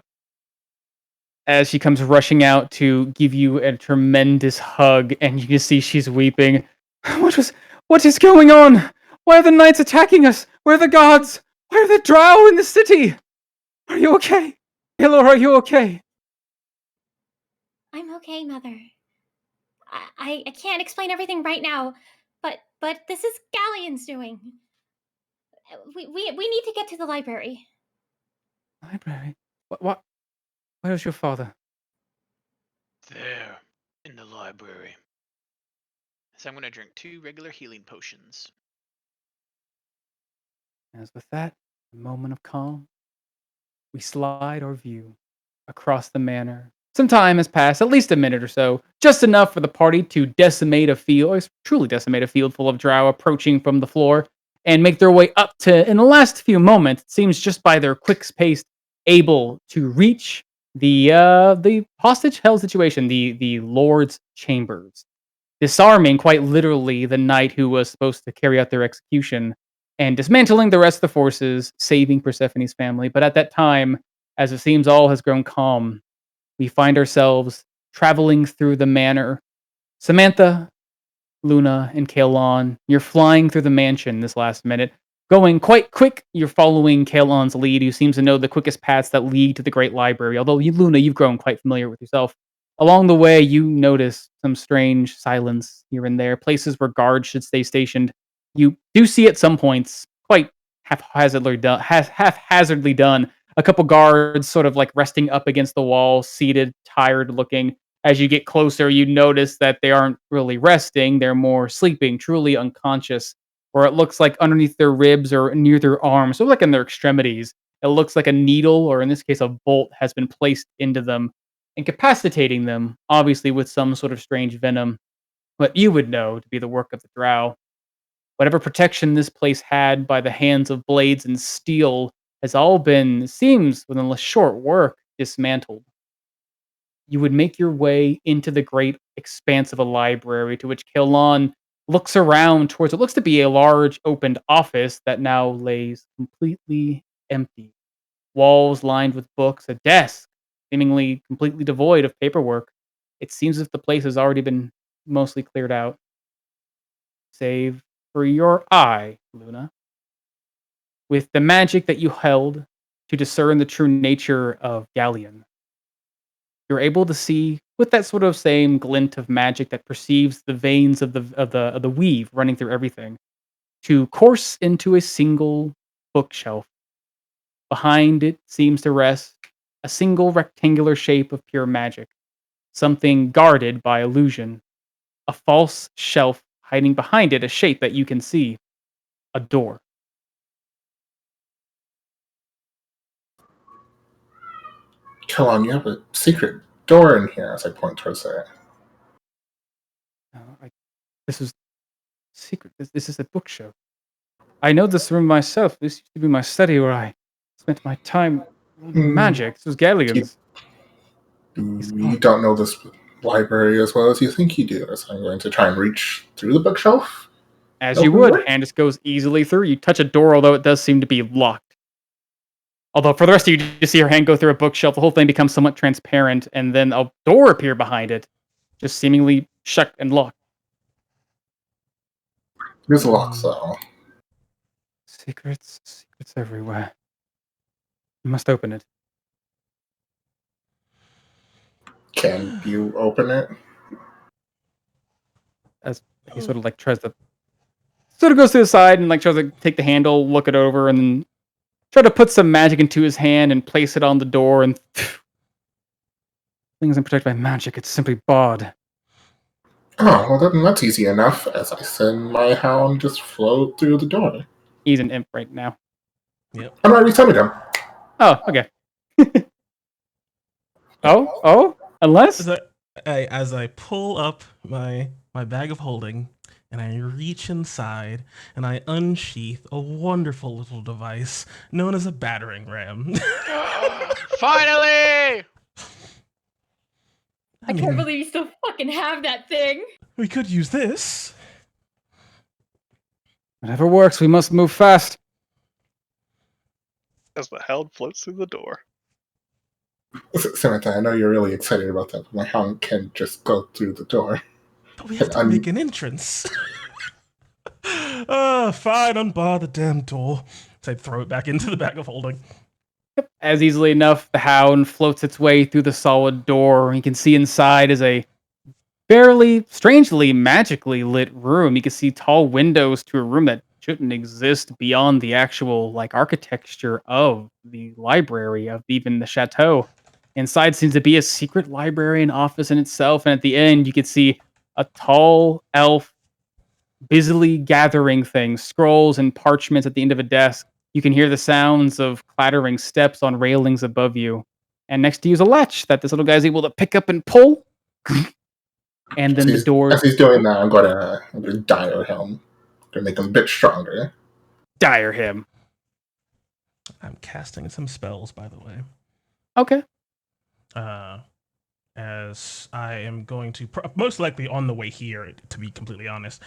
S2: As she comes rushing out to give you a tremendous hug, and you can see she's weeping. What is going on? Why are the knights attacking us? Where are the gods? Why are the drow in the city? Are you okay? Hello, are you okay?
S9: I'm okay, Mother. I can't explain everything right now, but this is Galleon's doing. We need to get to the library.
S2: Library? What? Where's your father?
S6: There, in the library. So I'm going to drink 2 regular healing potions.
S2: As with that, a moment of calm, we slide our view across the manor. Some time has passed, at least a minute or so, just enough for the party to decimate a field, or truly decimate a field full of drow approaching from the floor, and make their way up to, in the last few moments, it seems just by their quick pace, able to reach the hostage held situation, the Lord's chambers, disarming quite literally the knight who was supposed to carry out their execution and dismantling the rest of the forces, saving Persephone's family. But at that time, as it seems all has grown calm, we find ourselves traveling through the manor. Samantha, Luna, and Kaelon, you're flying through the mansion this last minute. Going quite quick, you're following Kaelon's lead, who seems to know the quickest paths that lead to the Great Library. Although you, Luna, you've grown quite familiar with yourself. Along the way, you notice some strange silence here and there, places where guards should stay stationed. You do see at some points, quite haphazardly done, a couple guards sort of like resting up against the wall, seated, tired looking. As you get closer, you notice that they aren't really resting, they're more sleeping, truly unconscious. Or it looks like underneath their ribs or near their arms, so like in their extremities, it looks like a needle, or in this case, a bolt, has been placed into them, incapacitating them, obviously with some sort of strange venom, what you would know to be the work of the drow. Whatever protection this place had by the hands of blades and steel has all been, seems within a short work, dismantled. You would make your way into the great expanse of a library, to which Kaelon looks around towards what looks to be a large opened office that now lays completely empty. Walls lined with books, a desk seemingly completely devoid of paperwork. It seems as if the place has already been mostly cleared out, save for your eye, Luna. With the magic that you held to discern the true nature of Galleon, you're able to see with that sort of same glint of magic that perceives the veins of the weave running through everything, to course into a single bookshelf. Behind it seems to rest a single rectangular shape of pure magic, something guarded by illusion. A false shelf hiding behind it, a shape that you can see, a door.
S7: Kellon, you have a secret door in here as I point towards it.
S2: Uh, I, this was secret. This is a bookshelf. I know this room myself. This used to be my study where I spent my time learning
S7: Mm,
S2: magic. This was
S7: you,
S2: Galleon's. He's
S7: you
S2: gone.
S7: don't know this library as well as you think you do, so I'm going to try and reach through the bookshelf.
S2: As you
S7: Open the
S2: would,
S7: door.
S2: hand just goes easily through. You touch a door, although it does seem to be locked. Although for the rest of you, you just see her hand go through a bookshelf. The whole thing becomes somewhat transparent, and then a door appear behind it, just seemingly shut and locked.
S7: There's a lock, so
S2: Secrets everywhere. You must open it.
S7: can you open it?
S2: As he sort of like tries to, sort of goes to the side and like tries to take the handle, look it over, and then try to put some magic into his hand and place it on the door. And things isn't protected by magic. It's simply barred.
S7: Oh, well, then that's easy enough. As I send my hound just float through the door.
S2: He's an imp right now.
S1: Yep.
S7: I'm already summoned him.
S2: Oh, okay. Unless
S1: As I pull up my bag of holding and I reach inside and I unsheath a wonderful little device known as a battering ram.
S6: Finally!
S3: I can't believe you still fucking have that thing.
S1: We could use this.
S2: whatever works, we must move fast.
S4: As the hound floats through the door.
S7: Samantha, I know you're really excited about that, but my hound can just go through the door.
S1: But we have to make an entrance. Fine, unbar the damn door. So I throw it back into the bag of holding.
S2: As easily enough, the hound floats its way through the solid door. You can see inside is a fairly, strangely, magically lit room. You can see tall windows to a room that shouldn't exist beyond the actual like architecture of the library of even the chateau. Inside seems to be a secret library and office in itself, and at the end you can see a tall elf busily gathering things, scrolls and parchments at the end of a desk. You can hear the sounds of clattering steps on railings above you. And next to you is a latch that this little guy's able to pick up and pull. And then the
S7: As
S2: doors
S7: he's doing that, I'm gonna dire him to make him a bit stronger.
S2: dire him.
S1: I'm casting some spells, by the way.
S2: Okay.
S1: As I am going to, most likely on the way here, to be completely honest,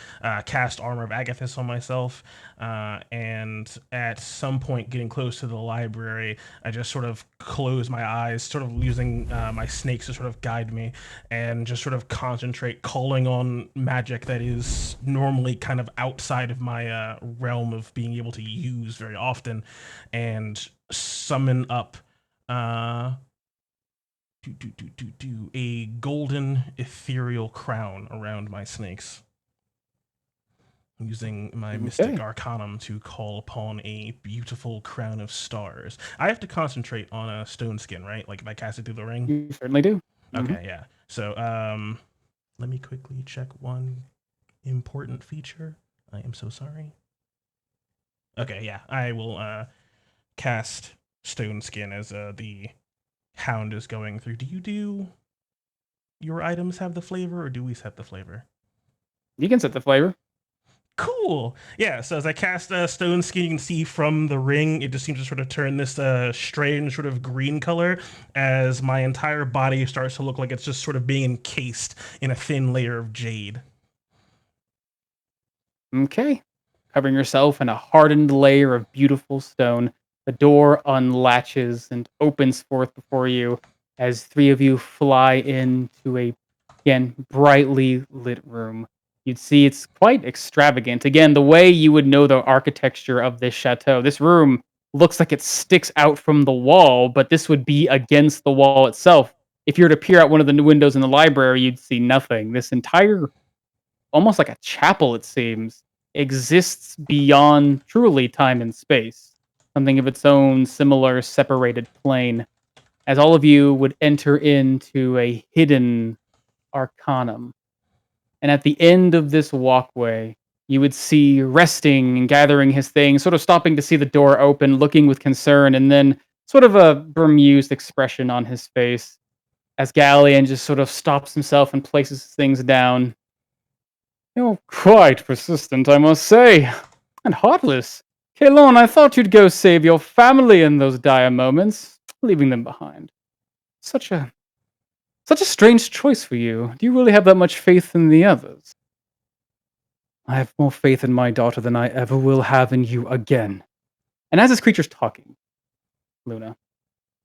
S1: cast Armor of Agathis on myself. And at some point getting close to the library, I just sort of close my eyes, sort of using my snakes to sort of guide me, and just sort of concentrate, calling on magic that is normally kind of outside of my realm of being able to use very often, and summon up a golden ethereal crown around my snakes, using my mystic arcanum to call upon a beautiful crown of stars. I have to concentrate on a stone skin, right? Like if I cast it through the ring?
S2: You certainly do.
S1: Okay, yeah. So let me quickly check one important feature. I am so sorry. Okay, yeah. I will cast stone skin as the hound is going through. Do your items have the flavor, or do we set the flavor?
S2: You can set the flavor.
S1: Cool. Yeah, so as I cast stone skin, you can see from the ring, it just seems to sort of turn this strange sort of green color as my entire body starts to look like it's just sort of being encased in a thin layer of jade.
S2: Okay. Covering yourself in a hardened layer of beautiful stone, the door unlatches and opens forth before you as three of you fly into a, again, brightly lit room. You'd see it's quite extravagant. Again, the way you would know the architecture of this chateau, this room looks like it sticks out from the wall, but this would be against the wall itself. If you were to peer out one of the windows in the library, you'd see nothing. This entire, almost like a chapel, it seems, exists beyond truly time and space, something of its own similar separated plane, as all of you would enter into a hidden arcanum. And at the end of this walkway, you would see resting and gathering his things, sort of stopping to see the door open, looking with concern, and then sort of a bemused expression on his face as Galleon just sort of stops himself and places things down. You're quite persistent, I must say. And heartless. Kalon, I thought you'd go save your family in those dire moments, leaving them behind. Such a strange choice for you. Do you really have that much faith in the others? I have more faith in my daughter than I ever will have in you again. And as this creature's talking, Luna,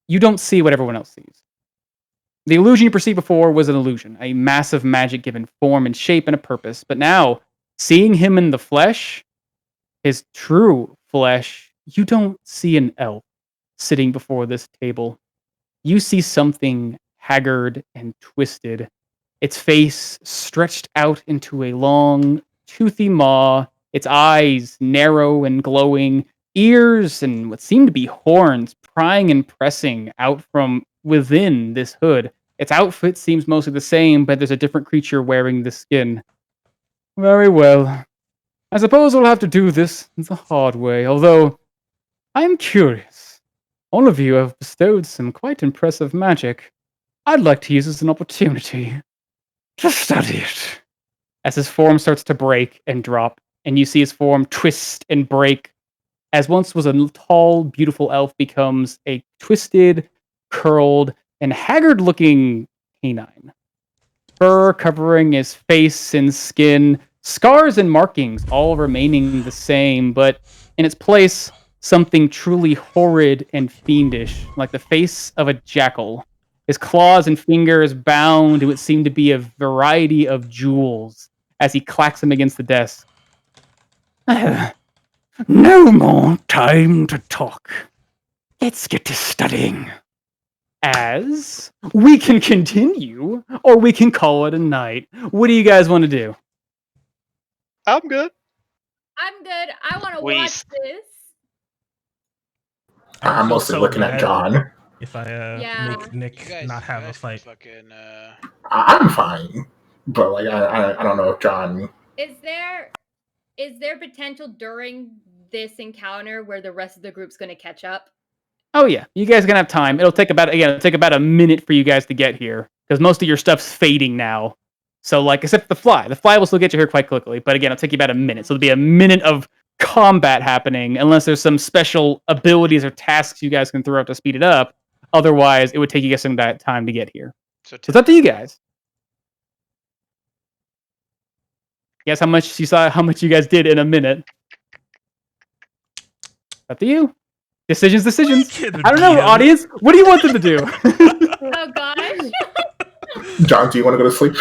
S2: you don't see what everyone else sees. The illusion you perceived before was an illusion, a massive magic given form and shape and a purpose. But now, seeing him in the flesh, his true flesh, you don't see an elf sitting before this table. You see something haggard and twisted, its face stretched out into a long, toothy maw, its eyes narrow and glowing, ears and what seem to be horns prying and pressing out from within this hood. Its outfit seems mostly the same, but there's a different creature wearing the skin. Very well. I suppose we'll have to do this the hard way, although I'm curious. All of you have bestowed some quite impressive magic. I'd like to use this as an opportunity to study it. As his form starts to break and drop, and you see his form twist and break, as once was a tall, beautiful elf becomes a twisted, curled, and haggard-looking canine. Fur covering his face and skin, scars and markings all remaining the same, but in its place, something truly horrid and fiendish, like the face of a jackal. His claws and fingers bound to what seemed to be a variety of jewels as he clacks them against the desk. No more time to talk. Let's get to studying. As we can continue, or we can call it a night. What do you guys want to do?
S4: I'm good.
S3: I'm good. I want to
S8: We
S3: watch
S8: s-
S3: this.
S1: I
S7: I'm
S1: feel
S7: mostly
S1: so
S7: looking at
S1: bad
S7: John.
S1: if I
S3: Yeah.
S1: make Nick not have a fight.
S6: Fucking,
S7: I'm fine, but like I don't know if John.
S3: Is there potential during this encounter where the rest of the group's going to catch up?
S2: Oh yeah, you guys are gonna have time. It'll take about a minute for you guys to get here because most of your stuff's fading now. So like, except the fly will still get you here quite quickly. But again, it'll take you about a minute. So it'll be a minute of combat happening, unless there's some special abilities or tasks you guys can throw out to speed it up. Otherwise, it would take you guys some time to get here.
S6: so
S2: So it's up to you guys. Guess how much you guys did in a minute. Up to you. Decisions.
S1: Kid
S2: I don't know,
S1: beat him.
S2: audience. What do you want them to do?
S3: Oh gosh.
S7: John, do you want to go to sleep?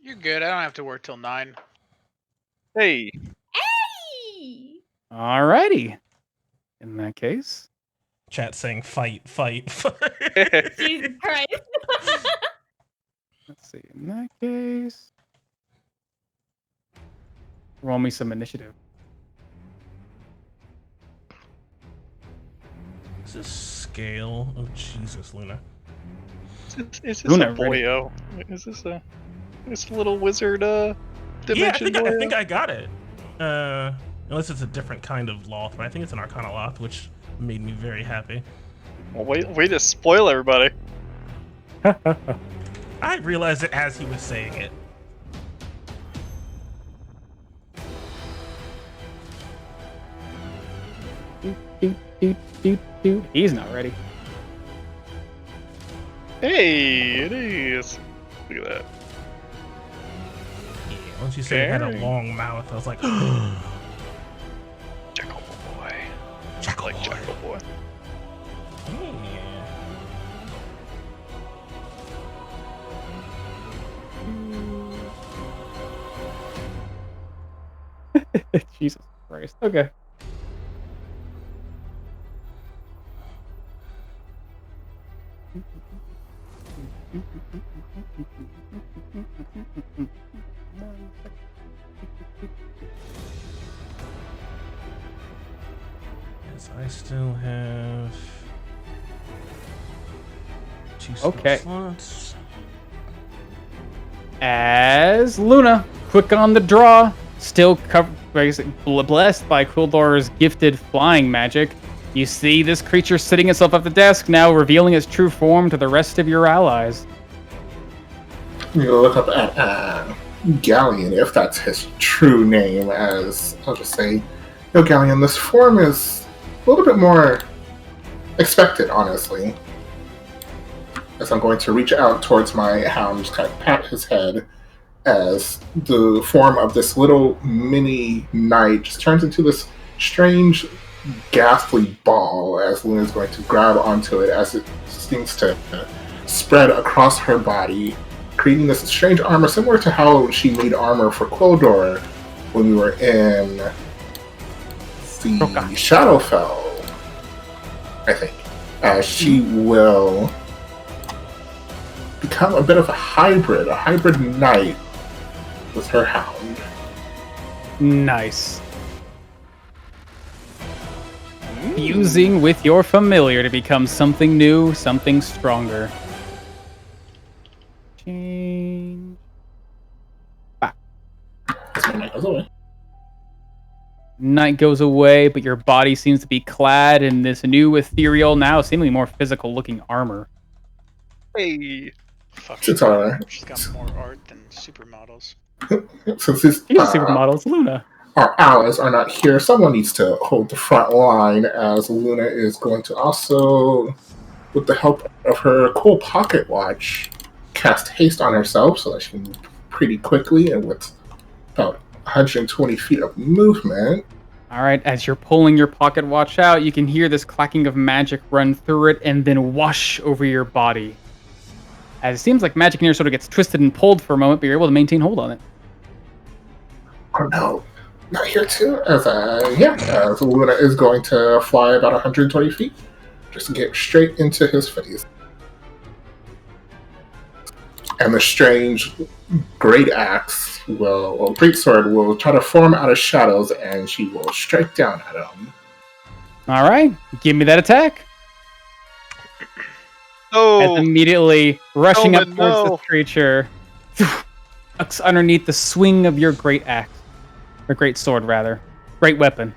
S6: You're good. I don't have to work till 9.
S4: Hey.
S3: Hey!
S2: Alrighty. In that case,
S1: Chat saying fight.
S3: Jesus Christ.
S2: let's see. In that case, roll me some initiative.
S1: Is this scale? Oh Jesus, Luna.
S4: Is this
S2: Luna,
S4: a boyo? Is this a little wizard dimension?
S1: I think I got it. Unless it's a different kind of loth, but I think it's an Arcana loth, which made me very happy.
S4: Well, wait to spoil everybody.
S1: I realized it as he was saying it.
S2: He's not ready.
S4: Hey, it is. Look at that.
S1: Yeah, once you said it had a long mouth, I was like,
S4: Jackal boy.
S1: Jackal
S4: Like
S1: boy.
S4: Jackal boy.
S2: Jesus Christ. Okay.
S1: Yes, I still have 2 spell
S2: Okay.
S1: slots.
S2: As Luna, quick on the draw, still blessed by Quildor's gifted flying magic, you see this creature sitting itself at the desk, now revealing its true form to the rest of your allies.
S7: You look up at Galleon, if that's his true name, as I'll just say, no, Galleon, this form is a little bit more expected, honestly. As I'm going to reach out towards my hound, just kind of pat his head, as the form of this little mini knight just turns into this strange, ghastly ball, as Luna's going to grab onto it as it seems to spread across her body, creating this strange armor similar to how she made armor for Quildor when we were in the Shadowfell, I think. She will become a bit of a hybrid knight with her hound.
S2: Nice. Fusing with your familiar to become something new, something stronger. Change.
S7: Knight goes away.
S2: Night goes away, but your body seems to be clad in this new ethereal, now seemingly more physical looking armor.
S4: Hey.
S6: Fuck,
S7: It's alright.
S6: she's got more art than supermodels.
S7: Since these
S2: She's a supermodel, it's Luna.
S7: our allies are not here, someone needs to hold the front line, as Luna is going to also, with the help of her cool pocket watch, cast haste on herself so that she can move pretty quickly and with about 120 feet of movement.
S2: All right, as you're pulling your pocket watch out, you can hear this clacking of magic run through it and then wash over your body. As it seems like magic in here sort of gets twisted and pulled for a moment, but you're able to maintain hold on it.
S7: Oh no, not here too. As Luna is going to fly about 120 feet, just to get straight into his face. And the strange great axe great sword will try to form out of shadows, and she will strike down at him.
S2: All right, give me that attack.
S4: Oh,
S2: As immediately rushing up
S4: Omen,
S2: towards
S4: no.
S2: the creature, ducks underneath the swing of your great axe. Or great sword, rather. Great weapon.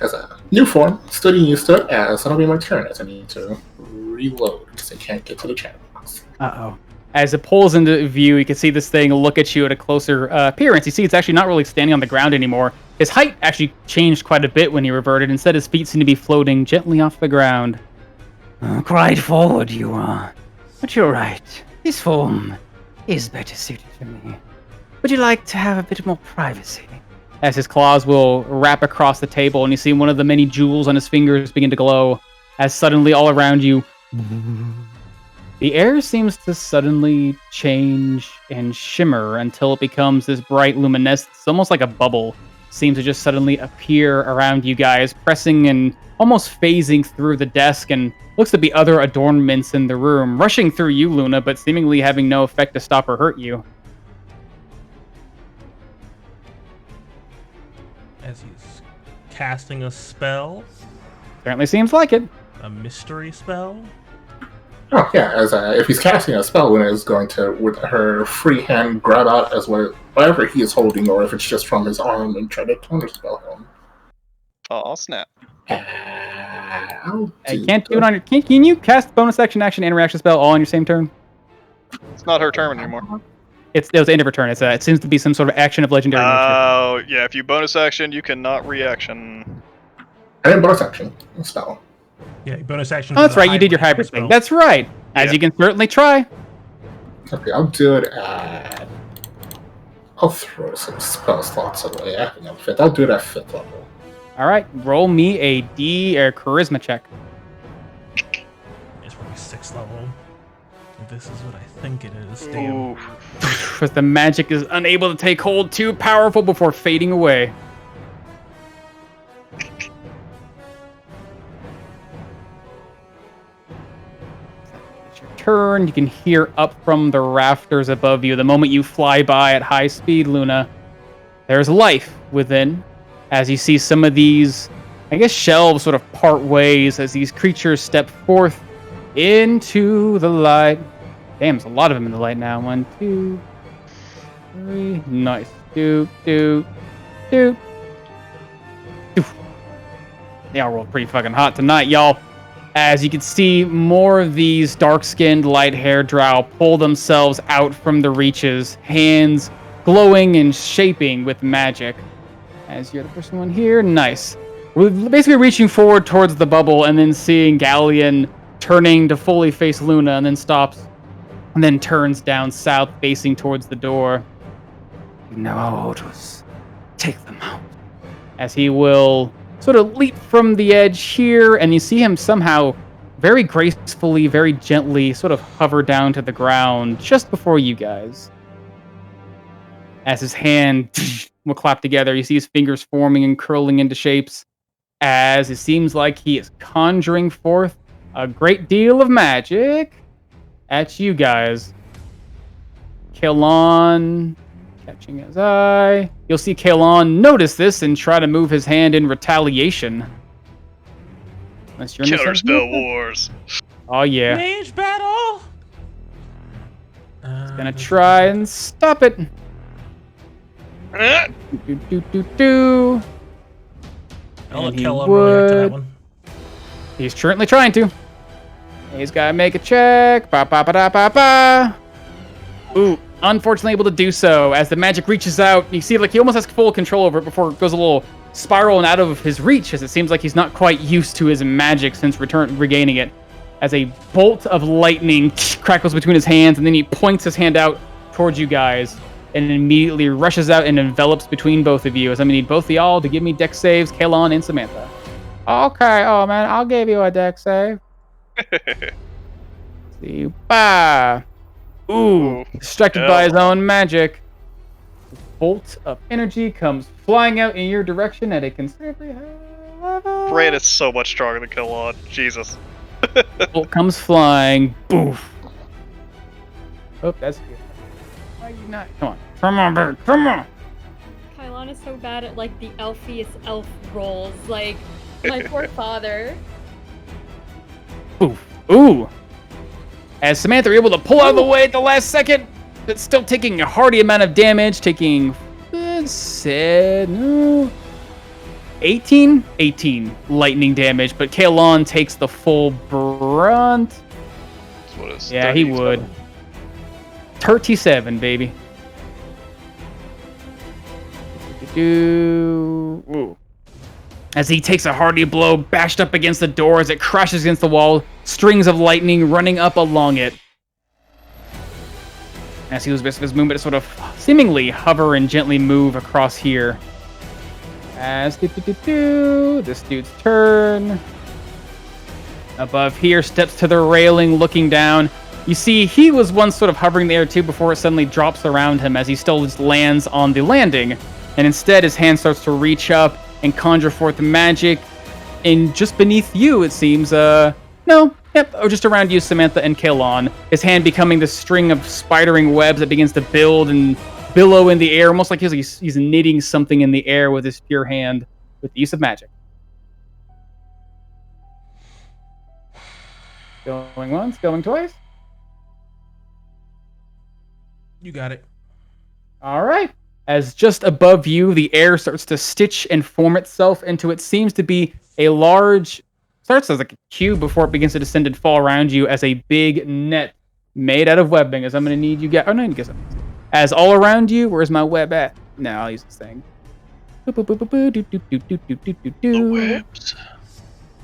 S7: As a new form, still getting used to it, as that'll be my turn, as I need to reload, because I can't get to the chat box.
S2: Uh-oh. As it pulls into view, you can see this thing look at you at a closer appearance. You see it's actually not really standing on the ground anymore. His height actually changed quite a bit when he reverted. Instead, his feet seem to be floating gently off the ground.
S10: Quite forward you are. But you're right. This form is better suited for me. Would you like to have a bit more privacy?
S2: As his claws will wrap across the table, and you see one of the many jewels on his fingers begin to glow. As suddenly, all around you, the air seems to suddenly change and shimmer until it becomes this bright luminescence. It's almost like a bubble seems to just suddenly appear around you guys, pressing and almost phasing through the desk, and looks to be other adornments in the room, rushing through you, Luna, but seemingly having no effect to stop or hurt you.
S1: As he's casting a spell,
S2: Certainly seems like it.
S1: a mystery spell.
S7: Oh yeah, as if he's casting a spell, Luna is going to, with her free hand, grab out as whatever he is holding, or if it's just from his arm, and try to counterspell him.
S4: Oh, snap.
S7: I'll
S2: I
S7: do
S2: can't do it
S7: that.
S2: on your... Can you cast bonus action, and reaction spell all on your same turn?
S4: It's not her turn anymore.
S2: It was the end of her turn. It seems to be some sort of action of legendary nature.
S4: Oh, yeah, if you bonus action, you cannot reaction.
S7: I didn't bonus action spell.
S1: Yeah, bonus action.
S2: Oh, that's right. You did your hybrid thing. That's right. As
S4: Yeah.
S2: you can certainly try.
S7: Okay, I'll do it at... I'll throw some spell slots away. I think I'm fifth. I'll do it at 5th level.
S2: All right. Roll me a charisma check.
S1: It's probably 6th level. This is what I think it is. Damn.
S4: Ooh.
S2: Because the magic is unable to take hold, too powerful before fading away. It's your turn. You can hear up from the rafters above you. The moment you fly by at high speed, Luna, there's life within. As you see some of these, I guess, shelves sort of part ways as these creatures step forth into the light. Damn, there's a lot of them in the light now. 1, 2, 3. Nice. Doot, doot, doot. Doof. They all rolled pretty fucking hot tonight, y'all. as you can see more of these dark-skinned, light-haired drow pull themselves out from the reaches, hands glowing and shaping with magic. As you're the first one here, nice. We're basically reaching forward towards the bubble and then seeing Galleon turning to fully face Luna and then stops and then turns down south facing towards the door.
S10: No, Otus. Take them out.
S2: As he will sort of leap from the edge here, and you see him somehow very gracefully, very gently sort of hover down to the ground just before you guys. As his hand will clap together, you see his fingers forming and curling into shapes as it seems like he is conjuring forth a great deal of magic at you guys. Kalon catching his eye. You'll see Kalon notice this and try to move his hand in retaliation. Unless you're
S4: Killer Spell Wars.
S2: Oh yeah.
S1: Mage battle.
S2: Gonna try and stop it. Do.
S1: I'll let
S2: And he
S1: Kello react to that
S2: would.
S1: one.
S2: He's currently trying to. He's gotta make a check. Ba ba ba da ba ba. Ooh, unfortunately able to do so as the magic reaches out. You see, like he almost has full control over it before it goes a little spiral and out of his reach, as it seems like he's not quite used to his magic since regaining it. As a bolt of lightning crackles between his hands, and then he points his hand out towards you guys, and immediately rushes out and envelops between both of you. As I'm gonna need both of y'all to give me dex saves, Kalon and Samantha. Okay, oh man, I'll give you a dex save. See, bah. Ooh, distracted by his own magic. A bolt of energy comes flying out in your direction at a considerably higher level.
S4: Brand is so much stronger than Killon. Jesus.
S2: Bolt comes flying. Boof. Oh, that's good. Why are you not? Come on. Come on, bird. Come on.
S3: Kylon is so bad at like the elfiest elf rolls. Like my poor father.
S2: Oof. Ooh. As Samantha are able to pull out of the way at the last second, but still taking a hearty amount of damage, taking 18 lightning damage, but Kalon takes the full brunt. Yeah, he would. 37, baby. Ooh. As he takes a hearty blow, bashed up against the door as it crashes against the wall, strings of lightning running up along it. As he was best of his movement to sort of seemingly hover and gently move across here. As this dude's turn. Above here, steps to the railing, looking down. You see, he was once sort of hovering there too before it suddenly drops around him as he still just lands on the landing. And instead, his hand starts to reach up and conjure forth magic. And just beneath you, it seems, just around you, Samantha and Kalon. His hand becoming this string of spidering webs that begins to build and billow in the air, almost like he's knitting something in the air with his pure hand with the use of magic. Going once, going twice.
S1: You got it.
S2: All right. As just above you, the air starts to stitch and form itself into what seems to be a large, starts as like a cube before it begins to descend and fall around you as a big net made out of webbing. As I'm going to need you guys. Oh, no, I guess. As all around you, where's my web at? No, I'll use this thing.
S4: The webs.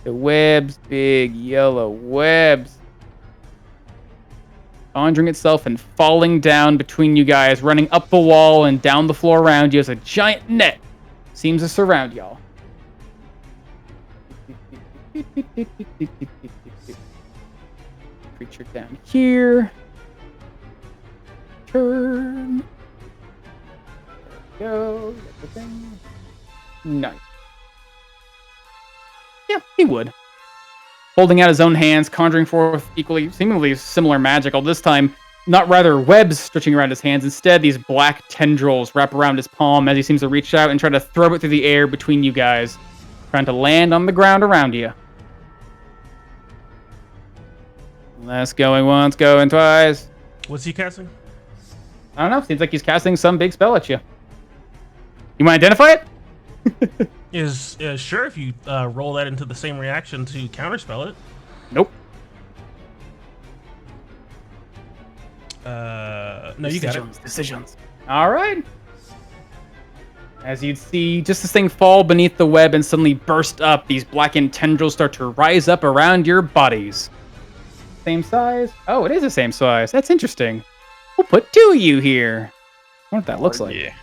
S2: The webs, big yellow webs. Conjuring itself and falling down between you guys, running up the wall and down the floor around you as a giant net seems to surround y'all. Creature down here. Turn. There we go. Everything. Nice. Yeah, he would. Holding out his own hands, conjuring forth equally, seemingly similar magic, all this time, not rather webs stretching around his hands. Instead, these black tendrils wrap around his palm as he seems to reach out and try to throw it through the air between you guys, trying to land on the ground around you. Last going once, going twice.
S1: What's he casting?
S2: I don't know. Seems like he's casting some big spell at you. You want to identify it?
S1: Is sure if you roll that into the same reaction to counterspell it.
S2: Nope.
S1: No, you got it.
S2: Decisions. All right. As you'd see, just this thing fall beneath the web and suddenly burst up, these blackened tendrils start to rise up around your bodies. Same size? Oh, it is the same size. That's interesting. We'll put 2 of you here. I wonder what that looks like.
S4: Yeah.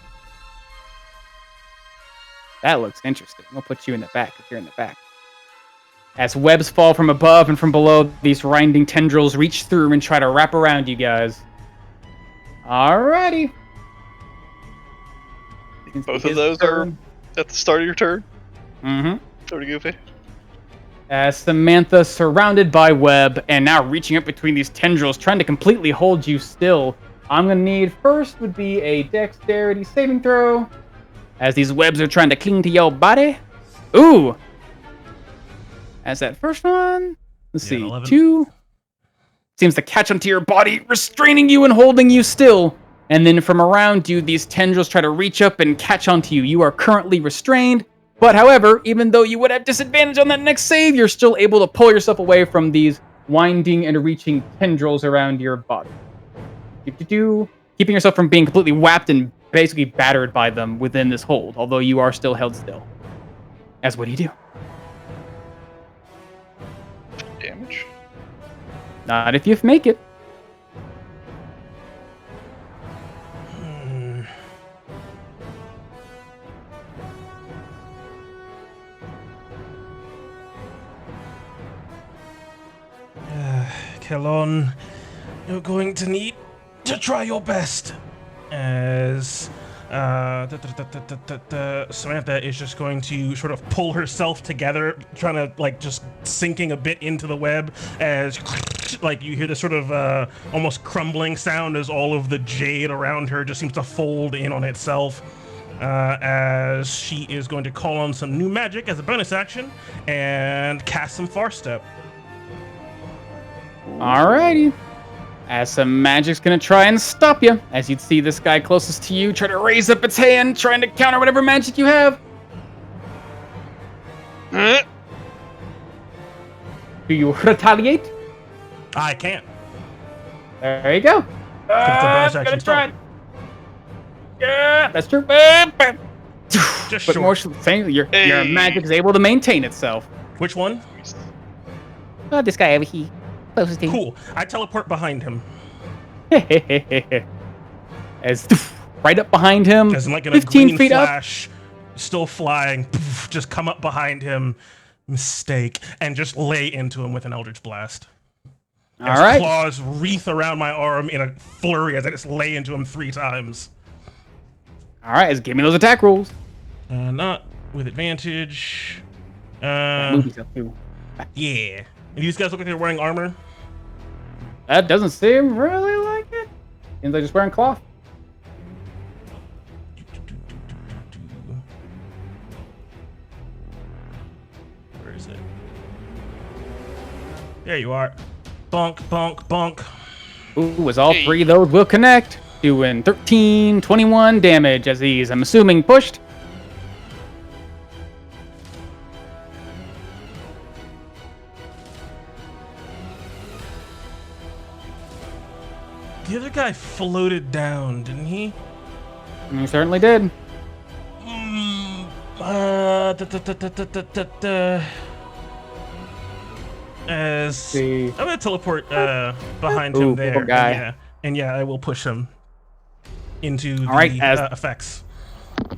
S2: That looks interesting. We'll put you in the back if you're in the back. As webs fall from above and from below, these winding tendrils reach through and try to wrap around you guys. Alrighty.
S4: Both of those are at the start of your turn?
S2: Mm-hmm.
S4: Sort of goofy.
S2: As Samantha, surrounded by web, and now reaching up between these tendrils, trying to completely hold you still. I'm going to need first would be a dexterity saving throw. As these webs are trying to cling to your body. Ooh! As that first one, let's see,
S1: 11.
S2: 2. Seems to catch onto your body, restraining you and holding you still. And then from around you, these tendrils try to reach up and catch onto you. You are currently restrained. But however, even though you would have disadvantage on that next save, you're still able to pull yourself away from these winding and reaching tendrils around your body. Keeping yourself from being completely whapped and basically battered by them within this hold, although you are still held still. As what do you do?
S4: Damage.
S2: Not if you make it.
S1: Kelon, you're going to need to try your best. As Samantha is just going to sort of pull herself together, trying to like just sinking a bit into the web as like you hear this sort of almost crumbling sound as all of the jade around her just seems to fold in on itself. As she is going to call on some new magic as a bonus action and cast some Far Step.
S2: Alrighty. As some magic's gonna try and stop you. As you'd see this guy closest to you try to raise up its hand, trying to counter whatever magic you have. Do you retaliate?
S1: I can't.
S2: There you go.
S1: It's a bonus
S2: Gonna
S1: action
S2: try.
S1: spell.
S2: Yeah, that's true.
S1: Just
S2: But
S1: short.
S2: more saying your
S4: Hey.
S2: magic is able to maintain itself.
S1: Which one?
S10: Oh, this guy over here. Closest to you.
S1: Cool. I teleport behind him.
S2: As right up behind him,
S1: As in like in a
S2: 15
S1: green
S2: feet up.
S1: flash, still flying, just come up behind him, mistake, and just lay into him with an Eldritch Blast.
S2: All
S1: As
S2: right.
S1: claws wreath around my arm in a flurry as I just lay into him 3 times.
S2: All right, let's give me those attack rolls.
S1: Not with advantage.
S2: Move yourself too.
S1: Yeah. And these guys look like they're wearing armor.
S2: That doesn't seem really like it. Seems like just wearing cloth.
S1: Where is it? There you are. Bonk, bonk, bonk.
S2: Ooh, as all 3 of those will connect, doing 13, 21 damage as he's, I'm assuming, pushed.
S1: The other guy floated down, didn't he?
S2: He certainly did.
S1: As
S2: See.
S1: I'm gonna teleport behind
S2: Ooh,
S1: him there.
S2: poor guy.
S1: And yeah, I will push him into the
S2: right, as-
S1: effects.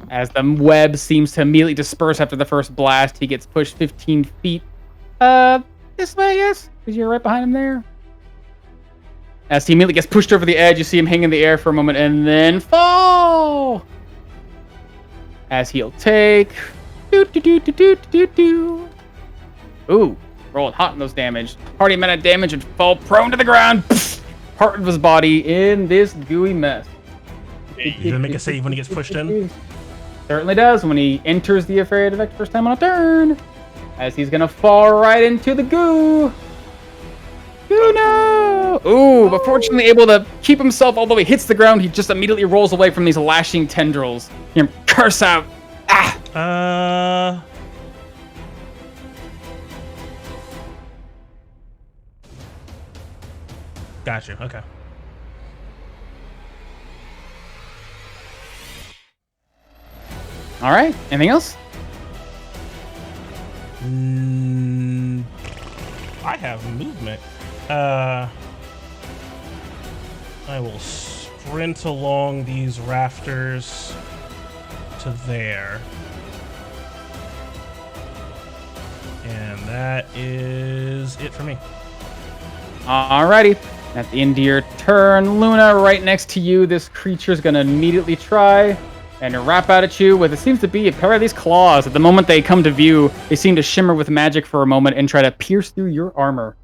S2: As the web seems to immediately disperse after the first blast, he gets pushed 15 feet. This way, yes? Because you're right behind him there. As he immediately gets pushed over the edge, you see him hang in the air for a moment and then fall. As he'll take. Ooh, rolling hot in those damage. Party amount of damage and fall prone to the ground. Part of his body in this gooey mess.
S1: He's gonna make a save when he gets pushed in.
S2: Certainly does when he enters the afraid effect first time on a turn. As he's gonna fall right into the goo. Goo no! Ooh, but fortunately able to keep himself, although he hits the ground, he just immediately rolls away from these lashing tendrils. You hear him curse out. Ah!
S1: Gotcha. Okay.
S2: All right. Anything else?
S1: I have movement. I will sprint along these rafters to there. And that is it for me.
S2: Alrighty. At the end of your turn, Luna, right next to you, this creature's gonna immediately try and wrap out at you with, it seems to be a pair of these claws. At the moment they come to view, they seem to shimmer with magic for a moment and try to pierce through your armor.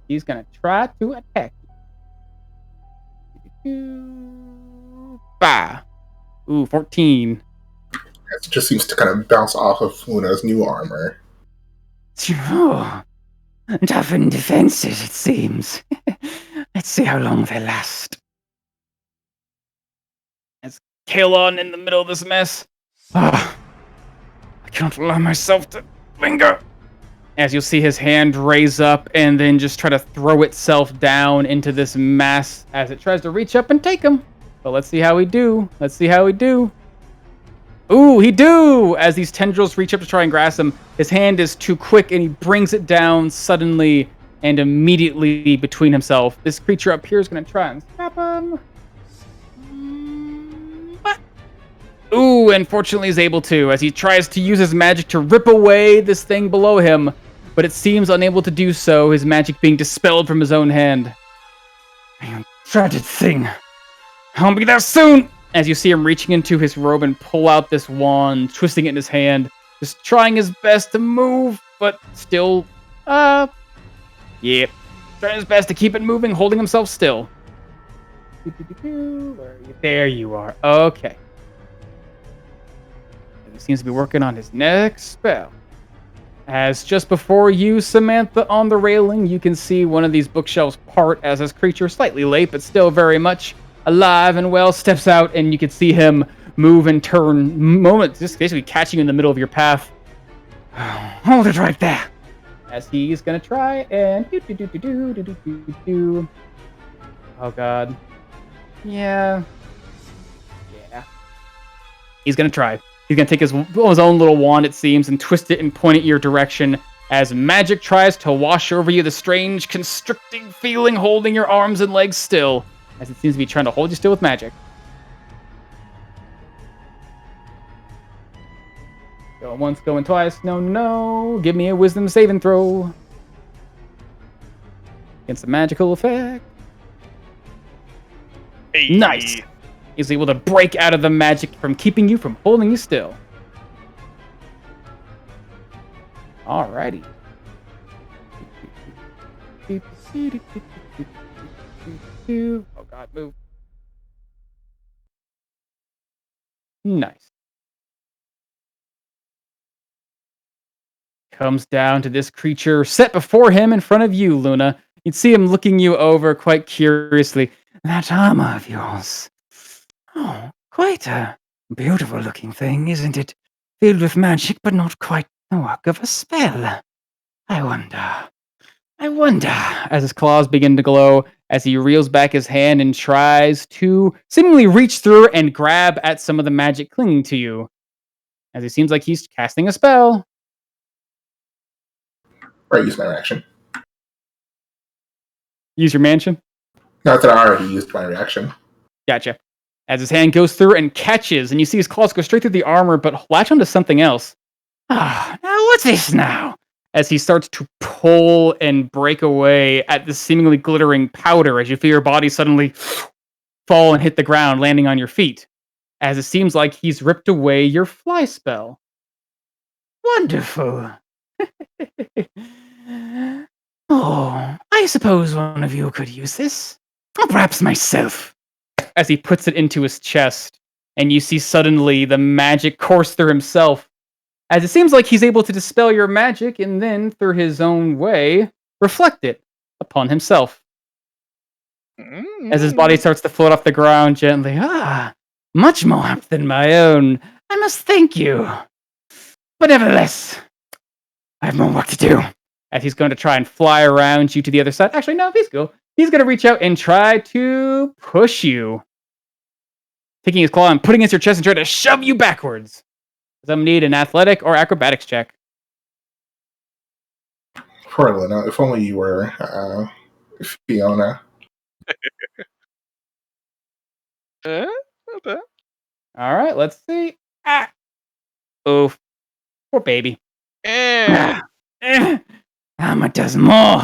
S2: He's gonna try to attack you. Bah. Ooh, 14.
S7: It just seems to kind of bounce off of Luna's new armor.
S10: Oh, toughened defenses, it seems. Let's see how long they last.
S2: As Kalon in the middle of this mess.
S10: Ah, I cannot allow myself to linger.
S2: As you'll see his hand raise up and then just try to throw itself down into this mass as it tries to reach up and take him. But let's see how we do. Let's see how we do. Ooh, he do! As these tendrils reach up to try and grasp him, his hand is too quick and he brings it down suddenly and immediately between himself. This creature up here is going to try and stop him. Ooh, unfortunately he's able to, as he tries to use his magic to rip away this thing below him, but it seems unable to do so, his magic being dispelled from his own hand.
S10: You dreaded thing.
S2: I'll be there soon! As you see him reaching into his robe and pull out this wand, twisting it in his hand, just trying his best to move, but still, trying his best to keep it moving, holding himself still. There you are. Okay. He seems to be working on his next spell. As just before you, Samantha, on the railing, you can see one of these bookshelves part as this creature, slightly late, but still very much alive and well, steps out, and you can see him move and turn, just basically catching you in the middle of your path.
S10: Hold it right there.
S2: As he's gonna try and oh god. Yeah. He's gonna try. He's gonna take his own little wand, it seems, and twist it and point it your direction as magic tries to wash over you, the strange constricting feeling holding your arms and legs still, as it seems to be trying to hold you still with magic. Going once, going twice. No. Give me a wisdom saving throw. Against the magical effect.
S4: Hey.
S2: Nice. He's able to break out of the magic from keeping you from holding you still. Alrighty. Oh god, move. Nice. Comes down to this creature set before him in front of you, Luna. You'd see him looking you over quite curiously.
S10: That armor of yours. Oh, quite a beautiful looking thing, isn't it? Filled with magic, but not quite the work of a spell. I wonder,
S2: as his claws begin to glow, as he reels back his hand and tries to seemingly reach through and grab at some of the magic clinging to you. As it seems like he's casting a spell.
S7: Right, use my reaction.
S2: Use your mansion?
S7: Not that I already used my reaction.
S2: Gotcha. As his hand goes through and catches, and you see his claws go straight through the armor, but latch onto something else.
S10: now what's this now?
S2: As he starts to pull and break away at this seemingly glittering powder, as you feel your body suddenly fall and hit the ground, landing on your feet. As it seems like he's ripped away your fly spell.
S10: Wonderful. Oh, I suppose one of you could use this. Or perhaps myself.
S2: As he puts it into his chest, and you see suddenly the magic course through himself, as it seems like he's able to dispel your magic and then, through his own way, reflect it upon himself. As his body starts to float off the ground gently.
S10: Much more apt than my own. I must thank you. But nevertheless, I have more work to do.
S2: As he's going to try and fly around you to the other side. Actually, no, he's cool. He's going to reach out and try to push you. Taking his claw and putting it against your chest and try to shove you backwards. Some need an athletic or acrobatics check.
S7: Poor Luna. If only you were Fiona.
S6: Not bad.
S2: All right, let's see. Ah. Oof. Poor baby.
S6: Eh.
S10: Alma does more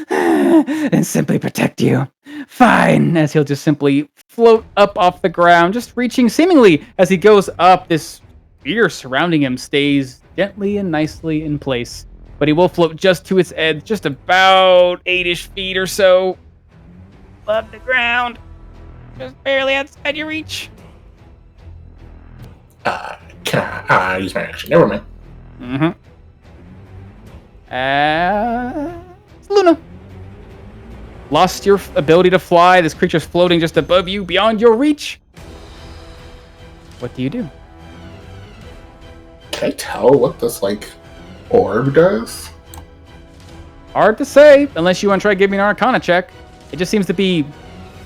S10: than simply protect you.
S2: Fine, as he'll just simply float up off the ground, just reaching seemingly as he goes up. This sphere surrounding him stays gently and nicely in place, but he will float just to its edge, just about 8-ish feet or so above the ground, just barely outside your reach.
S7: Can I use my action? Never mind.
S2: Mm-hmm. Luna. Lost your ability to fly. This creature's floating just above you, beyond your reach. What do you do?
S7: Can I tell what this, orb does?
S2: Hard to say, unless you want to try giving me an Arcana check. It just seems to be...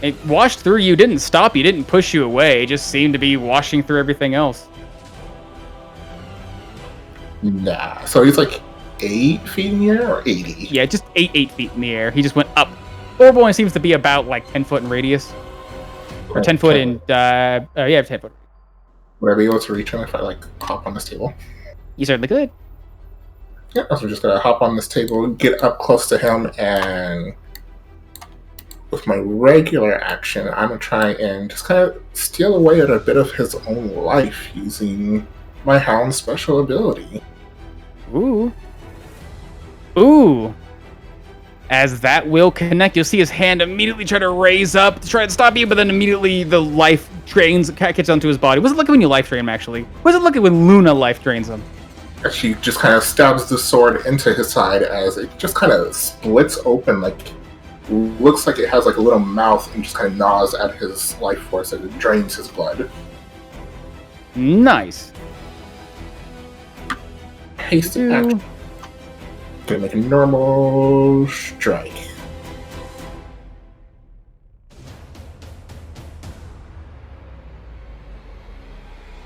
S2: It washed through you, didn't stop you, didn't push you away. It just seemed to be washing through everything else.
S7: Nah. So he's 8 feet in the air or 80?
S2: Yeah, just 8 feet in the air. He just went up. Orb only seems to be about 10 foot in radius. Or 10 foot in, 10 foot.
S7: Would I be able to reach him if I hop on this table?
S2: You certainly could.
S7: Yeah, so I'm just gonna hop on this table, get up close to him, and with my regular action, I'm gonna try and just kind of steal away at a bit of his own life using my Hound special ability.
S2: Ooh. Ooh. As that will connect, you'll see his hand immediately try to raise up to try to stop you, but then immediately the life drains, catches onto his body. What does it look like when you life drain him, actually? What does it look like when Luna life drains him?
S7: She just kind of stabs the sword into his side as it just kind of splits open, looks like it has a little mouth and just kind of gnaws at his life force as it drains his blood.
S2: Nice.
S7: Haste action. Gonna make a normal strike.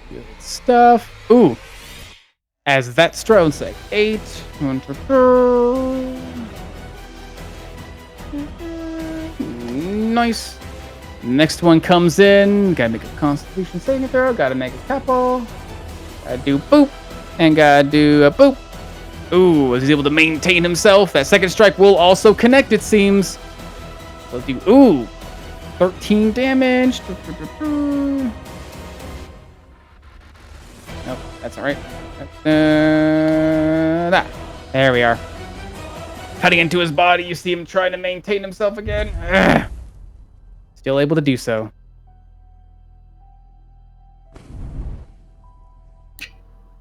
S2: Good stuff. Ooh. As that strike, say 8. 1, 2, 3. Nice. Next one comes in. Gotta make a Constitution saving throw. Gotta make a couple. Gotta do boop. And gotta do a boop. Ooh, as he's able to maintain himself. That second strike will also connect, it seems. Let's do, 13 damage. Nope, that's alright. There we are. Cutting into his body, you see him trying to maintain himself again. Ugh. Still able to do so.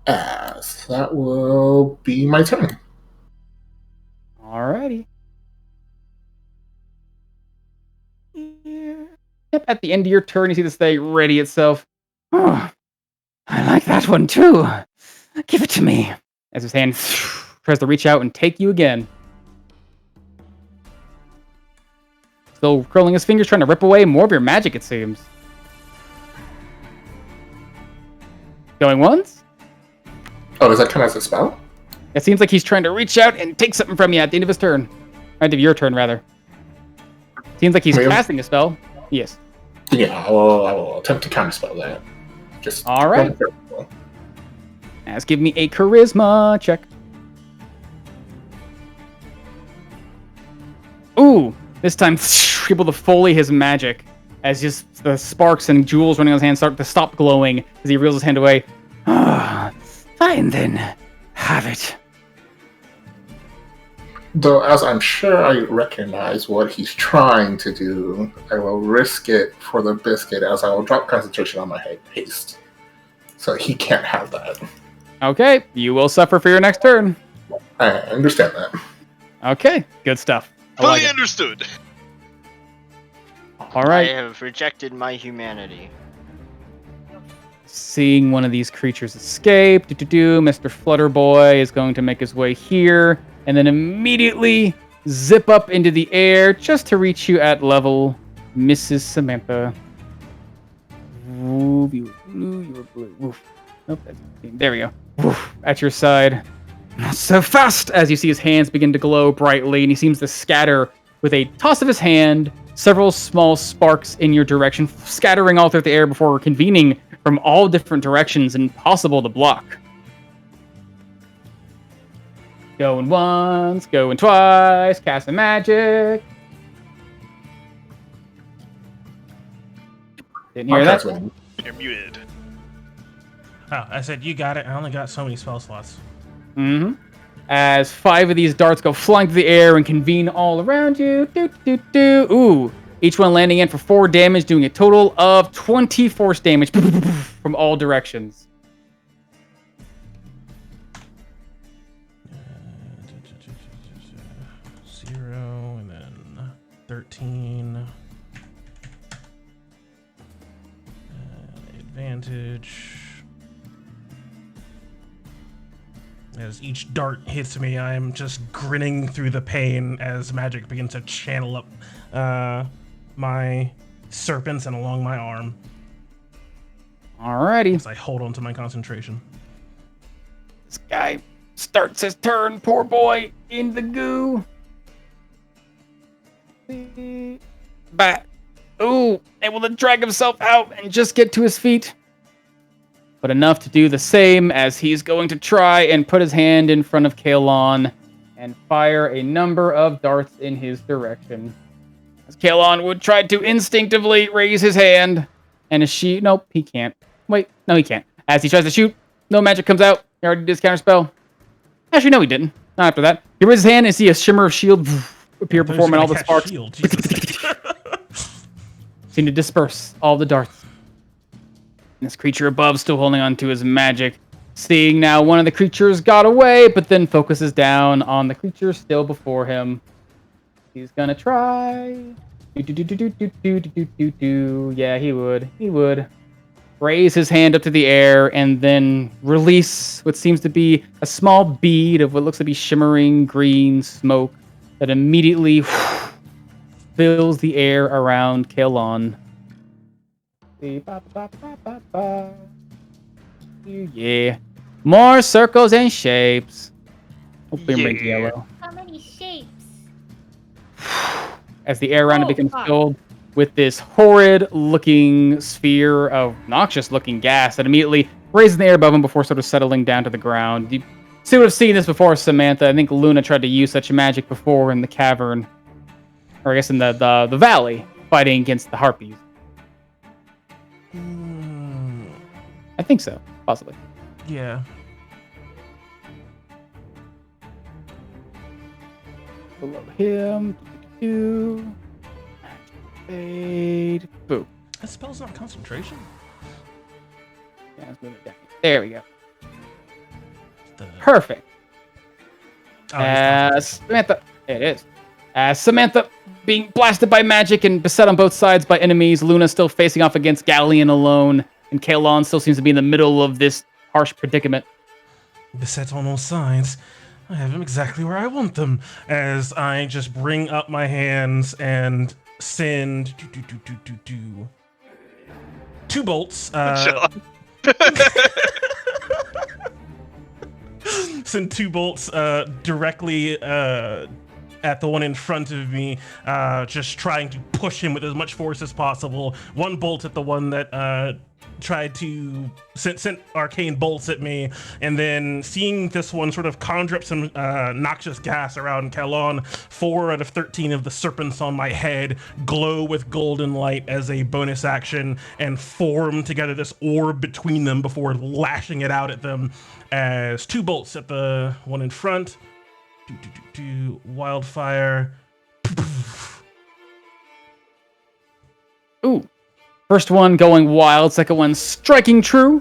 S7: As that will be my turn.
S2: Alrighty. Yep, at the end of your turn, you see this thing ready itself.
S10: Oh, I like that one too. Give it to me.
S2: As his hand tries to reach out and take you again. Still curling his fingers, trying to rip away more of your magic, it seems. Going once?
S7: Oh, does that count as a spell?
S2: It seems like he's trying to reach out and take something from you at the end of his turn. End of your turn, rather. Seems like he's casting a spell. Yes.
S7: Yeah, I will attempt to counterspell that. Just
S2: all right. Let's give me a charisma check. Ooh, this time able to foley his magic as just the sparks and jewels running on his hand start to stop glowing as he reels his hand away.
S10: Ah, fine then. Have it.
S7: Though, as I'm sure I recognize what he's trying to do, I will risk it for the biscuit as I will drop concentration on my haste. So he can't have that.
S2: Okay, you will suffer for your next turn.
S7: I understand that.
S2: Okay, good stuff.
S4: Fully understood.
S2: All right.
S8: I have rejected my humanity.
S2: Seeing one of these creatures escape, Mr. Flutterboy is going to make his way here, and then immediately zip up into the air just to reach you at level Mrs. Samantha. Woof, you were blue, you were blue. Woof. Nope, that's there we go. Woof, at your side. Not so fast! As you see his hands begin to glow brightly, and he seems to scatter with a toss of his hand several small sparks in your direction, scattering all through the air before convening from all different directions, impossible to block. Going once, going twice, casting magic. Didn't hear that.
S4: You're muted.
S1: Oh, I said you got it. I only got so many spell slots.
S2: Mm-hmm. As 5 of these darts go flying through the air and convene all around you. Ooh. Each one landing in for 4 damage, doing a total of 20 force damage from all directions.
S1: Zero, and then 13. Advantage. As each dart hits me, I am just grinning through the pain as magic begins to channel up my serpents and along my arm.
S2: Alrighty.
S1: As I hold on to my concentration.
S2: This guy starts his turn, poor boy, in the goo. But, ooh, able to drag himself out and just get to his feet. But enough to do the same as he's going to try and put his hand in front of Kalon and fire a number of darts in his direction. As Kalon would try to instinctively raise his hand, and as she... Nope, he can't. Wait, no, he can't. As he tries to shoot, no magic comes out. He already did his counter spell. Actually, no, he didn't. Not after that. He raises his hand and see a shimmer of shield appear before him, and all the sparks seem to disperse all the darts. This creature above still holding on to his magic. Seeing now one of the creatures got away, but then focuses down on the creature still before him. He's gonna try. Yeah, he would. He would. Raise his hand up to the air and then release what seems to be a small bead of what looks to be shimmering green smoke that immediately fills the air around Kalon. Yeah. More circles and shapes. Hopefully I'm yellow.
S9: How many shapes?
S2: As the air around it becomes filled with this horrid-looking sphere of noxious-looking gas that immediately raises the air above him before sort of settling down to the ground. You would have seen this before, Samantha. I think Luna tried to use such magic before in the cavern. Or I guess in the valley, fighting against the harpies. I think so, possibly.
S1: Yeah.
S2: Below him. Fade. Boo.
S1: That spell's not concentration?
S2: Yeah, let's move it down. There we go.
S1: The...
S2: Perfect.
S1: Oh,
S2: Samantha. It is. As Samantha being blasted by magic and beset on both sides by enemies, Luna still facing off against Galleon alone, and Kalon still seems to be in the middle of this harsh predicament.
S1: Beset on all sides. I have them exactly where I want them. As I just bring up my hands and send 2 bolts. Send 2 bolts directly at the one in front of me, just trying to push him with as much force as possible. 1 bolt at the one that tried to sent arcane bolts at me, and then seeing this one sort of conjure up some noxious gas around Kalon, 4 out of 13 of the serpents on my head glow with golden light as a bonus action and form together this orb between them before lashing it out at them as 2 bolts at the one in front. Wildfire.
S2: Ooh. First one going wild, second one striking true.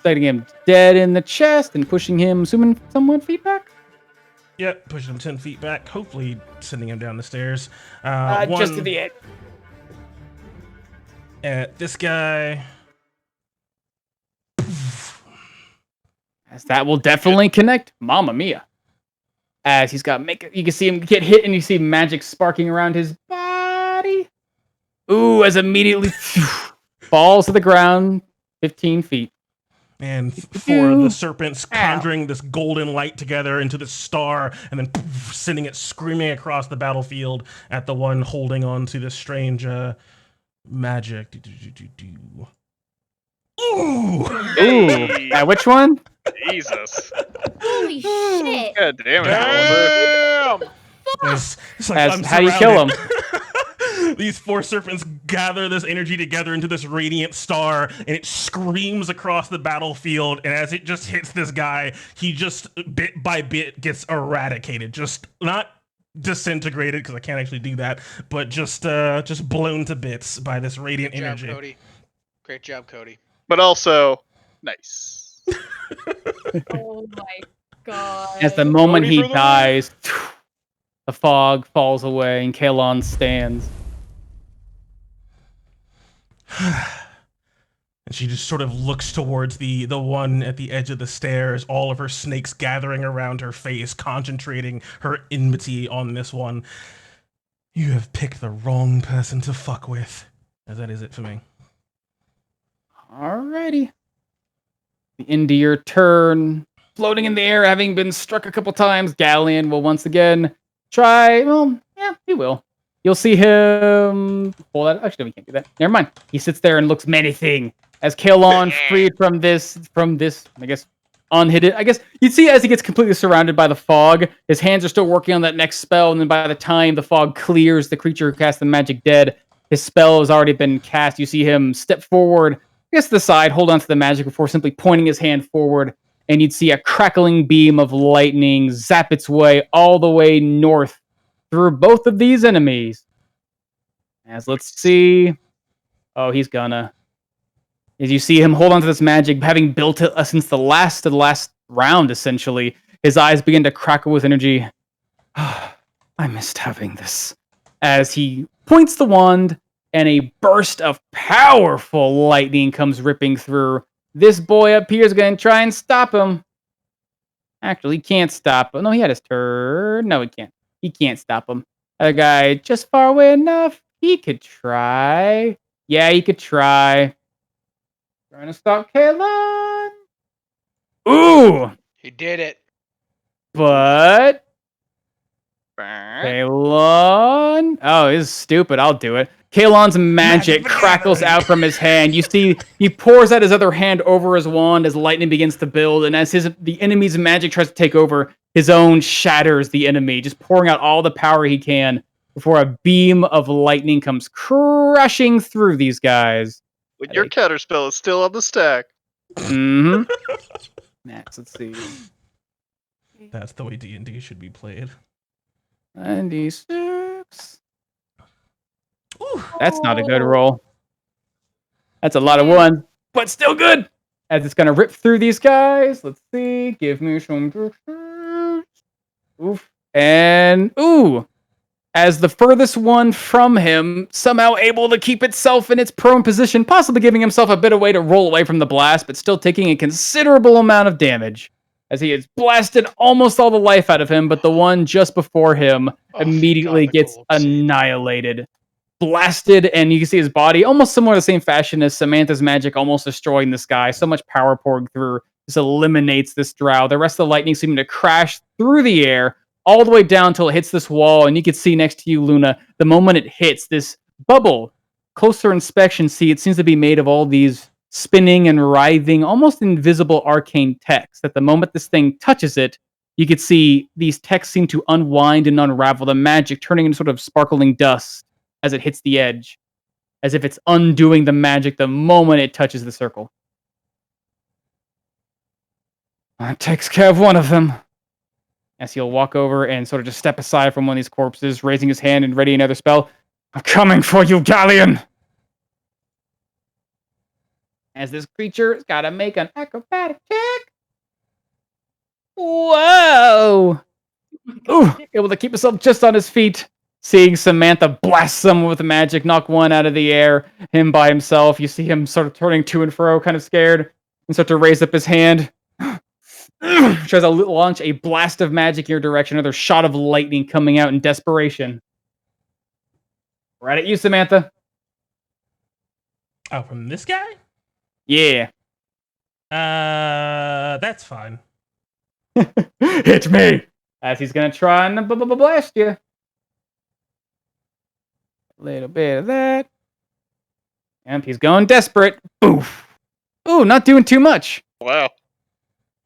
S2: Setting him dead in the chest and pushing him, assuming somewhat feet back.
S1: Yep, pushing him 10 feet back, hopefully sending him down the stairs.
S2: Just to the end.
S1: At this guy.
S2: As that will definitely connect. Mamma mia. As he's got you can see him get hit, and you see magic sparking around his body. Ooh, as immediately falls to the ground 15 feet.
S1: And for the serpents conjuring this golden light together into this star, and then sending it screaming across the battlefield at the one holding on to this strange magic. Ooh!
S2: Ooh, which one?
S4: Jesus.
S9: Holy shit!
S4: God damn it, Oliver.
S1: It's like I'm
S2: how do you kill him?
S1: These 4 serpents gather this energy together into this radiant star, and it screams across the battlefield. And as it just hits this guy, he just bit by bit gets eradicated. Just not disintegrated, because I can't actually do that, but just blown to bits by this radiant
S6: Great job,
S1: energy.
S6: Cody. Great job, Cody.
S4: But also, nice.
S3: Oh my god.
S2: As the moment
S4: Cody
S2: he
S4: for the
S2: dies, the fog falls away and Kalon stands.
S1: And she just sort of looks towards the one at the edge of the stairs, all of her snakes gathering around her face, concentrating her enmity on this one. You have picked the wrong person to fuck with. As that is it for me.
S2: Alrighty. The end of your turn. Floating in the air, having been struck a couple times, Galleon will once again try. Well, yeah, he will. You'll see him. Pull that. Actually, we can't do that. Never mind. He sits there and looks menacing. As Kalon freed from this, I guess, unhidden. I guess you'd see as he gets completely surrounded by the fog, his hands are still working on that next spell, and then by the time the fog clears, the creature who cast the magic dead, his spell has already been cast. You see him step forward, I guess to the side, hold on to the magic before simply pointing his hand forward, and you'd see a crackling beam of lightning zap its way all the way north through both of these enemies. As let's see. Oh, he's gonna. As you see him hold on to this magic, having built it since the last round, essentially, his eyes begin to crackle with energy. I missed having this. As he points the wand, and a burst of powerful lightning comes ripping through. This boy up here is going to try and stop him. Actually, he can't stop him. No, he had his turn. No, he can't. He can't stop him. Other guy just far away enough. He could try. Yeah, he could try. Trying to stop Kalon. Ooh!
S6: He did it.
S2: But Kalon. Oh, this is stupid. I'll do it. Kalon's magic crackles out from his hand. You see, he pours out his other hand over his wand as lightning begins to build, and as the enemy's magic tries to take over, his own shatters the enemy, just pouring out all the power he can before a beam of lightning comes crushing through these guys.
S4: But your counterspell is still on the stack.
S2: Mm-hmm. Next, let's see.
S1: That's the way D&D should be played.
S2: 96. Ooh, that's not a good roll. That's a lot of ones, but still good. As it's gonna rip through these guys. Let's see. Give me some. Oof. And ooh. As the furthest one from him, somehow able to keep itself in its prone position, possibly giving himself a bit of way to roll away from the blast, but still taking a considerable amount of damage. As he has blasted almost all the life out of him, but the one just before him immediately gets annihilated. Blasted, and you can see his body almost similar to the same fashion as Samantha's magic, almost destroying this guy. So much power pouring through, just eliminates this drow. The rest of the lightning seeming to crash through the air, all the way down until it hits this wall, and you can see next to you, Luna, the moment it hits this bubble. Closer inspection, see, it seems to be made of all these spinning and writhing, almost invisible arcane texts. At the moment this thing touches it, you could see these texts seem to unwind and unravel, the magic turning into sort of sparkling dust as it hits the edge, as if it's undoing the magic the moment it touches the circle. That takes care of one of them. As he'll walk over and sort of just step aside from one of these corpses, raising his hand and ready another spell. I'm coming for you, Galleon! As this creature's gotta make an acrobatic check. Whoa! Ooh, able to keep himself just on his feet. Seeing Samantha blast someone with magic, knock one out of the air, him by himself. You see him sort of turning to and fro, kind of scared, and start to raise up his hand. tries to launch a blast of magic in your direction. Another shot of lightning coming out in desperation. Right at you, Samantha.
S1: Oh, from this guy?
S2: Yeah.
S1: That's fine.
S2: Hit me! As he's gonna try and blast you. A little bit of that. And he's going desperate. Boof. Ooh, not doing too much.
S4: Wow.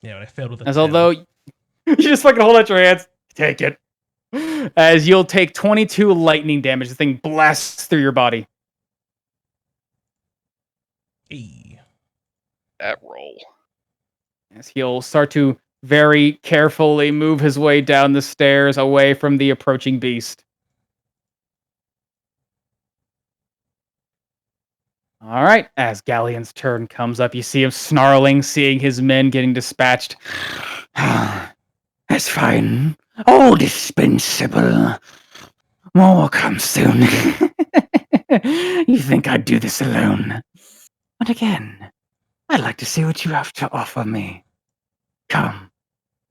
S1: Yeah, but I failed with a
S2: As
S1: 10.
S2: although you just fucking hold out your hands, take it. As you'll take 22 lightning damage. The thing blasts through your body.
S1: Hey.
S4: That roll.
S2: As he'll start to very carefully move his way down the stairs away from the approaching beast. All right, as Galleon's turn comes up, you see him snarling, seeing his men getting dispatched.
S10: That's fine. All dispensable. More will come soon. You think I'd do this alone? But again, I'd like to see what you have to offer me. Come.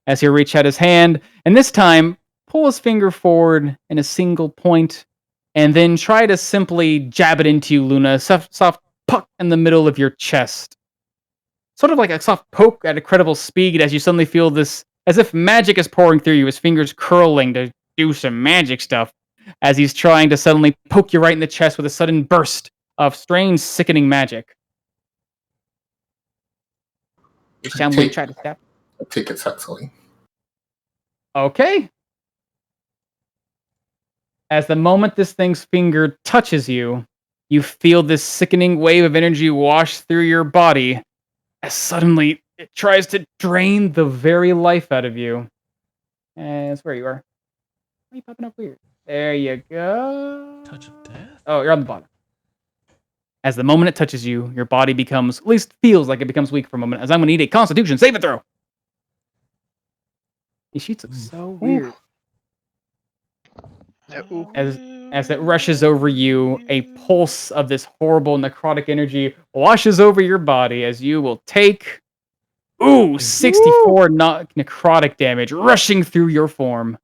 S2: As he'll reach out his hand, and this time, pull his finger forward in a single point, and then try to simply jab it into you, Luna. Soft puck in the middle of your chest. Sort of like a soft poke at incredible speed as you suddenly feel this, as if magic is pouring through you, his fingers curling to do some magic stuff, as he's trying to suddenly poke you right in the chest with a sudden burst of strange, sickening magic. You sound like you try to stab.
S7: Take it sexily.
S2: Okay. As the moment this thing's finger touches you, you feel this sickening wave of energy wash through your body as suddenly it tries to drain the very life out of you. And that's where you are. Why are you popping up weird? There you go.
S1: Touch of death?
S2: Oh, you're on the bottom. As the moment it touches you, your body becomes, at least feels like it becomes weak for a moment, as I'm going to need a Constitution save it throw. These sheets look so weird. As it rushes over you, a pulse of this horrible necrotic energy washes over your body as you will take 64 necrotic damage rushing through your form.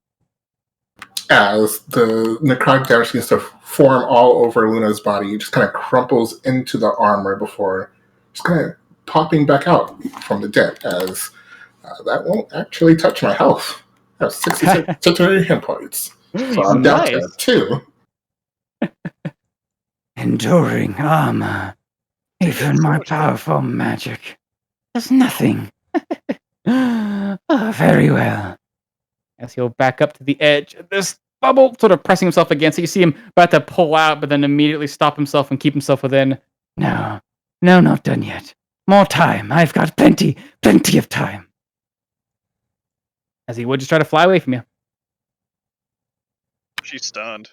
S7: As the necrotic damage begins to form all over Luna's body, it just kind of crumples into the armor before just kind of popping back out from the dead, as that won't actually touch my health. I have 66 temporary hit points. So I'm down to 2.
S10: Enduring armor. Even my powerful magic does nothing. Very well.
S2: As he'll back up to the edge of this bubble, sort of pressing himself against it. You see him about to pull out, but then immediately stop himself and keep himself within.
S10: No, not done yet. More time. I've got plenty of time.
S2: As he would just try to fly away from you.
S4: She's stunned.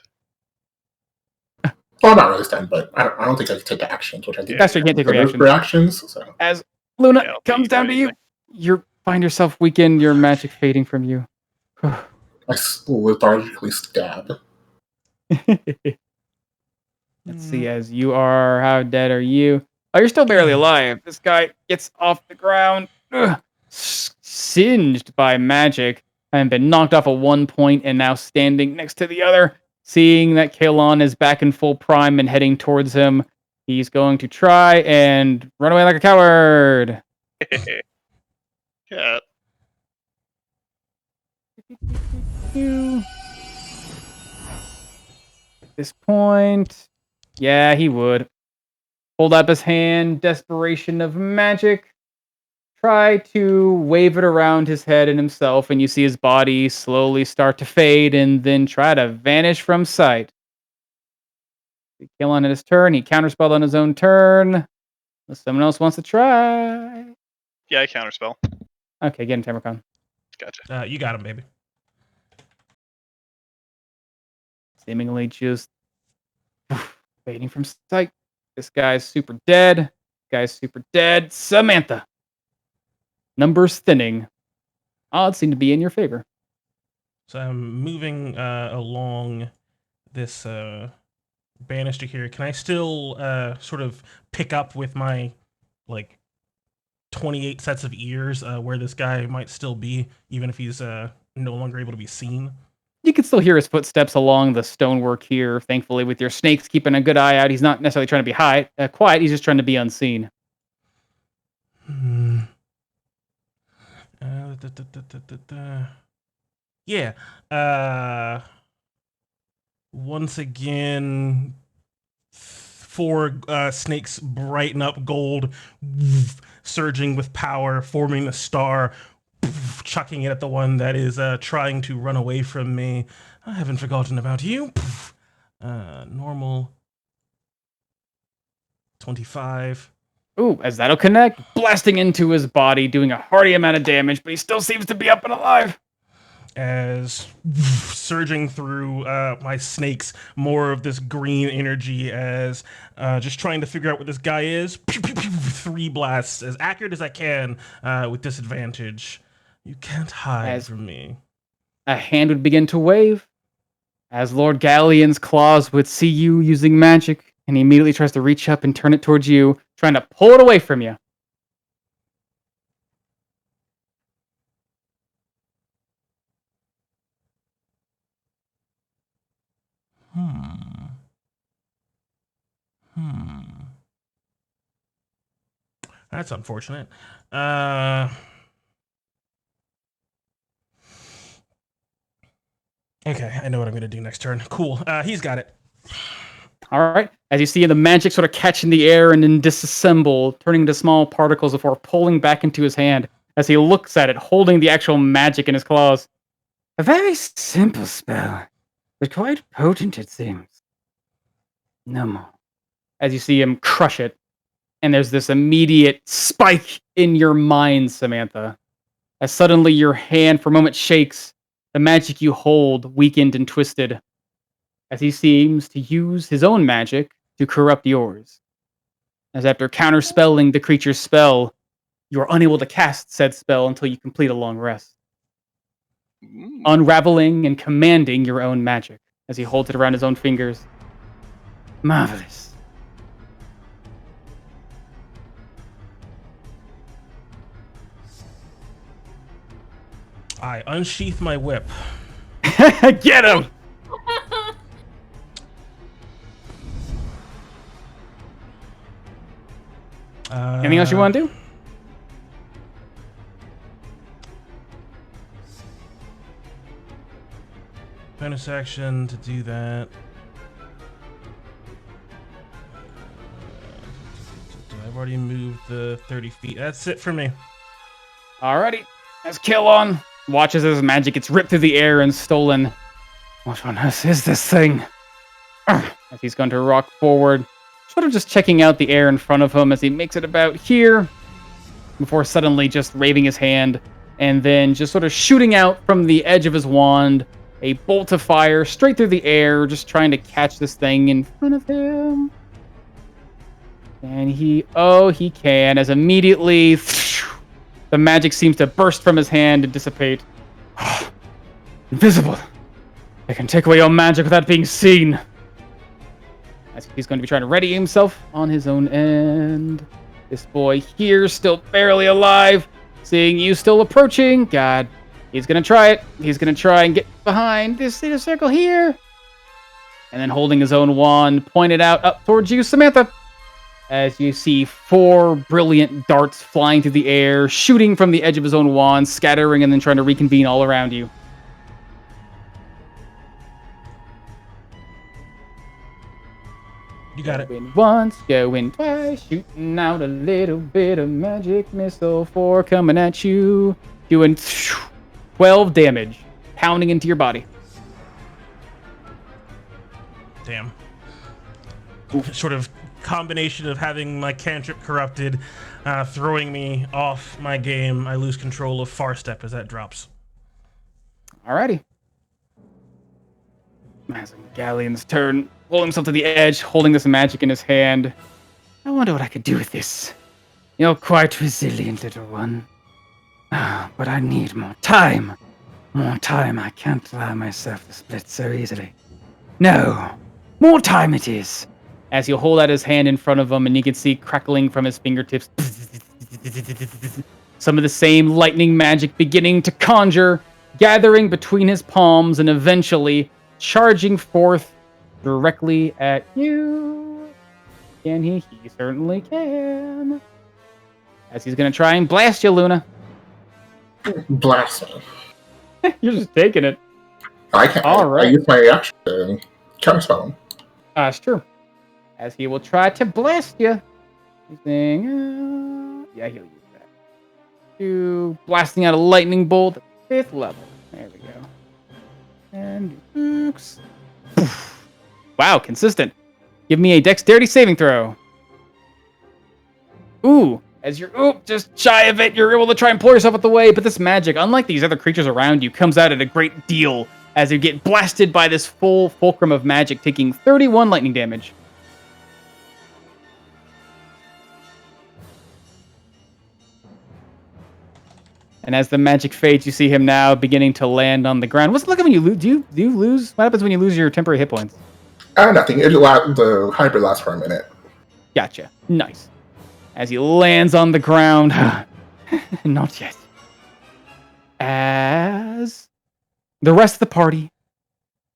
S7: Well, not really stunned, but I don't think I can take actions, which I think
S2: That's true, you can't take reactions.
S7: Reactions, so.
S2: As Luna
S4: Yeah,
S2: comes down to you,
S4: anything.
S2: you find yourself weakened, your magic fading from you.
S7: I lethargically stab.
S2: Let's see, as you are, how dead are you? Oh, you're still barely alive. This guy gets off the ground, singed by magic, and been knocked off at one point and now standing next to the other. Seeing that Kalon is back in full prime and heading towards him, he's going to try and run away like a coward.
S4: Cat.
S2: At this point, yeah, he would. Hold up his hand, desperation of magic. Try to wave it around his head and himself, and you see his body slowly start to fade and then try to vanish from sight. Kill on his turn. He counterspelled on his own turn. Unless someone else wants to try.
S4: Yeah, I counterspell.
S2: Okay, get him, Tamarcon.
S4: Gotcha.
S1: You got him, baby.
S2: Seemingly just fading from sight. This guy's super dead. Samantha. Numbers thinning. Odds seem to be in your favor.
S1: So I'm moving along this banister here. Can I still sort of pick up with my 28 sets of ears where this guy might still be, even if he's no longer able to be seen?
S2: You can still hear his footsteps along the stonework here, thankfully, with your snakes keeping a good eye out. He's not necessarily trying to be quiet, he's just trying to be unseen.
S1: Hmm. Yeah. Once again, four snakes brighten up gold, surging with power, forming a star, chucking it at the one that is trying to run away from me. I haven't forgotten about you. Normal 25.
S2: Ooh, as that'll connect, blasting into his body, doing a hearty amount of damage, but he still seems to be up and alive.
S1: As surging through my snakes, more of this green energy as just trying to figure out what this guy is. 3 blasts, as accurate as I can, with disadvantage. You can't hide from me.
S2: A hand would begin to wave, as Lord Galleon's claws would see you using magic, and he immediately tries to reach up and turn it towards you, trying to pull it away from you.
S1: That's unfortunate. Okay, I know what I'm gonna do next turn. Cool. He's got it.
S2: All right. As you see the magic sort of catch in the air and then disassemble, turning into small particles before pulling back into his hand as he looks at it, holding the actual magic in his claws.
S10: A very simple spell, but quite potent, it seems. No more.
S2: As you see him crush it, and there's this immediate spike in your mind, Samantha. As suddenly your hand for a moment shakes, the magic you hold weakened and twisted, as he seems to use his own magic to corrupt yours. As after counterspelling the creature's spell, you are unable to cast said spell until you complete a long rest. Unraveling and commanding your own magic, as he holds it around his own fingers.
S10: Marvelous.
S1: I unsheath my whip.
S2: Get him! Anything else you want to do?
S1: Bonus action to do that. I've already moved the 30 feet. That's it for me.
S2: Alrighty. As Killon watches as magic gets ripped through the air and stolen.
S10: What on earth is this thing?
S2: As he's going to rock forward, sort of just checking out the air in front of him as he makes it about here, before suddenly just waving his hand, and then just sort of shooting out from the edge of his wand, a bolt of fire straight through the air, just trying to catch this thing in front of him. And he can, as immediately the magic seems to burst from his hand and dissipate.
S10: Invisible.
S2: I can take away your magic without being seen. As he's going to be trying to ready himself on his own end. This boy here, still barely alive, seeing you still approaching. God, he's going to try it. He's going to try and get behind this circle here. And then holding his own wand, pointed out up towards you, Samantha. As you see 4 brilliant darts flying through the air, shooting from the edge of his own wand, scattering and then trying to reconvene all around you.
S1: You got it.
S2: Going once, going twice, shooting out a little bit of magic missile 4 coming at you, doing 12 damage, pounding into your body.
S1: Damn. Sort of combination of having my cantrip corrupted, throwing me off my game. I lose control of Far Step as that drops.
S2: Alrighty. Galleon's turn, pulling himself to the edge, holding this magic in his hand.
S10: I wonder what I could do with this. You're quite resilient, little one. But I need more time. More time. I can't allow myself to split so easily. No. More time it is.
S2: As he'll hold out his hand in front of him, and you can see crackling from his fingertips Some of the same lightning magic beginning to conjure, gathering between his palms and eventually charging forth directly at you. Can he? He certainly can. As he's going to try and blast you, Luna.
S7: Blast me.
S2: You're just taking it.
S7: I can't.
S2: All
S7: I
S2: right.
S7: use my reaction to counterspell him.
S2: That's true. As he will try to blast you. Using, yeah, he'll use that. Blasting out a lightning bolt at 5th level. There we go. And oops. Wow, consistent. Give me a dexterity saving throw. Ooh, as you're just shy of it, you're able to try and pull yourself out the way, but this magic, unlike these other creatures around you, comes out at a great deal as you get blasted by this full fulcrum of magic, taking 31 lightning damage. And as the magic fades, you see him now beginning to land on the ground. What's it like when you lose? Do you lose? What happens when you lose your temporary hit points?
S7: Nothing. The hybrid lasts for a minute.
S2: Gotcha. Nice. As he lands on the ground. Not yet. As the rest of the party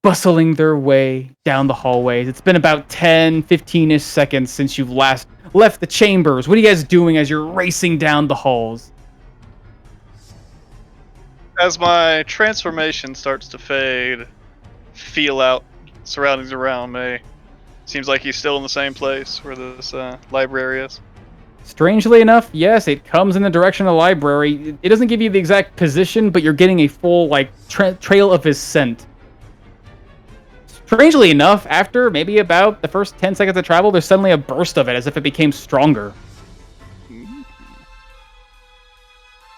S2: bustling their way down the hallways. It's been about 10, 15-ish seconds since you've last left the chambers. What are you guys doing as you're racing down the halls?
S4: As my transformation starts to fade, feel out surroundings around me. Seems like he's still in the same place where this library is.
S2: Strangely enough, yes, it comes in the direction of the library. It doesn't give you the exact position, but you're getting a full trail of his scent. Strangely enough, after maybe about the first 10 seconds of travel, there's suddenly a burst of it, as if it became stronger.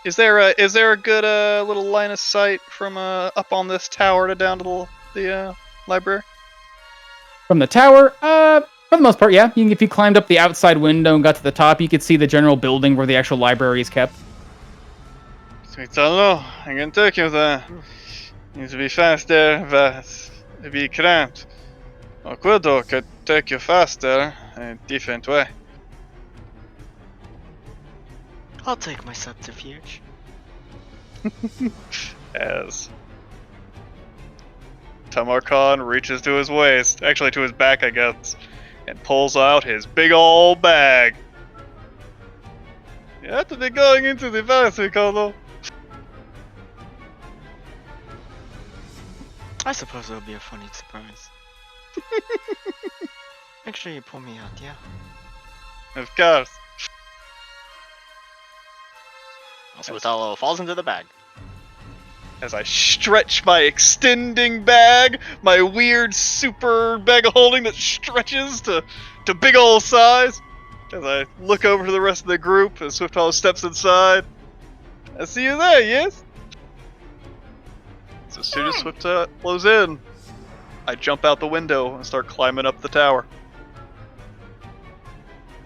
S4: Is there a good little line of sight from up on this tower to down to the library?
S2: From the tower, for the most part, yeah. If you climbed up the outside window and got to the top, you could see the general building where the actual library is kept.
S4: Sweet hello, I can take you there. Need to be faster, but be cramped. Aquedo could take you faster in a different way.
S8: I'll take my subterfuge.
S4: As Tamarkan reaches to his waist, actually to his back, I guess, and pulls out his big old bag. You have to be going into the palace, Ricardo.
S8: I suppose it'll be a funny surprise. Make sure you pull me out, yeah?
S4: Of course.
S8: Switalo falls into the bag.
S4: As I stretch my extending bag, my weird super bag of holding that stretches to big old size. As I look over to the rest of the group as Swifthollow steps inside. I see you there, yes? So as soon as Swift blows in, I jump out the window and start climbing up the tower.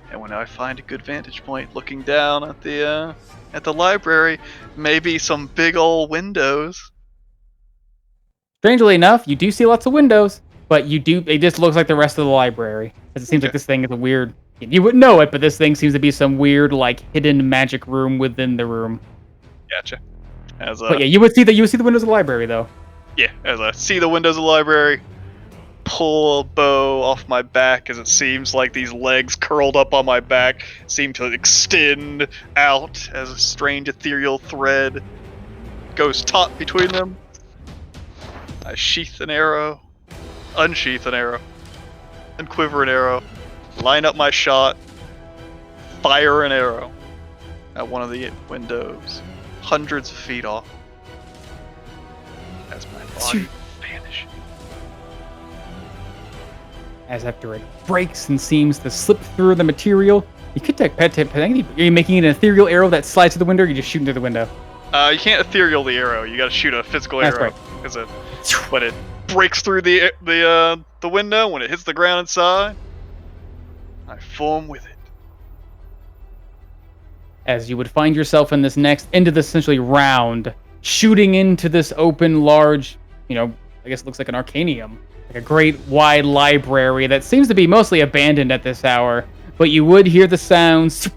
S4: And when I find a good vantage point looking down at the library, maybe some big old windows.
S2: Strangely enough, you do see lots of windows, but it just looks like the rest of the library. Because it seems like this thing is a weird, you wouldn't know it, but this thing seems to be some weird, hidden magic room within the room.
S4: Gotcha.
S2: But yeah, you would see the windows of the library, though.
S4: Yeah, as I see the windows of the library, pull a bow off my back as it seems like these legs curled up on my back seem to extend out as a strange ethereal thread goes taut between them. I sheath an arrow, unsheath an arrow, and quiver an arrow, line up my shot, fire an arrow at one of the windows, hundreds of feet off, as my body vanishes.
S2: As after it breaks and seems to slip through the material, you could take are you making an ethereal arrow that slides through the window, or are you just shooting through the window?
S4: You can't ethereal the arrow. You gotta shoot a physical arrow.
S2: That's
S4: right. When it breaks through the window, when it hits the ground inside, I form with it.
S2: As you would find yourself into this essentially round, shooting into this open, large, I guess it looks like an arcanium. Like a great wide library that seems to be mostly abandoned at this hour, but you would hear the sounds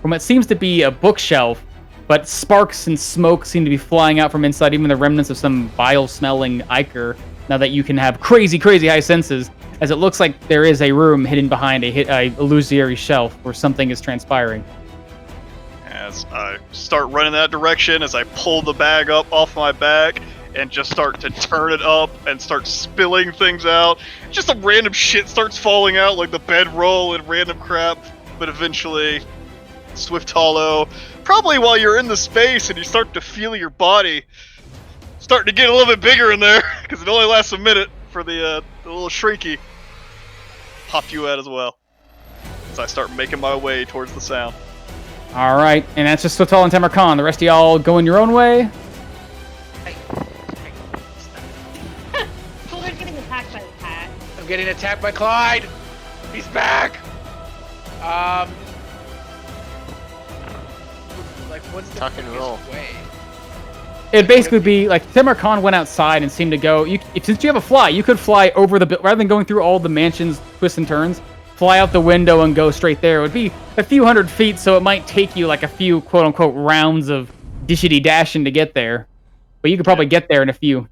S2: from what seems to be a bookshelf, but sparks and smoke seem to be flying out from inside, even the remnants of some vile-smelling ichor, now that you can have crazy, crazy high senses, as it looks like there is a room hidden behind a illusory shelf where something is transpiring.
S4: As I start running that direction, as I pull the bag up off my back and just start to turn it up and start spilling things out, just some random shit starts falling out, like the bedroll and random crap, but eventually, Swift Hollow, probably while you're in the space and you start to feel your body starting to get a little bit bigger in there, because it only lasts a minute for the little shrinky, pop you out as well, as I start making my way towards the sound.
S2: All right, and that's just Swiftall and Tamarkan. The rest of y'all going your own way.
S9: Cooler's getting attacked by the cat.
S6: I'm getting attacked by Clyde. He's back. Like, what's the
S8: Tuck and roll.
S6: way?
S2: It'd basically be like Tamarkan went outside and seemed to go. Since you have a fly, you could fly over the rather than going through all the mansion's twists and turns. Fly out the window and go straight there. It would be a few hundred feet, so it might take you like a few quote-unquote rounds of dishity dashing to get there. But you could probably get there in a few.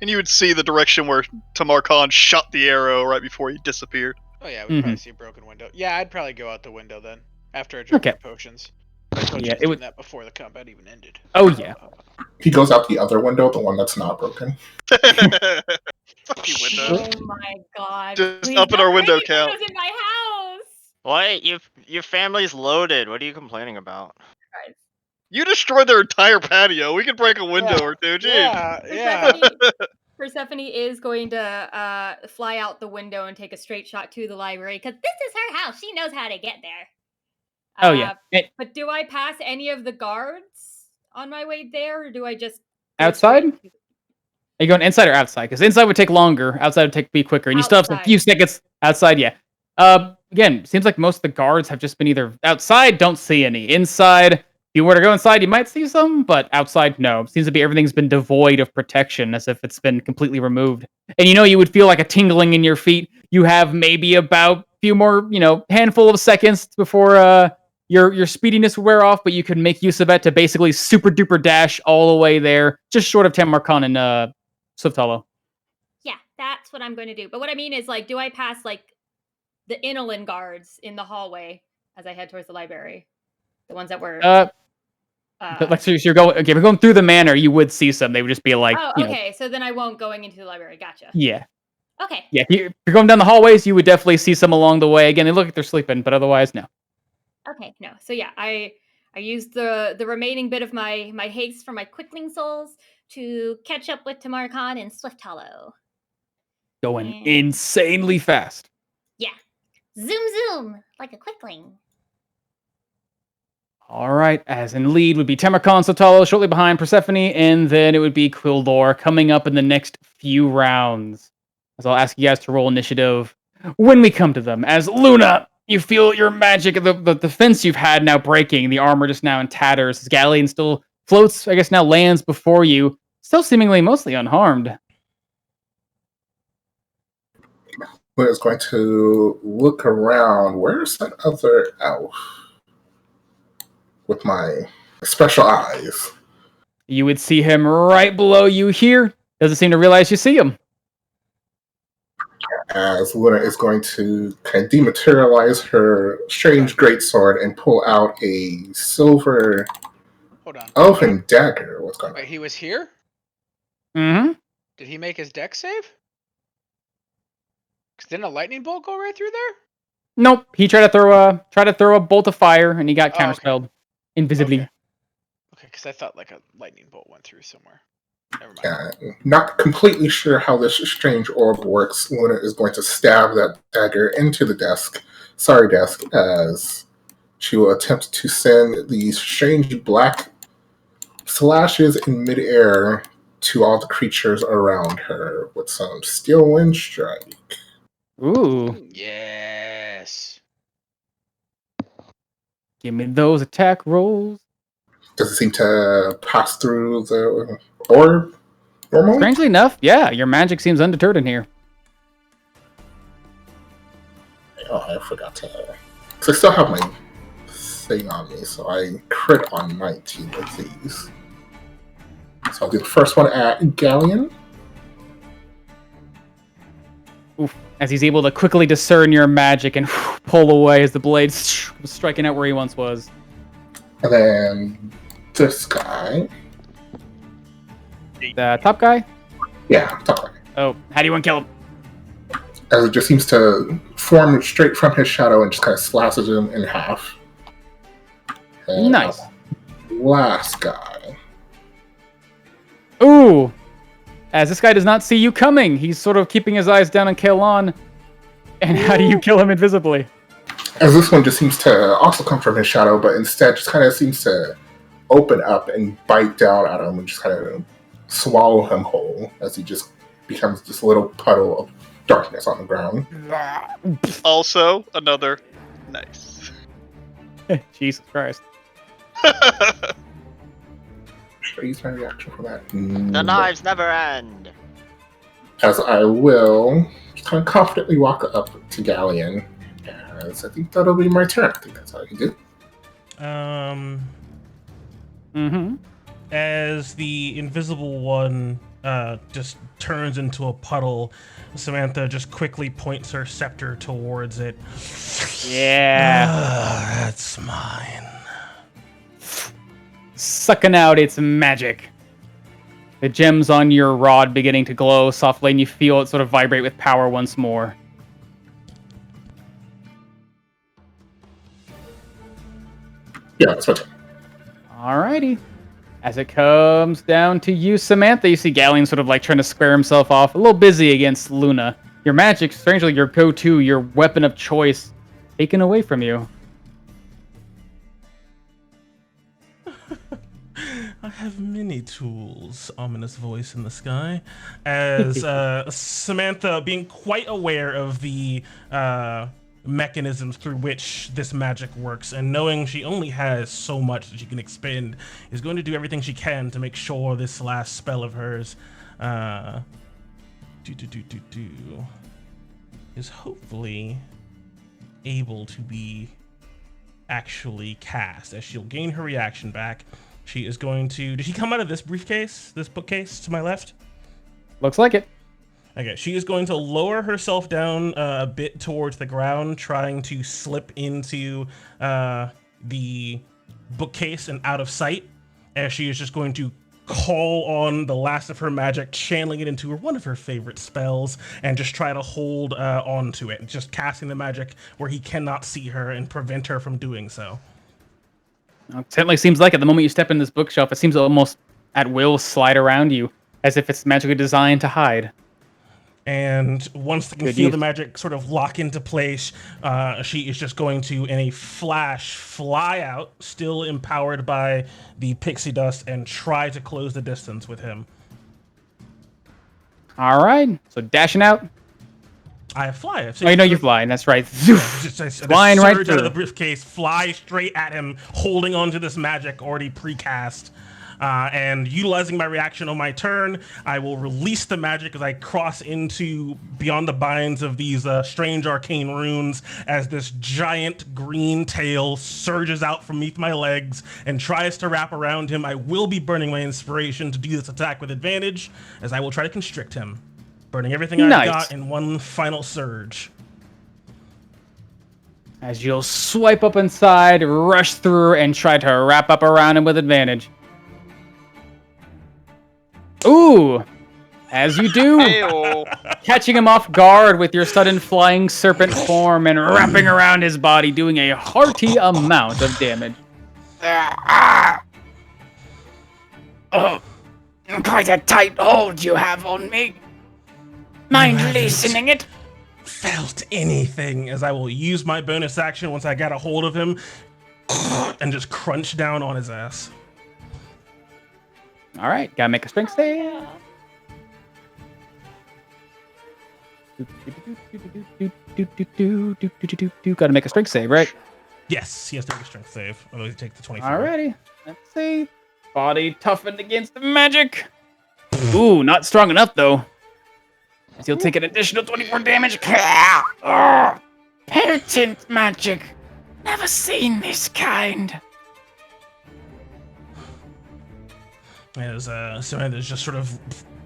S4: And you would see the direction where Tamarkan shot the arrow right before he disappeared.
S6: Oh yeah, we'd probably see a broken window. Yeah, I'd probably go out the window then after I drink my potions. I told you doing that before the combat even ended.
S2: Oh yeah.
S7: He goes out the other window, the one that's not broken.
S4: Fuck you, window.
S3: Oh my god.
S4: Just
S3: Please
S4: up in
S3: don't
S4: our window
S3: break
S4: count.
S3: windows in my house.
S8: What? Your family's loaded. What are you complaining about?
S4: You destroyed their entire patio. We could break a window or two. Jeez.
S3: Persephone is going to fly out the window and take a straight shot to the library because this is her house. She knows how to get there.
S2: Oh yeah.
S3: But do I pass any of the guards on my way there, or do I just
S2: Outside? Are you going inside or outside? Because inside would take longer. Outside would be quicker, and you still have a few seconds. Outside, yeah. Again, seems like most of the guards have just been either outside. Don't see any. Inside, if you were to go inside, you might see some, but outside, no. Seems to be everything's been devoid of protection, as if it's been completely removed. And you would feel like a tingling in your feet. You have maybe about a few more, handful of seconds before your speediness will wear off, but you can make use of it to basically super duper dash all the way there, just short of Tamarkan and Swift Hollow.
S3: Yeah, that's what I'm going to do. But what I mean is, like, do I pass like the Inolin guards in the hallway as I head towards the library? The ones that were
S2: like, so you're going. Okay, if you're going through the manor, you would see some. They would just be like,
S3: oh, okay. So then I won't going into the library. Gotcha.
S2: Yeah.
S3: Okay.
S2: Yeah, if you're going down the hallways, you would definitely see some along the way. Again, they look like they're sleeping, but otherwise, no.
S3: Okay, no. So yeah, I used the remaining bit of my haste from my quickling souls to catch up with Tamarkan and Swift Hollow.
S2: Going insanely fast.
S9: Yeah. Zoom zoom like a quickling.
S2: All right, as in lead would be Tamarkan, Swift Hollow, shortly behind Persephone, and then it would be Quildor coming up in the next few rounds. As I'll ask you guys to roll initiative when we come to them. As Luna, you feel your magic, the defense you've had now breaking, the armor just now in tatters. As Galleon still floats, I guess now lands before you, still seemingly mostly unharmed.
S7: Luna's going to look around. Where's that other elf? With my special eyes.
S2: You would see him right below you here. Doesn't seem to realize you see him.
S7: As Luna is going to kind of dematerialize her strange greatsword and pull out a silver elven dagger. What's going on?
S6: Wait, he was here?
S2: Mm-hmm.
S6: Did he make his deck save? Because didn't a lightning bolt go right through there?
S2: Nope. He tried to throw a bolt of fire, and he got counterspelled invisibly.
S6: Okay, because I thought like a lightning bolt went through somewhere. Never mind.
S7: Yeah, not completely sure how this strange orb works. Luna is going to stab that dagger into the desk, as she will attempt to send these strange black slashes in midair to all the creatures around her with some Steel Wind Strike.
S2: Ooh.
S6: Yes.
S2: Give me those attack rolls.
S7: Does it seem to pass through the orb normally?
S2: Strangely enough, yeah, your magic seems undeterred in here.
S7: Oh, I forgot to... Because I still have my staying on me, so I crit on 19 with these. So I'll do the first one at Galleon.
S2: Oof. As he's able to quickly discern your magic and pull away as the blade striking out where he once was.
S7: And then this guy.
S2: The top guy?
S7: Yeah, top guy.
S2: Oh, how do you want to kill him?
S7: As it just seems to form straight from his shadow and just kind of slashes him in half. And
S2: Nice.
S7: Last guy.
S2: Ooh! As this guy does not see you coming, he's sort of keeping his eyes down on Kaelon. And how do you kill him invisibly?
S7: As this one just seems to also come from his shadow, but instead just kind of seems to open up and bite down at him and just kind of swallow him whole as he just becomes this little puddle of darkness on the ground.
S4: Also, another nice.
S2: Jesus Christ.
S7: Should I use my reaction for that?
S8: The
S7: No.
S8: knives never end.
S7: As I will just kind of confidently walk up to Galleon, as I think that'll be my turn. I think that's all I can do.
S1: As the invisible one just turns into a puddle, Samantha just quickly points her scepter towards it.
S2: Yeah.
S1: That's mine.
S2: Sucking out its magic. The gems on your rod beginning to glow softly, and you feel it sort of vibrate with power once more.
S7: Yeah, that's my turn.
S2: Alrighty. As it comes down to you, Samantha, you see Galleon sort of like trying to square himself off, a little busy against Luna. Your magic, strangely, your go-to, your weapon of choice, taken away from you.
S1: I have many tools, ominous voice in the sky. As Samantha, being quite aware of the mechanisms through which this magic works, and knowing she only has so much that she can expend, is going to do everything she can to make sure this last spell of hers is hopefully able to be actually cast, as she'll gain her reaction back. She is going to... Did she come out of this briefcase? This bookcase to my left?
S2: Looks like it.
S1: Okay, she is going to lower herself down a bit towards the ground, trying to slip into the bookcase and out of sight, as she is just going to call on the last of her magic, channeling it into one of her favorite spells, and just try to hold on to it, just casting the magic where he cannot see her and prevent her from doing so.
S2: It certainly seems like it. The moment you step in this bookshelf, it seems to almost at will slide around you, as if it's magically designed to hide.
S1: And once they can feel the magic sort of lock into place, she is just going to, in a flash, fly out, still empowered by the pixie dust, and try to close the distance with him.
S2: All right. So dashing out.
S1: I fly.
S2: Oh, you know you're flying. That's right.
S1: Flying
S2: right
S1: out
S2: through
S1: of the briefcase, fly straight at him, holding onto this magic already precast. And utilizing my reaction on my turn, I will release the magic as I cross into beyond the binds of these strange arcane runes, as this giant green tail surges out from beneath my legs and tries to wrap around him. I will be burning my inspiration to do this attack with advantage, as I will try to constrict him, burning everything I've got in one final surge.
S2: As you'll swipe up inside, rush through, and try to wrap up around him with advantage. Ooh! As you do, catching him off guard with your sudden flying serpent form and wrapping around his body, doing a hearty amount of damage.
S10: Oh, quite a tight hold you have on me. Mind loosening it?
S1: Felt anything, as I will use my bonus action once I got a hold of him and just crunch down on his ass.
S2: All right, gotta make a strength save. Gotta make a strength save, right?
S1: Yes, he has to make a strength save. Otherwise, he takes the 24.
S2: Alrighty, let's see. Body toughened against the magic. Ooh, not strong enough though. As he'll take an additional 24 damage.
S10: Potent magic. never seen this kind.
S1: As Samantha's just sort of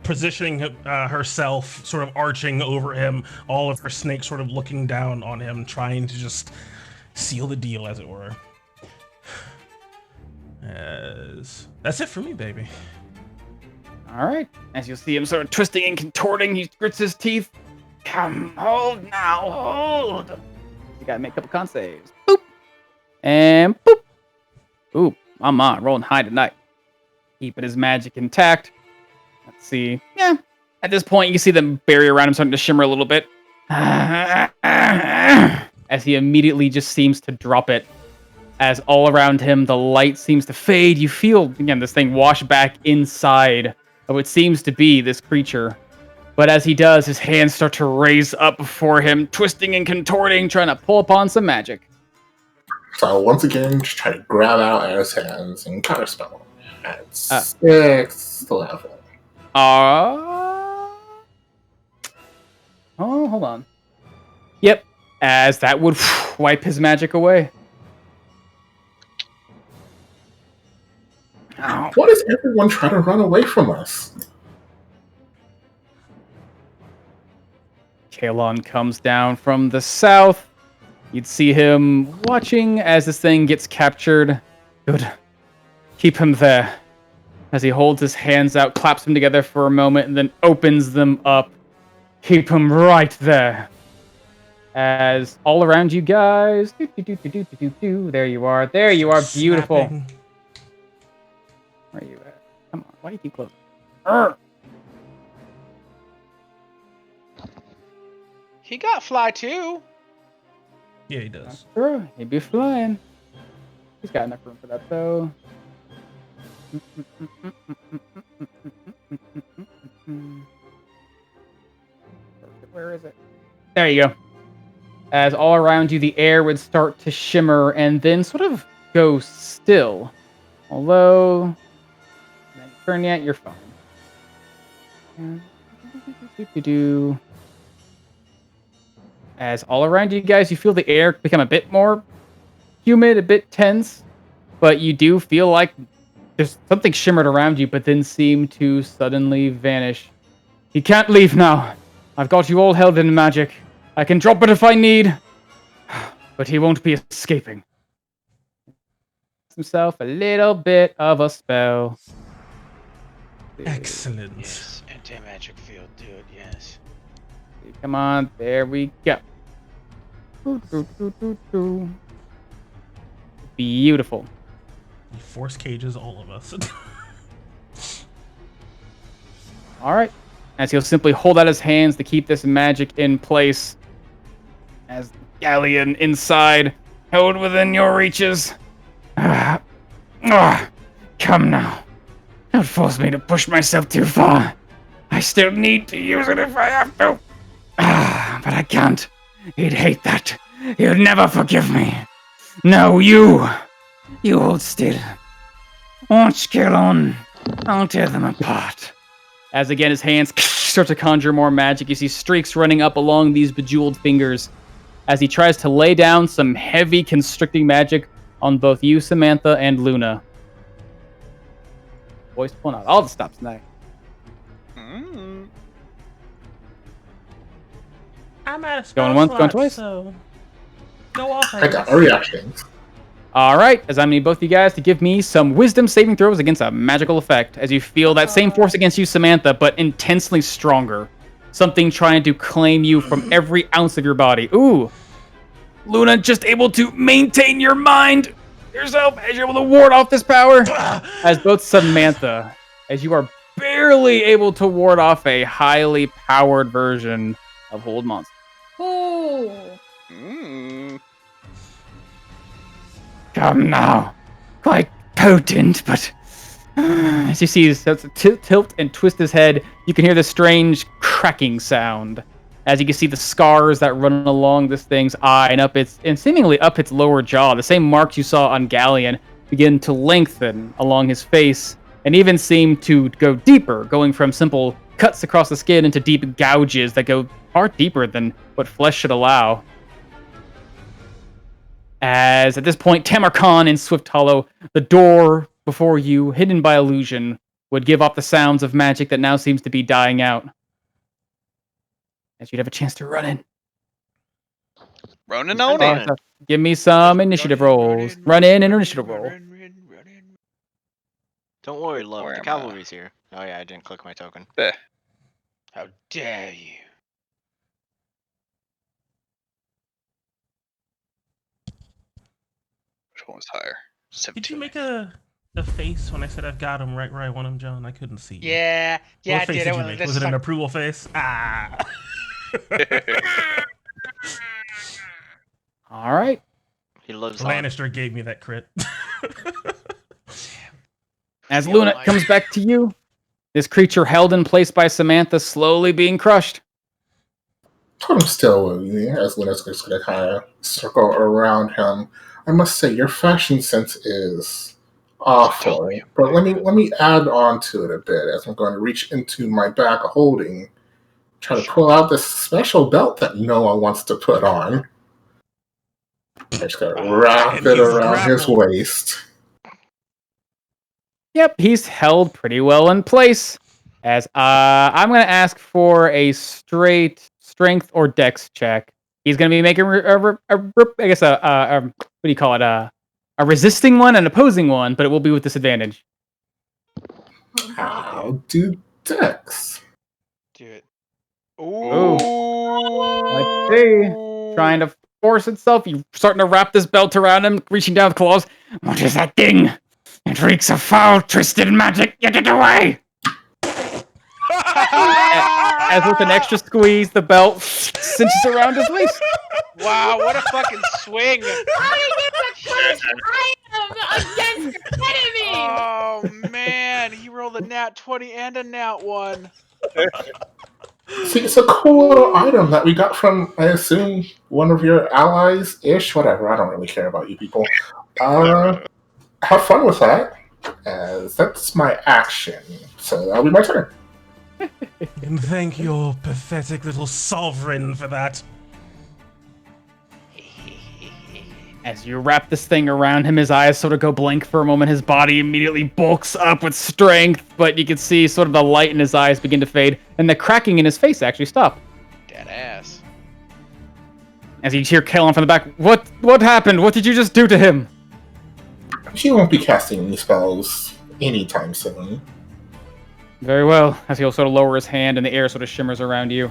S1: positioning herself, sort of arching over him, all of her snakes sort of looking down on him, trying to just seal the deal, as it were. That's it for me, baby.
S2: All right. As you'll see him sort of twisting and contorting, he grits his teeth. Come, hold now, hold. You gotta make a couple con saves. Boop. And boop. Ooh, I'm on. Rolling high tonight. Keeping his magic intact. Let's see. Yeah. At this point, you see the barrier around him starting to shimmer a little bit. As he immediately just seems to drop it. As all around him, the light seems to fade. You feel, again, this thing wash back inside of what seems to be this creature. But as he does, his hands start to raise up before him, twisting and contorting, trying to pull upon some magic.
S7: So I'll once again just try to grab out Air's hands and counterspell him at 6th level.
S2: Oh, hold on. Yep, as that would wipe his magic away.
S7: Why does everyone try to run away from us?
S2: Kalon comes down from the south. You'd see him watching as this thing gets captured. Good. Keep him there. As he holds his hands out, claps them together for a moment, and then opens them up. Keep him right there. As all around you guys... There you are. There you are. Beautiful.
S1: Snapping.
S2: Where are you at? Come on. Why do you keep closing? Urgh.
S6: He got fly too.
S1: Yeah, he does.
S2: Sure, he'd be flying. He's got enough room for that, though. Where is it? There you go. As all around you, the air would start to shimmer and then sort of go still. Although, not turn yet, you're fine. As all around you guys, you feel the air become a bit more humid, a bit tense, but you do feel like there's something shimmered around you, but then seem to suddenly vanish. You can't leave now. I've got you all held in magic. I can drop it if I need, but he won't be escaping. Himself a little bit of a spell.
S1: Excellent.
S6: Yes, anti-magic field, dude. Yes.
S2: Come on, there we go. Beautiful.
S1: He force cages all of us.
S2: All right. As he'll simply hold out his hands to keep this magic in place. As Galleon inside, held within your reaches.
S10: Come now. Don't force me to push myself too far. I still need to use it if I have to. But I can't. He'd hate that. He'll never forgive me. No, you. You hold still. Watch Kalon. I'll tear them apart.
S2: As again his hands start to conjure more magic, you see streaks running up along these bejeweled fingers. As he tries to lay down some heavy constricting magic on both you, Samantha, and Luna. Voice pulling out all the stops tonight.
S1: I'm out of spell
S2: Going once, going
S1: slots,
S2: twice.
S1: So go off.
S7: I got a reaction.
S2: All right, as I need both you guys to give me some wisdom saving throws against a magical effect, as you feel that same force against you, Samantha, but intensely stronger. Something trying to claim you from every ounce of your body. Ooh. Luna just able to maintain your mind yourself as you're able to ward off this power. As both Samantha, as you are barely able to ward off a highly powered version of Hold Monster.
S3: Ooh.
S10: Come now. Quite potent, but...
S2: As you see, he starts to tilt and twist his head, you can hear this strange cracking sound. As you can see the scars that run along this thing's eye and seemingly up its lower jaw. The same marks you saw on Galleon begin to lengthen along his face and even seem to go deeper, going from simple cuts across the skin into deep gouges that go far deeper than what flesh should allow. As at this point, Tamarkan in Swift Hollow, the door before you, hidden by illusion, would give off the sounds of magic that now seems to be dying out. As you'd have a chance to run in.
S6: Ronin on it.
S2: Give me some initiative rolls. Run in and initiative roll.
S8: Don't worry, love.
S6: Where
S8: The
S6: am
S8: cavalry's here. Oh yeah, I didn't click my token.
S6: How dare you?
S5: Which one was higher?
S1: Did you
S5: 17.
S1: make a face when I said I've got him right where I want him, John? I couldn't see you.
S6: Yeah, I
S1: What face
S6: did.
S1: did you make? Was it an approval face? Ah.
S2: All right.
S8: He lives on.
S1: Lannister gave me that crit.
S2: As Luna comes back to you, this creature held in place by Samantha slowly being crushed.
S7: I'm still with you, as Luna's just going to kind of circle around him. I must say, your fashion sense is awful.
S5: Totally.
S7: But let me add on to it a bit, as I'm going to reach into my bag of holding, try to pull out this special belt that no one wants to put on. I just got to wrap
S1: and
S7: it
S1: he's
S7: around his
S1: grappled.
S7: waist.
S2: Yep, he's held pretty well in place. As I'm going to ask for a straight strength or dex check. He's going to be making what do you call it? A resisting one and opposing one, but it will be with disadvantage.
S7: I'll do dex.
S6: Do it.
S2: Ooh. Let's see. Trying to force itself. You're starting to wrap this belt around him, reaching down with claws.
S10: What is that thing? It reeks of foul, twisted magic. Get it away!
S2: As with an extra squeeze, the belt cinches around his waist.
S6: Wow, what a fucking swing!
S3: First item against your enemy!
S6: Oh man, he rolled a nat 20 and a nat 1.
S7: See, it's a cool little item that we got from, I assume, one of your allies-ish. Whatever, I don't really care about you people. Have fun with that, as that's my action. So that'll be my turn.
S1: And thank your pathetic little sovereign for that.
S2: As you wrap this thing around him, his eyes sort of go blank for a moment. His body immediately bulks up with strength, but you can see sort of the light in his eyes begin to fade, and the cracking in his face actually stop.
S6: Dead ass.
S2: As you hear Kalen from the back, What happened? What did you just do to him?
S7: She won't be casting any spells anytime soon.
S2: Very well, as he'll sort of lower his hand and the air sort of shimmers around you.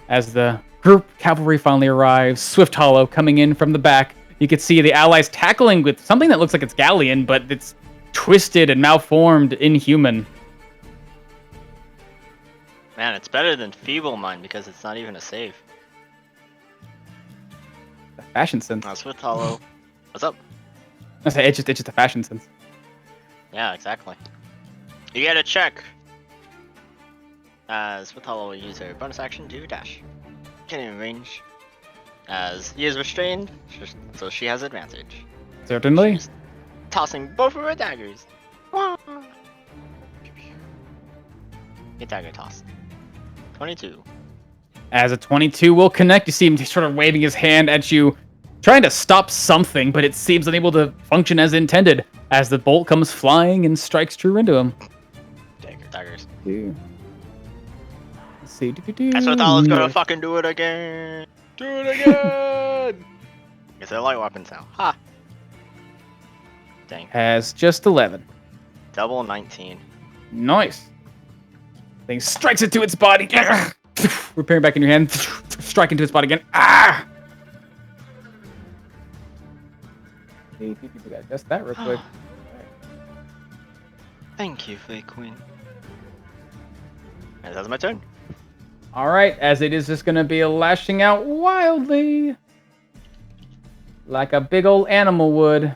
S2: As the group cavalry finally arrives, Swift Hollow coming in from the back, you can see the allies tackling with something that looks like it's Galleon, but it's twisted and malformed inhuman.
S8: Man, it's better than Feeble Mind because it's not even a save.
S2: The fashion sense.
S8: Swift Hollow. What's up?
S2: I say it's just a fashion sense.
S8: Yeah, exactly. You get a check. As Swift Hollow will use her bonus action to dash. Getting in range. As he is restrained, so she has advantage.
S2: Certainly.
S8: She's tossing both of her daggers. Get dagger tossed. 22.
S2: As a 22 will connect, you see him sort of waving his hand at you, trying to stop something, but it seems unable to function as intended, as the bolt comes flying and strikes true into him.
S8: Daggers.
S2: Let's see.
S8: That's what Thalos gonna fucking do it again.
S6: Do it again!
S8: It's a light weapons now. Ha! Dang.
S2: Has just 11.
S8: Double 19.
S2: Nice. Thing strikes it to its body. Repairing back in your hand. Strike into its body again. Ah! We gotta adjust that real quick.
S8: Thank you, Fake Queen. And that's my turn.
S2: Alright, as it is just gonna be lashing out wildly. Like a big old animal would.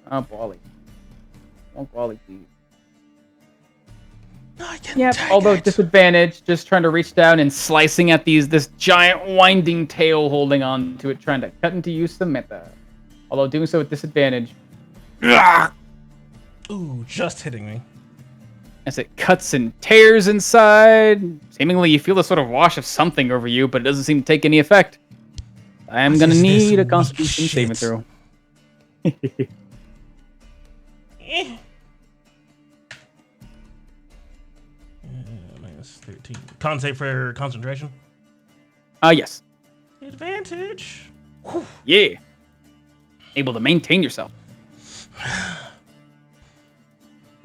S2: Oh, Wally. Oh, Wally, please. Yep, although disadvantage, just trying to reach down and slicing at this giant winding tail holding on to it, trying to cut into you, Samantha. Although doing so with disadvantage.
S1: Ooh, just hitting me.
S2: As it cuts and tears inside. Seemingly you feel a sort of wash of something over you, but it doesn't seem to take any effect. I am
S1: What
S2: gonna
S1: is this
S2: need a
S1: weak
S2: Constitution
S1: shit?
S2: saving throw.
S1: Eh. Minus 13. Con save for concentration.
S2: Yes.
S1: Advantage.
S2: Yeah. Able to maintain yourself.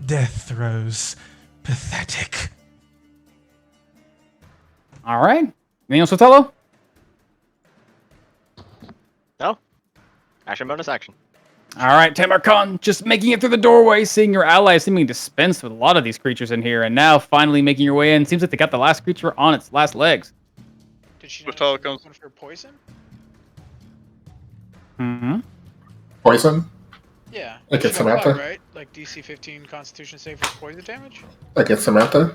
S1: Death throes. Pathetic.
S2: All right. Anything else, Othello?
S8: No. Action bonus action.
S2: All right, Tamarcon, just making it through the doorway, seeing your allies seemingly dispensed with a lot of these creatures in here, and now finally making your way in. Seems like they got the last creature on its last legs.
S6: Did she
S4: With
S6: know
S4: all comes-
S6: going for poison?
S2: Mm-hmm.
S7: Poison?
S6: Yeah.
S7: Against
S6: She got
S7: Samantha?
S6: blood, right? Like DC 15 Constitution save for poison damage?
S7: Against Samantha?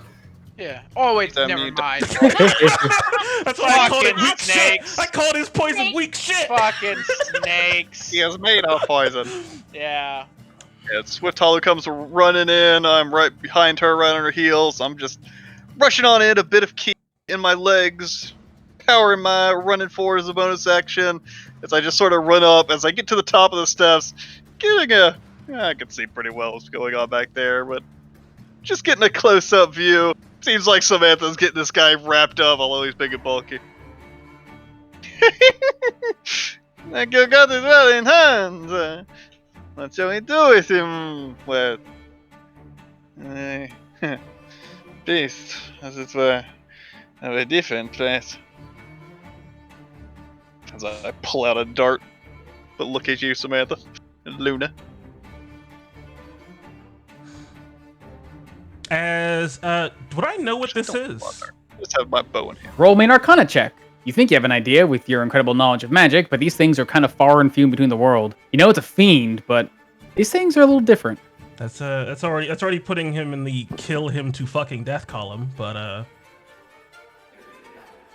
S6: Yeah. Oh wait,
S4: That
S6: never
S4: mean-
S6: mind.
S1: That's why I called it
S6: Fucking
S1: weak
S6: snakes.
S1: shit. I called his poison weak shit.
S6: Fucking snakes.
S4: He has made off poison.
S6: Yeah.
S4: Yeah, Swift Hollow comes running in. I'm right behind her, right on her heels. I'm just rushing on in, a bit of ki in my legs, powering my running forward as a bonus action. As I just sort of run up, as I get to the top of the steps, I can see pretty well what's going on back there, but just getting a close-up view. Seems like Samantha's getting this guy wrapped up, although he's big and bulky. Like you got it well in hand. What shall we do with him? Well, beast, as it were, of a different place. As I pull out a dart, but look at you, Samantha and Luna.
S1: As would I know what this
S4: Don't
S1: is?
S4: bother. Just have my bow in hand.
S2: Roll me an Arcana check. You think you have an idea with your incredible knowledge of magic, but these things are kind of far and few between the world. You know it's a fiend, but these things are a little different.
S1: That's already putting him in the kill him to fucking death column, but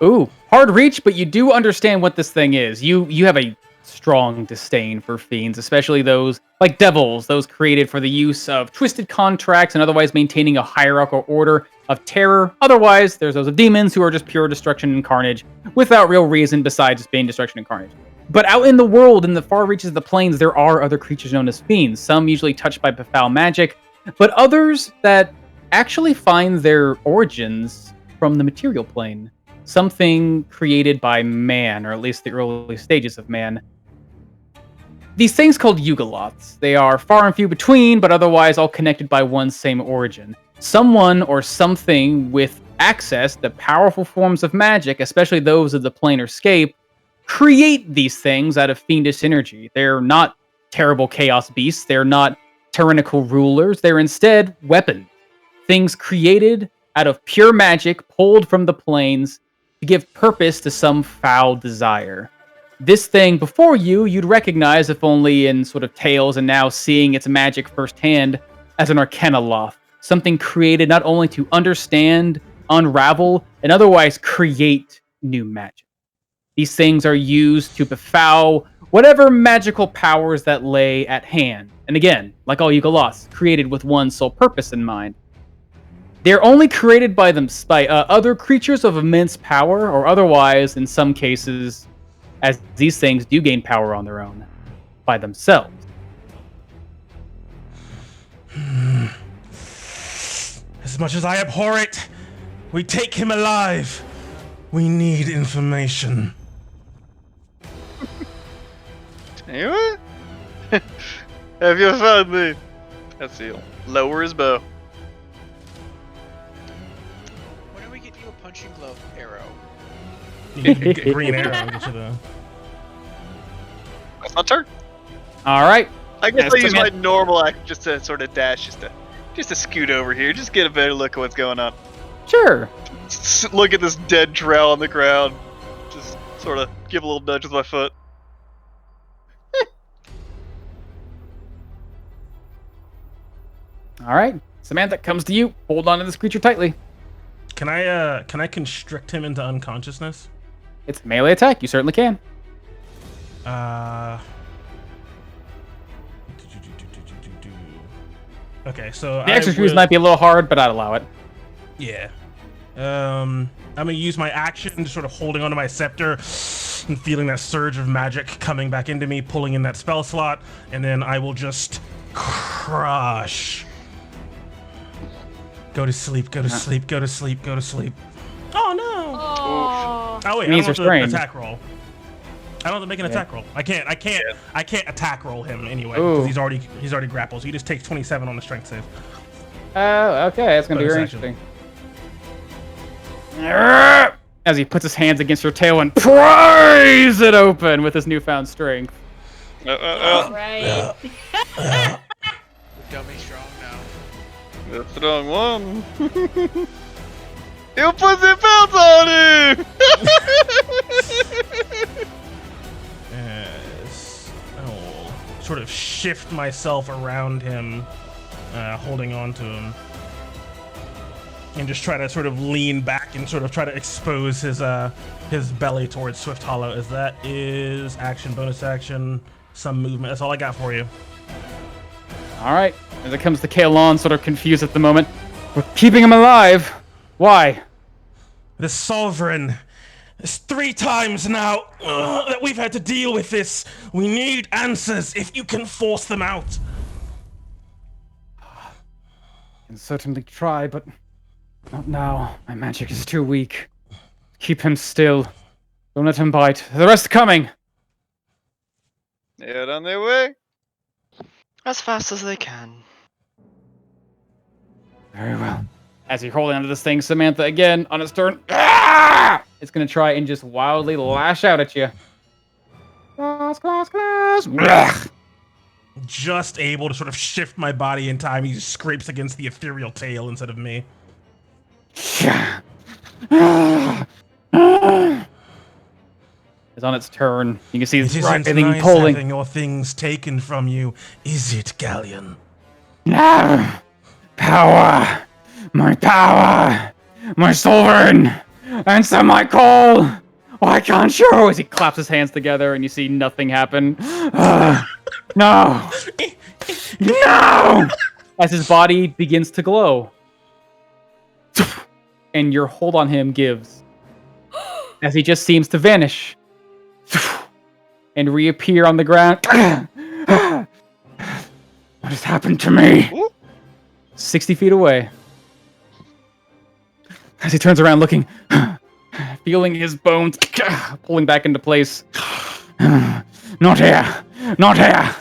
S2: Ooh, hard reach, but you do understand what this thing is. You have a strong disdain for fiends, especially those like devils, those created for the use of twisted contracts and otherwise maintaining a hierarchical order of terror. Otherwise, there's those of demons who are just pure destruction and carnage without real reason besides just being destruction and carnage. But out in the world, in the far reaches of the plains, there are other creatures known as fiends, some usually touched by foul magic, but others that actually find their origins from the material plane. Something created by man, or at least the early stages of man. These things called Yugoloths. They are far and few between, but otherwise all connected by one same origin. Someone or something with access to powerful forms of magic, especially those of the planar scape, create these things out of fiendish energy. They're not terrible chaos beasts. They're not tyrannical rulers. They're instead weapons. Things created out of pure magic pulled from the planes to give purpose to some foul desire. This thing before you, you'd recognize if only in sort of tales and now seeing its magic firsthand as an Arcanoloth. Something created not only to understand, unravel, and otherwise create new magic. These things are used to befoul whatever magical powers that lay at hand. And again, like all Yugoloths, created with one sole purpose in mind. They're only created by other creatures of immense power, or otherwise, in some cases, as these things do gain power on their own, by themselves.
S1: as much as I abhor it, we take him alive. We need information.
S4: You what? Have you found me? That's he'll lower his bow.
S6: When do we get you a punching glove arrow?
S1: You need to get a green arrow. Get you the...
S4: That's my turn.
S2: All right.
S4: I guess
S2: Yes,
S4: I use my
S2: Samantha.
S4: normal act just to sort of dash, just to scoot over here, just get a better look at what's going on.
S2: Sure.
S4: Look at this dead drow on the ground. Just sort of give a little nudge with my foot.
S2: All right. Samantha comes to you. Hold on to this creature tightly.
S1: Can I constrict him into unconsciousness?
S2: It's a melee attack. You certainly can.
S1: Okay, so
S2: The execution might be a little hard, but I'd allow it.
S1: Yeah. I'm gonna use my action, just sort of holding onto my scepter, and feeling that surge of magic coming back into me, pulling in that spell slot, and then I will just crush. Go to sleep, go to sleep, go to sleep, go to sleep. Oh no! Oh wait, I don't have to attack roll. I don't have to make an attack roll. I can't attack roll him anyway because he's already grappled. So he just takes 27 on the strength save.
S2: Oh, okay, that's gonna be very interesting. As he puts his hands against your tail and pries it open with his newfound strength.
S3: Right.
S6: Dummy strong now.
S4: That's the wrong one. You put the belt on him!
S1: Yes. I will sort of shift myself around him, holding on to him. And just try to sort of lean back and sort of try to expose his belly towards Swift Hollow, as that is action, bonus action, some movement. That's all I got for you.
S2: All right. As it comes to Kaelon, sort of confused at the moment. We're keeping him alive. Why?
S1: The Sovereign. It's 3 times now that we've had to deal with this. We need answers if you can force them out.
S2: I can certainly try, but not now. My magic is too weak. Keep him still. Don't let him bite. The rest coming.
S4: They're on their way.
S8: As fast as they can.
S2: Very well. As you're holding onto this thing, Samantha again on its turn. Ah! It's gonna try and just wildly lash out at you. Class.
S1: Just able to sort of shift my body in time. He scrapes against the ethereal tail instead of me.
S2: It's on its turn. You can see
S1: It
S2: this
S1: isn't
S2: thing
S1: nice
S2: pulling.
S1: having your things taken from you, is it, Galleon?
S10: No! Power! My power! My sovereign! Answer my call! Why can't you?
S2: As he claps his hands together and you see nothing happen.
S10: No! No!
S2: As his body begins to glow. And your hold on him gives. As he just seems to vanish. And reappear on the ground.
S10: What has happened to me?
S2: 60 feet away. As he turns around looking, feeling his bones pulling back into place.
S10: Not here! Not here!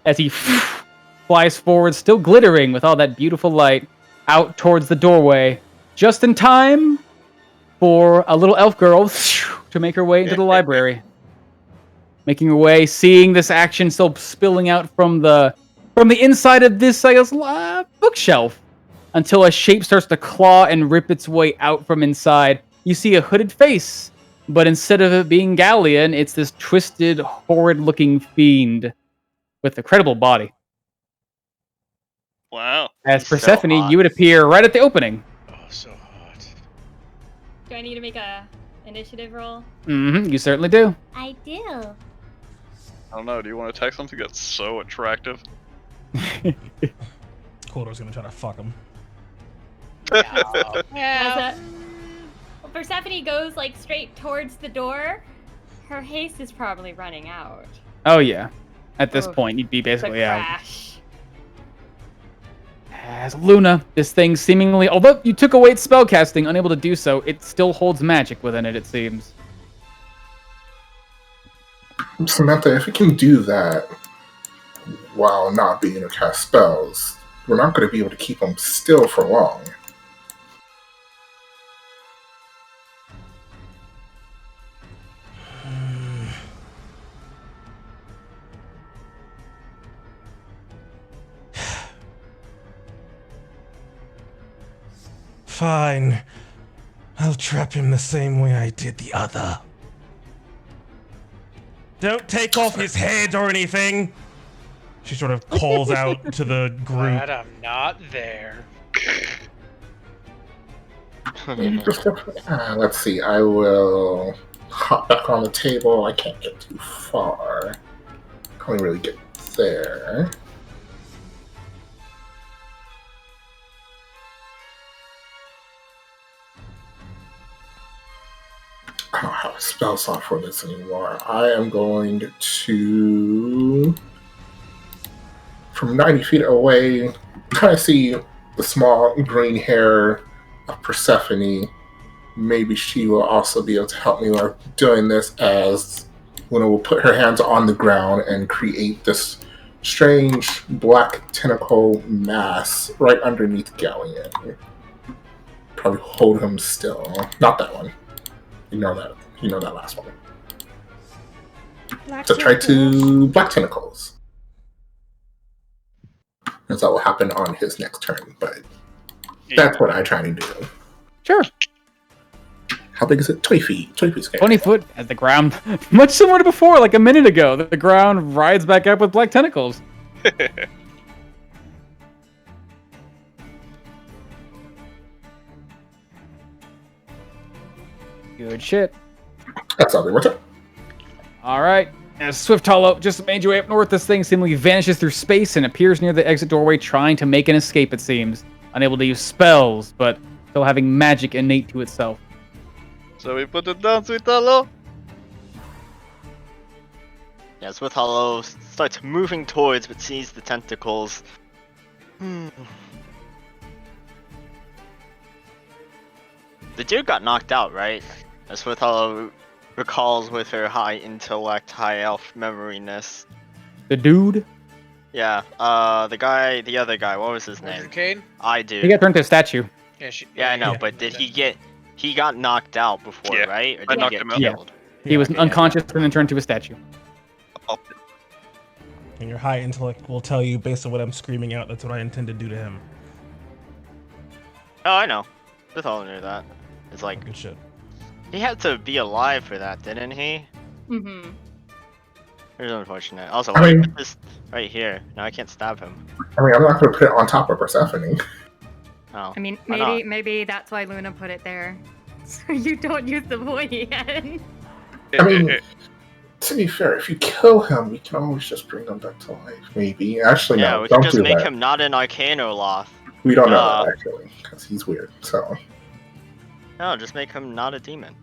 S2: As he flies forward, still glittering with all that beautiful light, out towards the doorway, just in time for a little elf girl to make her way into the library. Making her way, seeing this action still spilling out from the inside of this, I guess, bookshelf, until a shape starts to claw and rip its way out from inside. You see a hooded face, but instead of it being Galleon, it's this twisted, horrid-looking fiend with a credible body.
S4: Wow.
S2: As
S8: He's so
S2: Persephone,
S8: hot.
S2: you would appear right at the opening.
S6: Oh, so hot.
S3: Do I need to make a initiative roll?
S2: You certainly do.
S9: I do.
S4: I don't know. Do you want to text something that's so attractive?
S1: Quota's gonna try to fuck him.
S3: Well, Persephone goes like straight towards the door. Her haste is probably running out.
S2: Oh yeah. At this
S3: Oh,
S2: point, you'd be
S3: The
S2: basically out.
S3: crash.
S2: As Luna, this thing seemingly, although you took away its spellcasting, unable to do so, it still holds magic within it, it seems.
S7: Samantha, if we can do that while not being able to cast spells, we're not going to be able to keep them still for long.
S1: Fine. I'll trap him the same way I did the other. Don't take off his head or anything. She sort of calls out to the group.
S6: Glad I'm not there.
S7: Let's see, I will hop back on the table. I can't get too far. Can't really get there. I don't have a spell slot for this anymore. I am going to, from 90 feet away, kind of see the small green hair of Persephone. Maybe she will also be able to help me with doing this, as Luna will put her hands on the ground and create this strange black tentacle mass right underneath Galleon. Probably hold him still. Not that one. Ignore that. You know that last one.
S9: Black
S7: So try
S9: tentacles.
S7: to black tentacles. As that will happen on his next turn, but that's what I try to do.
S2: Sure.
S7: How big is it? 20 feet. 20 feet scale.
S2: 20 foot at the ground. Much similar to before, like a minute ago. The ground rides back up with black tentacles. Good shit.
S7: That's all. What's up?
S2: All right. As Swift Hollow just made your way up north, this thing seemingly vanishes through space and appears near the exit doorway, trying to make an escape, it seems. Unable to use spells, but still having magic innate to itself.
S4: So we put it down, Sweet Hollow.
S8: Yeah, Swift Hollow starts moving towards, but sees the tentacles. The dude got knocked out, right? As Swift Hollow recalls with her high intellect, high elf memoriness.
S2: The dude?
S8: Yeah, the other guy, what was his name?
S6: Kane?
S8: I do.
S2: He got turned to a statue.
S6: Yeah,
S8: I know,
S1: Yeah.
S8: but did he get... He got knocked out before,
S4: Yeah,
S8: right? Or
S4: I
S8: did he
S4: knocked
S8: get
S4: him out.
S2: Yeah.
S8: killed?
S2: He was
S1: okay,
S2: unconscious and then turned to a statue.
S1: And your high intellect will tell you, based on what I'm screaming out, that's what I intend to do to him.
S8: Oh, I know. Swift Hollow knew that. It's like,
S1: Good shit.
S8: he had to be alive for that, didn't he?
S3: Mm-hmm.
S8: It was unfortunate. Also,
S7: I
S8: why
S7: mean-
S8: put this right here? Now I can't stab him.
S7: I mean, I'm not going to put it on top of Persephone.
S8: Oh.
S9: I mean,
S8: Why not?
S9: maybe that's why Luna put it there, so you don't use the pointy head.
S7: I mean, to be fair, if you kill him, we can always just bring him back to life. Maybe. Actually,
S8: Yeah,
S7: no.
S8: we could
S7: Don't
S8: just
S7: do
S8: make
S7: that.
S8: him not an Arcanoloth.
S7: We don't know
S8: Duh.
S7: that, actually, because he's weird. So,
S8: No, just make him not a demon.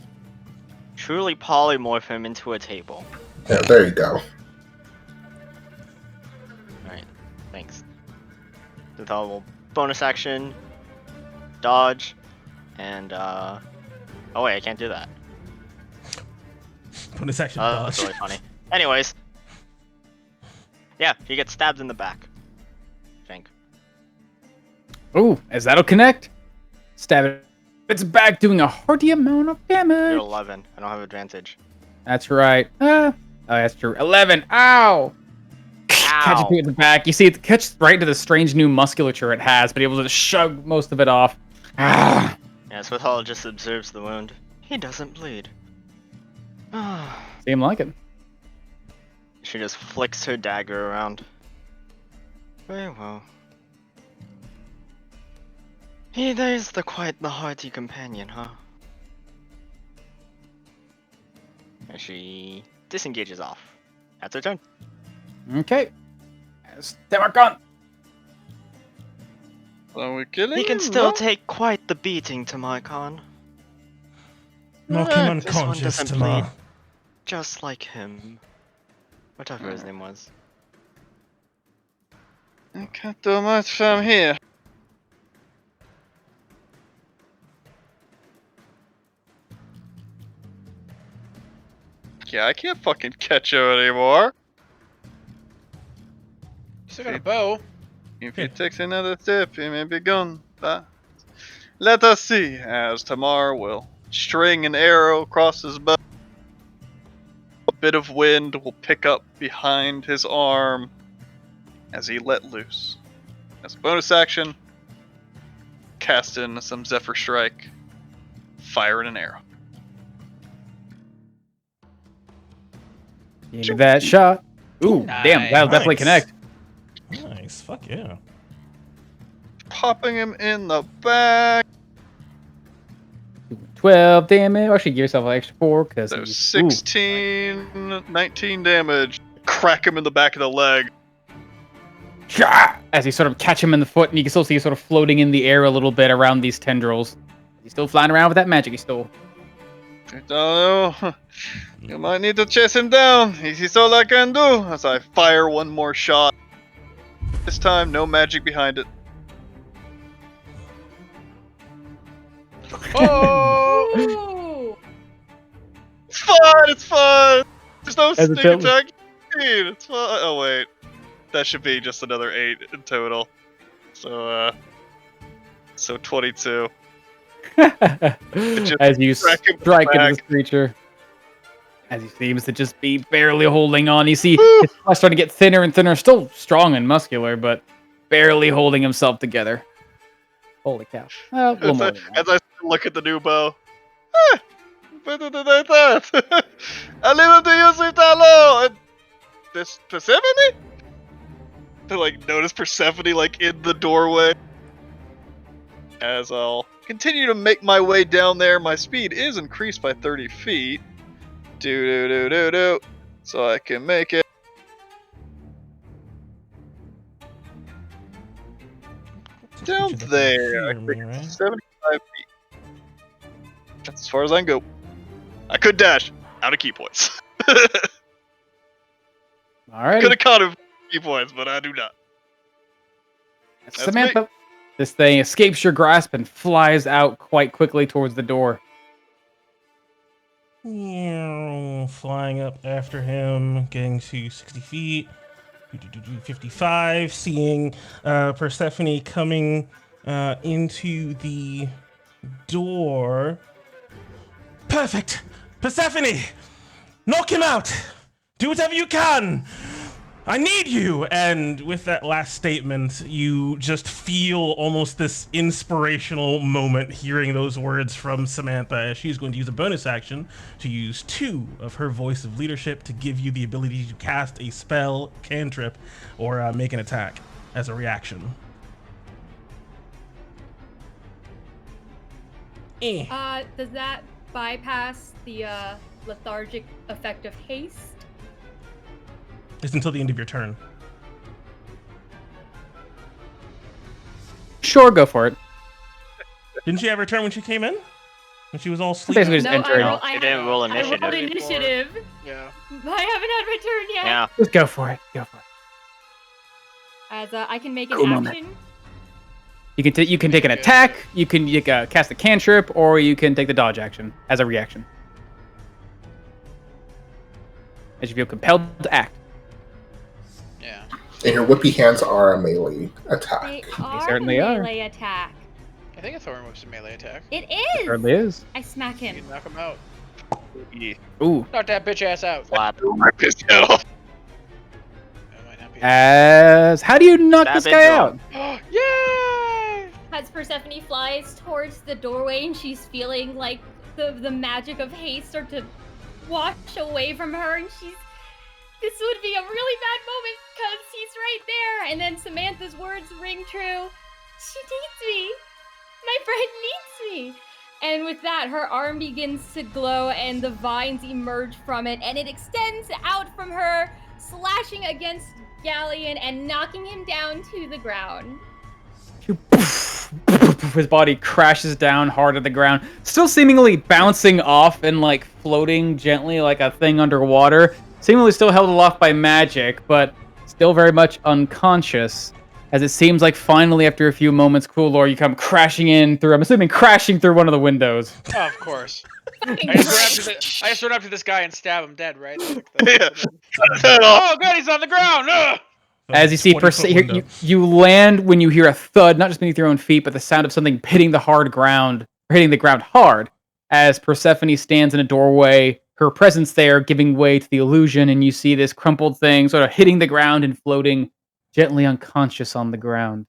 S8: Truly polymorph him into a table.
S7: yeah, there you go.
S8: Alright, thanks. With all bonus action, dodge, and oh wait, I can't do that.
S1: Bonus action
S8: That's
S1: dodge.
S8: really funny. Anyways. Yeah, he gets stabbed in the back. I think.
S2: Ooh, as that'll connect. Stab it. It's back, doing a hearty amount of
S8: You're
S2: damage.
S8: 11. I don't have advantage.
S2: That's right. Oh, that's true. 11. Ow! Catches you in the back. You see it catches right into the strange new musculature it has, but able to shove most of it off. Ah.
S8: Yeah, Swift Hollow just observes the wound. He doesn't bleed.
S2: Seem like it.
S8: She just flicks her dagger around. Very well. He is quite the hearty companion, huh? And she disengages off. That's her turn.
S2: Okay. Demarcon.
S4: So we killing
S8: He can
S4: him?
S8: still
S4: No?
S8: take quite the beating, Tamarcon.
S1: Knock him
S8: This one
S1: unconscious,
S8: doesn't bleed.
S1: Tamar.
S8: Just like him. Whatever his name was.
S4: I can't do much from here. Yeah, I can't fucking catch her anymore.
S6: Still got a bow.
S4: If he takes another step, he may be gone. But let us see, as Tamar will string an arrow across his bow. A bit of wind will pick up behind his arm as he let loose. As a bonus action, cast in some Zephyr Strike, firing an arrow.
S2: Give me that shot. Ooh, damn, that'll definitely
S1: Nice.
S2: connect.
S1: Nice. Fuck yeah.
S4: Popping him in the back.
S2: 12 damage. Actually, give yourself an extra 4 because.
S4: So 16, 19 damage. Crack him in the back of the leg.
S2: As you sort of catch him in the foot, and you can still see him sort of floating in the air a little bit around these tendrils. He's still flying around with that magic he stole.
S4: I don't know. You might need to chase him down. He's all I can do. As I fire one more shot. This time, no magic behind it.
S6: Oh!
S3: Ooh.
S4: It's fun. It's fun. There's no
S2: As a
S4: sneak
S2: villain.
S4: attack. It's fun. Oh wait, that should be just another 8 in total. So 22.
S2: As you
S4: crack him with the
S2: strike into
S4: back.
S2: this creature. As he seems to just be barely holding on. You see his flesh starting to get thinner and thinner, still strong and muscular, but barely holding himself together. Holy cow. A little more than that.
S4: As I look at the new bow. Better than I thought. I leave him to use Italo. And this Persephone? To like notice Persephone like in the doorway. As I'll continue to make my way down there, my speed is increased by 30 feet. Do. So I can make it. Down
S1: Creature that can
S4: there. I
S1: hear
S4: think
S1: me, right?
S4: it's 75 feet. That's as far as I can go. I could dash out of key points.
S2: All right.
S4: Could have caught him key points, but I do not. That's
S2: Samantha, this thing escapes your grasp and flies out quite quickly towards the door.
S1: Flying up after him, getting to 60 feet, 55, seeing Persephone coming into the door. Perfect! Persephone! Knock him out! Do whatever you can! I need you! And with that last statement, you just feel almost this inspirational moment hearing those words from Samantha, as she's going to use a bonus action to use 2 of her voice of leadership to give you the ability to cast a spell, cantrip, or make an attack as a reaction.
S3: Does that bypass the lethargic effect of haste?
S1: It's until the end of your turn.
S2: Sure, go for it.
S1: Didn't she have her turn when she came in? When she was all sleeping?
S2: Basically just enter
S8: No,
S2: it.
S8: she didn't roll
S3: I rolled
S8: initiative.
S3: initiative.
S6: Yeah.
S3: I haven't had my turn yet.
S8: Yeah.
S2: Just go for it. Go for it.
S3: As I can make an
S10: Cool moment.
S3: action.
S2: You can take an attack, you can cast a cantrip, or you can take the dodge action as a reaction. As you feel compelled to act.
S6: Yeah.
S7: And your whippy hands are a melee attack.
S3: They are
S2: certainly
S3: the
S2: are.
S3: melee attack.
S6: I think a thorn whip's a melee attack.
S3: It
S2: It
S3: is.
S2: certainly is.
S3: I smack
S6: You
S3: him.
S6: can knock him out.
S2: Ooh.
S6: Knock that bitch ass out.
S8: Flap.
S4: Rip his head off.
S6: That might not be.
S2: As how do you knock
S8: Stab
S2: this
S8: it,
S2: guy
S8: John.
S2: out?
S6: Yay!
S3: As Persephone flies towards the doorway and she's feeling like the magic of haste start to wash away from her, and this would be a really bad moment because he's right there. And then Samantha's words ring true. She needs me. My friend needs me. And with that, her arm begins to glow and the vines emerge from it, and it extends out from her, slashing against Galleon and knocking him down to the ground.
S2: His body crashes down hard to the ground, still seemingly bouncing off and like floating gently like a thing underwater, seemingly still held aloft by magic, but still very much unconscious. As it seems like finally, after a few moments, cool lore, you come crashing in through, I'm assuming crashing through one of the windows.
S6: Oh, of course. I just run up to this guy and stab him dead, right?
S4: Yeah. Cut his head off.
S6: Oh god, he's on the ground! Ugh!
S2: As you see,
S1: 20-foot window.
S2: you land when you hear a thud, not just beneath your own feet, but the sound of something hitting the ground hard, as Persephone stands in a doorway, her presence there giving way to the illusion, and you see this crumpled thing sort of hitting the ground and floating gently unconscious on the ground.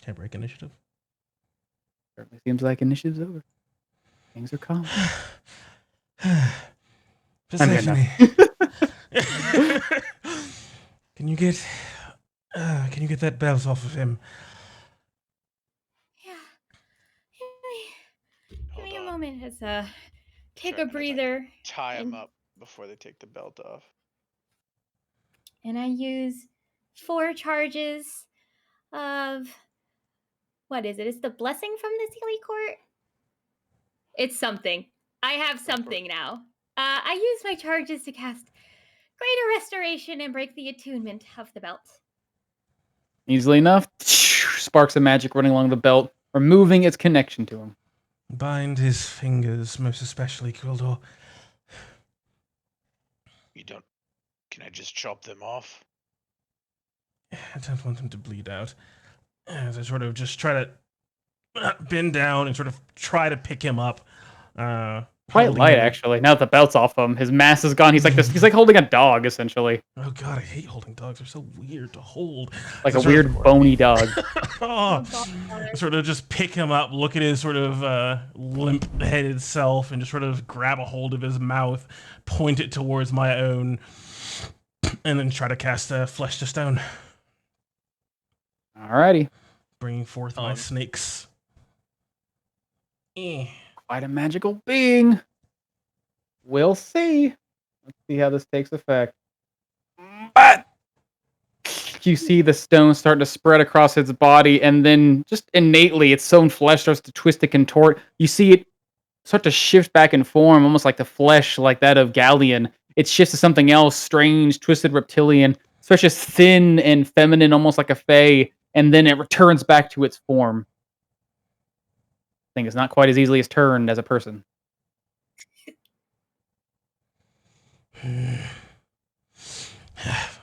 S1: Can I break initiative?
S2: Certainly seems like initiative's over. Things are calm.
S1: Persephone. Can you get that belt off of him?
S3: Yeah. Give me a
S6: Hold on.
S3: moment as take
S6: Sure,
S3: a
S6: and as I
S3: breather.
S6: Tie him
S3: And-
S6: up before they take the belt off.
S3: And I use 4 charges of what is it? It's the blessing from the Sealy Court. It's something. I have something now. I use my charges to cast Greater Restoration and break the attunement of the belt.
S2: Easily enough, sparks of magic running along the belt, removing its connection to him.
S1: Bind his fingers, most especially, Quildor.
S6: You don't. Can I just chop them off?
S1: I don't want him to bleed out. As I sort of just try to bend down and sort of try to pick him up.
S2: Quite
S1: holding
S2: light,
S1: him.
S2: actually. Now that the belt's off him, his mass is gone. He's like this. He's like holding a dog, essentially,
S1: Oh god, I hate holding dogs. They're so weird to hold.
S2: like
S1: So
S2: a
S1: sort
S2: weird
S1: of-
S2: bony dog.
S1: Oh, sort of just pick him up, look at his sort of limp-headed self, and just sort of grab a hold of his mouth, point it towards my own, and then try to cast Flesh to Stone,
S2: Alrighty,
S1: bringing forth my snakes.
S2: quite a magical being. We'll see. Let's see how this takes effect. But you see the stone start to spread across its body, and then just innately, its own flesh starts to twist and contort. You see it start to shift back in form, almost like the flesh, like that of Galleon. It shifts to something else, strange, twisted reptilian, stretches thin and feminine, almost like a fae, and then it returns back to its form. Thing is not quite as easily as turned as a person.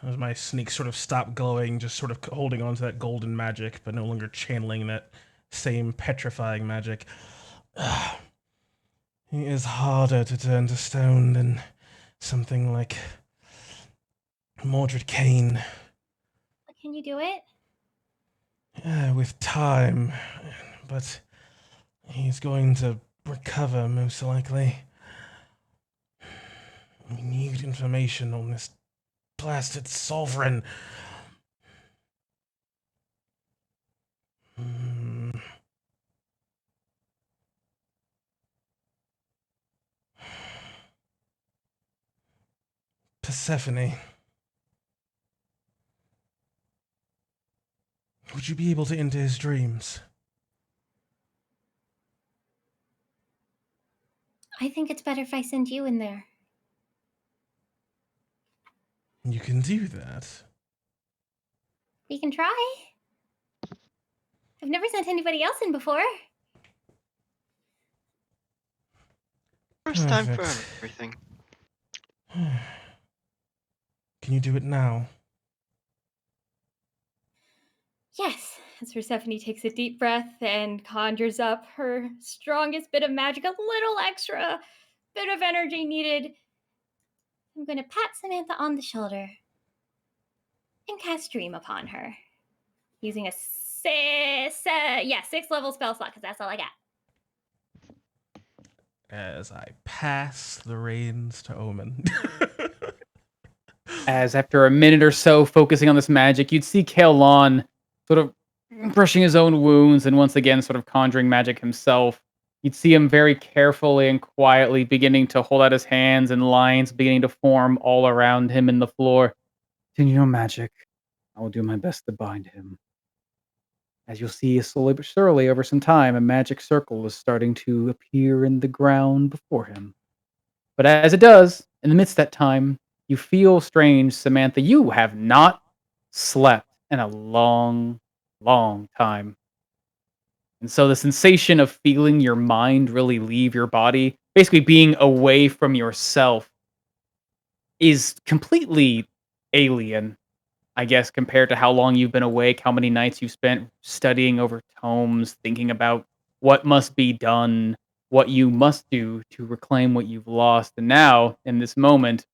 S1: As my snakes sort of stop glowing, just sort of holding on to that golden magic, but no longer channeling that same petrifying magic. He is harder to turn to stone than something like Mordred Kane.
S9: Can you do it?
S1: With time, but he's going to recover most likely. We need information on this blasted sovereign. Persephone. Would you be able to enter his dreams?
S9: I think it's better if I send you in there.
S1: You can do that.
S9: We can try. I've never sent anybody else in before.
S8: First time for
S1: Perfect.
S8: everything.
S1: Can you do it now?
S3: Yes, as Persephone takes a deep breath and conjures up her strongest bit of magic, a little extra bit of energy needed.
S9: I'm going to pat Samantha on the shoulder and cast Dream upon her.
S3: Using a 6 level spell slot, because that's all I got.
S1: As I pass the reins to Omen.
S2: As after a minute or so focusing on this magic, you'd see Kaelon sort of brushing his own wounds and once again sort of conjuring magic himself. You'd see him very carefully and quietly beginning to hold out his hands and lines beginning to form all around him in the floor. Continue your magic. I will do my best to bind him. As you'll see, slowly but surely, over some time, a magic circle is starting to appear in the ground before him. But as it does, in the midst of that time, you feel strange, Samantha. You have not slept in a long, long time. And so the sensation of feeling your mind really leave your body, basically being away from yourself, is completely alien, I guess, compared to how long you've been awake, how many nights you've spent studying over tomes, thinking about what must be done, what you must do to reclaim what you've lost. And now, in this moment,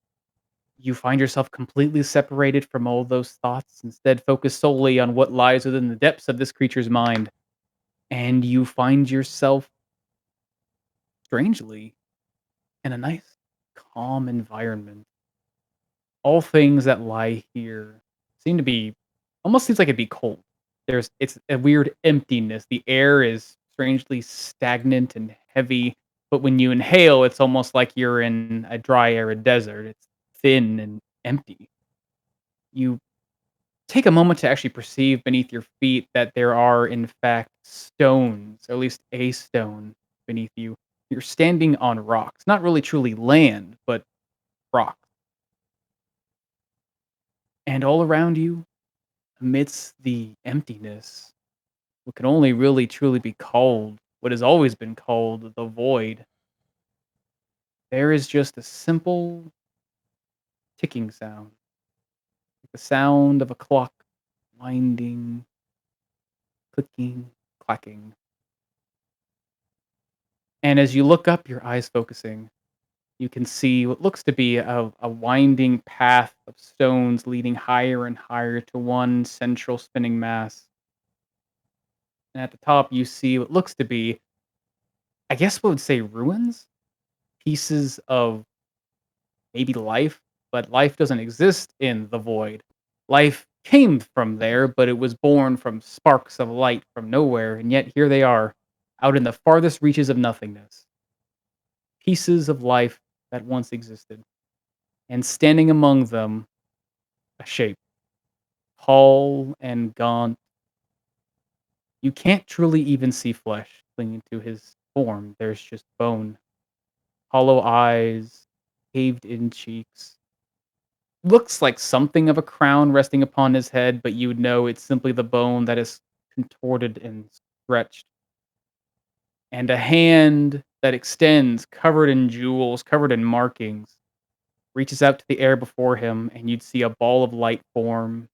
S2: you find yourself completely separated from all those thoughts, instead focused solely on what lies within the depths of this creature's mind. And you find yourself, strangely, in a nice, calm environment. All things that lie here seem to be almost seems like it'd be cold. It's a weird emptiness. The air is strangely stagnant and heavy, but when you inhale, it's almost like you're in a dry arid desert. It's thin and empty. You take a moment to actually perceive beneath your feet that there are in fact stones, or at least a stone beneath you. You're standing on rocks. Not really truly land, but rock. And all around you, amidst the emptiness, what can only really truly be called, what has always been called the void, there is just a simple ticking sound. The sound of a clock winding, clicking, clacking. And as you look up, your eyes focusing, you can see what looks to be a winding path of stones leading higher and higher to one central spinning mass. And at the top, you see what looks to be, I guess what would say ruins? Pieces of maybe life, but life doesn't exist in the void. Life came from there, but it was born from sparks of light from nowhere, and yet here they are, out in the farthest reaches of nothingness. Pieces of life that once existed. And standing among them, a shape, tall and gaunt. You can't truly even see flesh clinging to his form. There's just bone, hollow eyes, caved in cheeks. Looks like something of a crown resting upon his head, but you would know it's simply the bone that is contorted and stretched. And a hand that extends, covered in jewels, covered in markings, reaches out to the air before him, and you'd see a ball of light form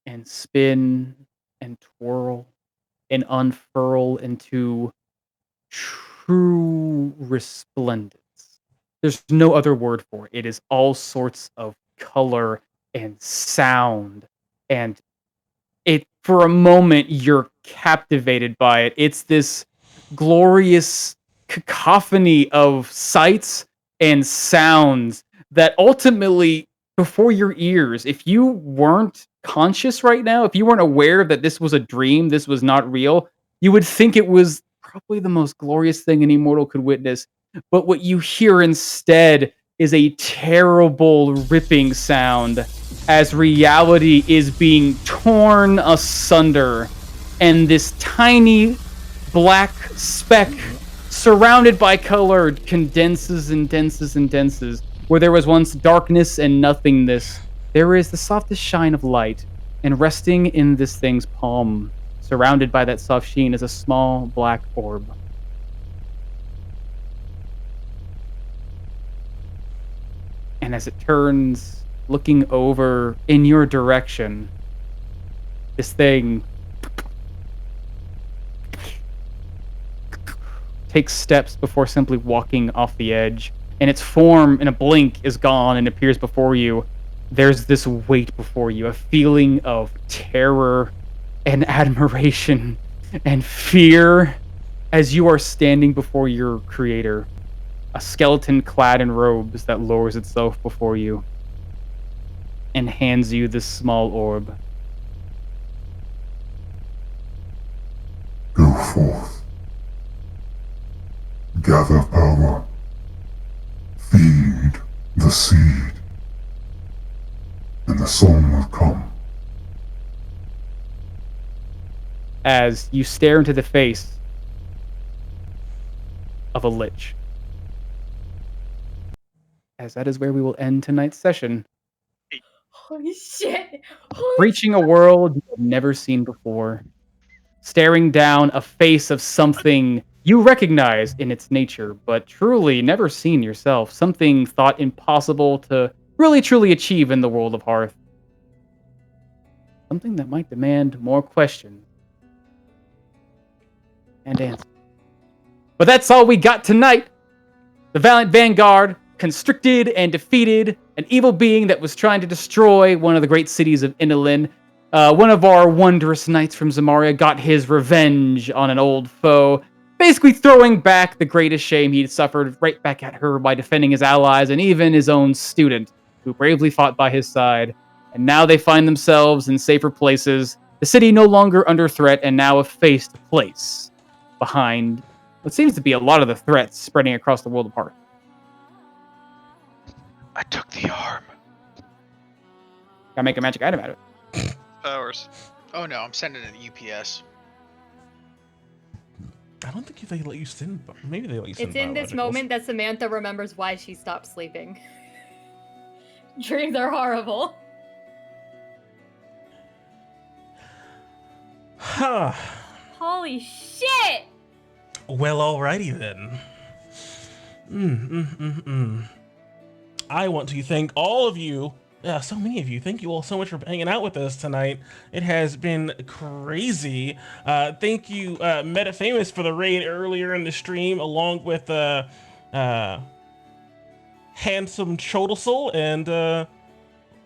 S2: and spin and twirl and unfurl into true resplendence. There's no other word for it. It is all sorts of color and sound. And it, for a moment, you're captivated by it. It's this glorious cacophony of sights and sounds that ultimately, before your ears, if you weren't conscious right now, if you weren't aware that this was a dream, this was not real, you would think it was probably the most glorious thing any mortal could witness. But what you hear instead is a terrible ripping sound as reality is being torn asunder, and this tiny black speck surrounded by color condenses and denses and denses. Where there was once darkness and nothingness, there is the softest shine of light, and resting in this thing's palm, surrounded by that soft sheen, is a small black orb. And as it turns, looking over in your direction, this thing takes steps before simply walking off the edge, and its form in a blink is gone and appears before you. There's this weight before you, a feeling of terror and admiration and fear as you are standing before your creator, a skeleton clad in robes that lowers itself before you and hands you this small orb.
S11: Go forth. Gather power. Feed the seed. And the song will come.
S2: As you stare into the face of a lich. As that is where we will end tonight's session.
S3: Holy shit! Holy
S2: Reaching a world you have never seen before. Staring down a face of something you recognize in its nature, but truly never seen yourself. Something thought impossible to really truly achieve in the world of Hearth. Something that might demand more questions and answers. But that's all we got tonight. The Valiant Vanguard constricted and defeated an evil being that was trying to destroy one of the great cities of Inalin. One of our wondrous knights from Zamaria got his revenge on an old foe, basically throwing back the greatest shame he'd suffered right back at her by defending his allies and even his own student, who bravely fought by his side. And now they find themselves in safer places, the city no longer under threat, and now a faced place behind what seems to be a lot of the threats spreading across the world of Hearth.
S6: I took the arm.
S2: Gotta make a magic item out of it.
S4: Powers.
S6: Oh no, I'm sending it to UPS.
S1: I don't think they let you send. Maybe they let you send.
S3: It's in this
S1: biologicals.
S3: moment that Samantha remembers why she stopped sleeping. Dreams are horrible.
S1: Huh.
S3: Holy shit!
S1: Well, alrighty then. I want to thank all of you, so many of you. Thank you all so much for hanging out with us tonight. It has been crazy. Thank you, MetaFamous, for the raid earlier in the stream, along with Handsome Chodelsel and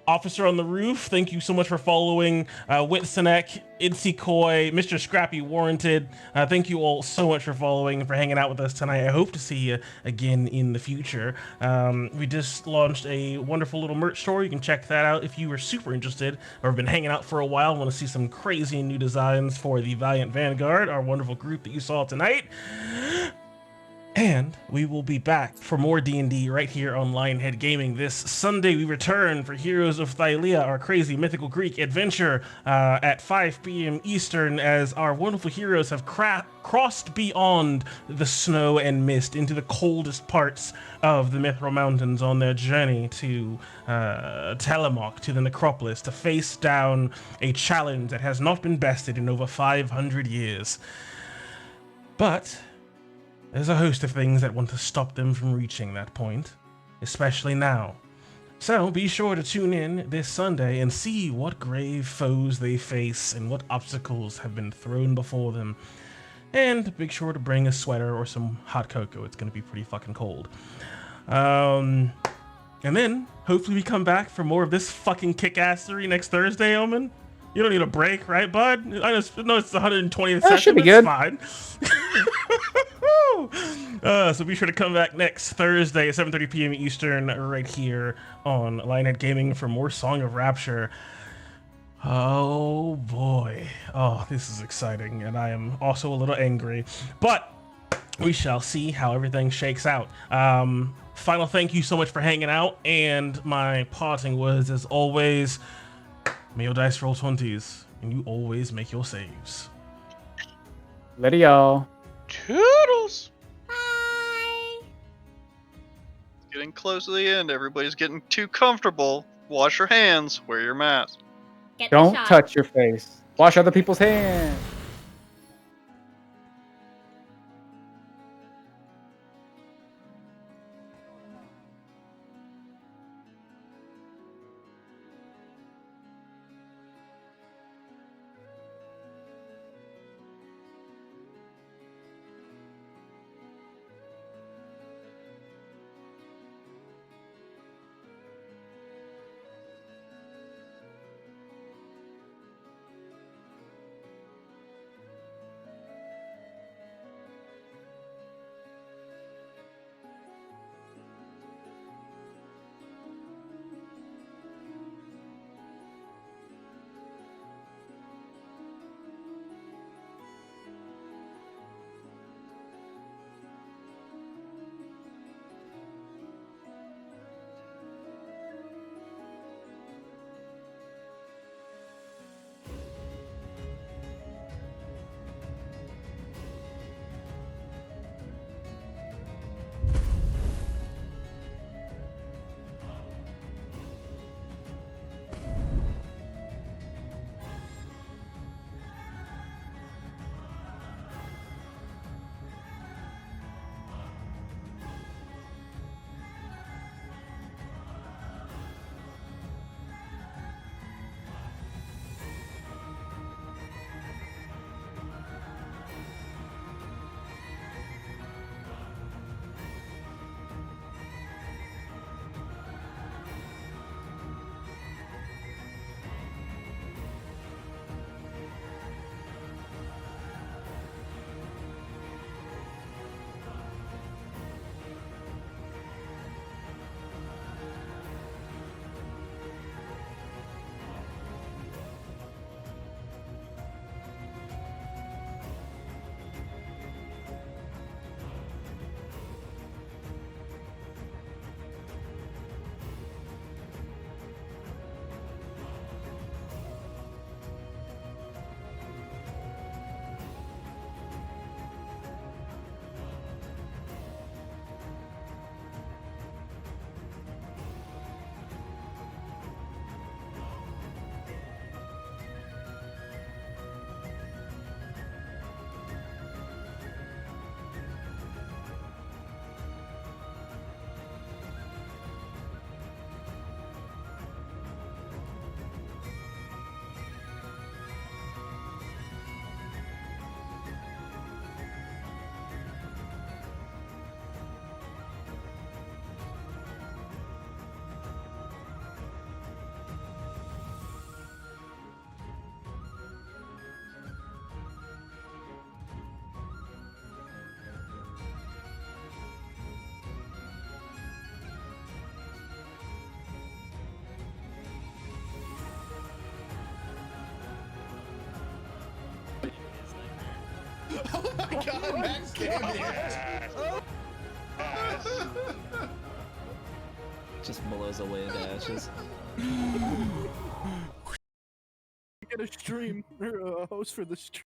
S1: Officer on the Roof. Thank you so much for following Witsenek, Idsi Koi, Mr. Scrappy Warranted. Thank you all so much for following and for hanging out with us tonight. I hope to see you again in the future. We just launched a wonderful little merch store. You can check that out if you are super interested or have been hanging out for a while and want to see some crazy new designs for the Valiant Vanguard, our wonderful group that you saw tonight. And we will be back for more D&D right here on Lionhead Gaming. This Sunday we return for Heroes of Thylia, our crazy mythical Greek adventure at 5 p.m. Eastern, as our wonderful heroes have crossed beyond the snow and mist into the coldest parts of the Mithril Mountains on their journey to Telemach, to the Necropolis, to face down a challenge that has not been bested in over 500 years. But there's a host of things that want to stop them from reaching that point, especially now. So be sure to tune in this Sunday and see what grave foes they face and what obstacles have been thrown before them. And be sure to bring a sweater or some hot cocoa. It's going to be pretty fucking cold. And then hopefully we come back for more of this fucking kick-assery next Thursday, Omen. You don't need a break, right, bud? I know it's the 120th session.
S2: Should be
S1: It's
S2: good.
S1: fine. So be sure to come back next Thursday at 7:30 p.m. Eastern right here on Lionhead Gaming for more Song of Rapture. Oh boy. Oh, this is exciting, and I am also a little angry. But we shall see how everything shakes out. Final thank you so much for hanging out, and my parting words, as always, may your dice roll 20s, and you always make your saves.
S2: Later, y'all.
S6: Toodles.
S9: Bye.
S4: Getting close to the end. Everybody's getting too comfortable. Wash your hands. Wear your mask.
S9: Get the
S2: Don't
S9: shot.
S2: touch your face. Wash other people's hands.
S12: Oh my god, Max came
S13: Just blows away into ashes.
S14: Get a stream or a host for the stream.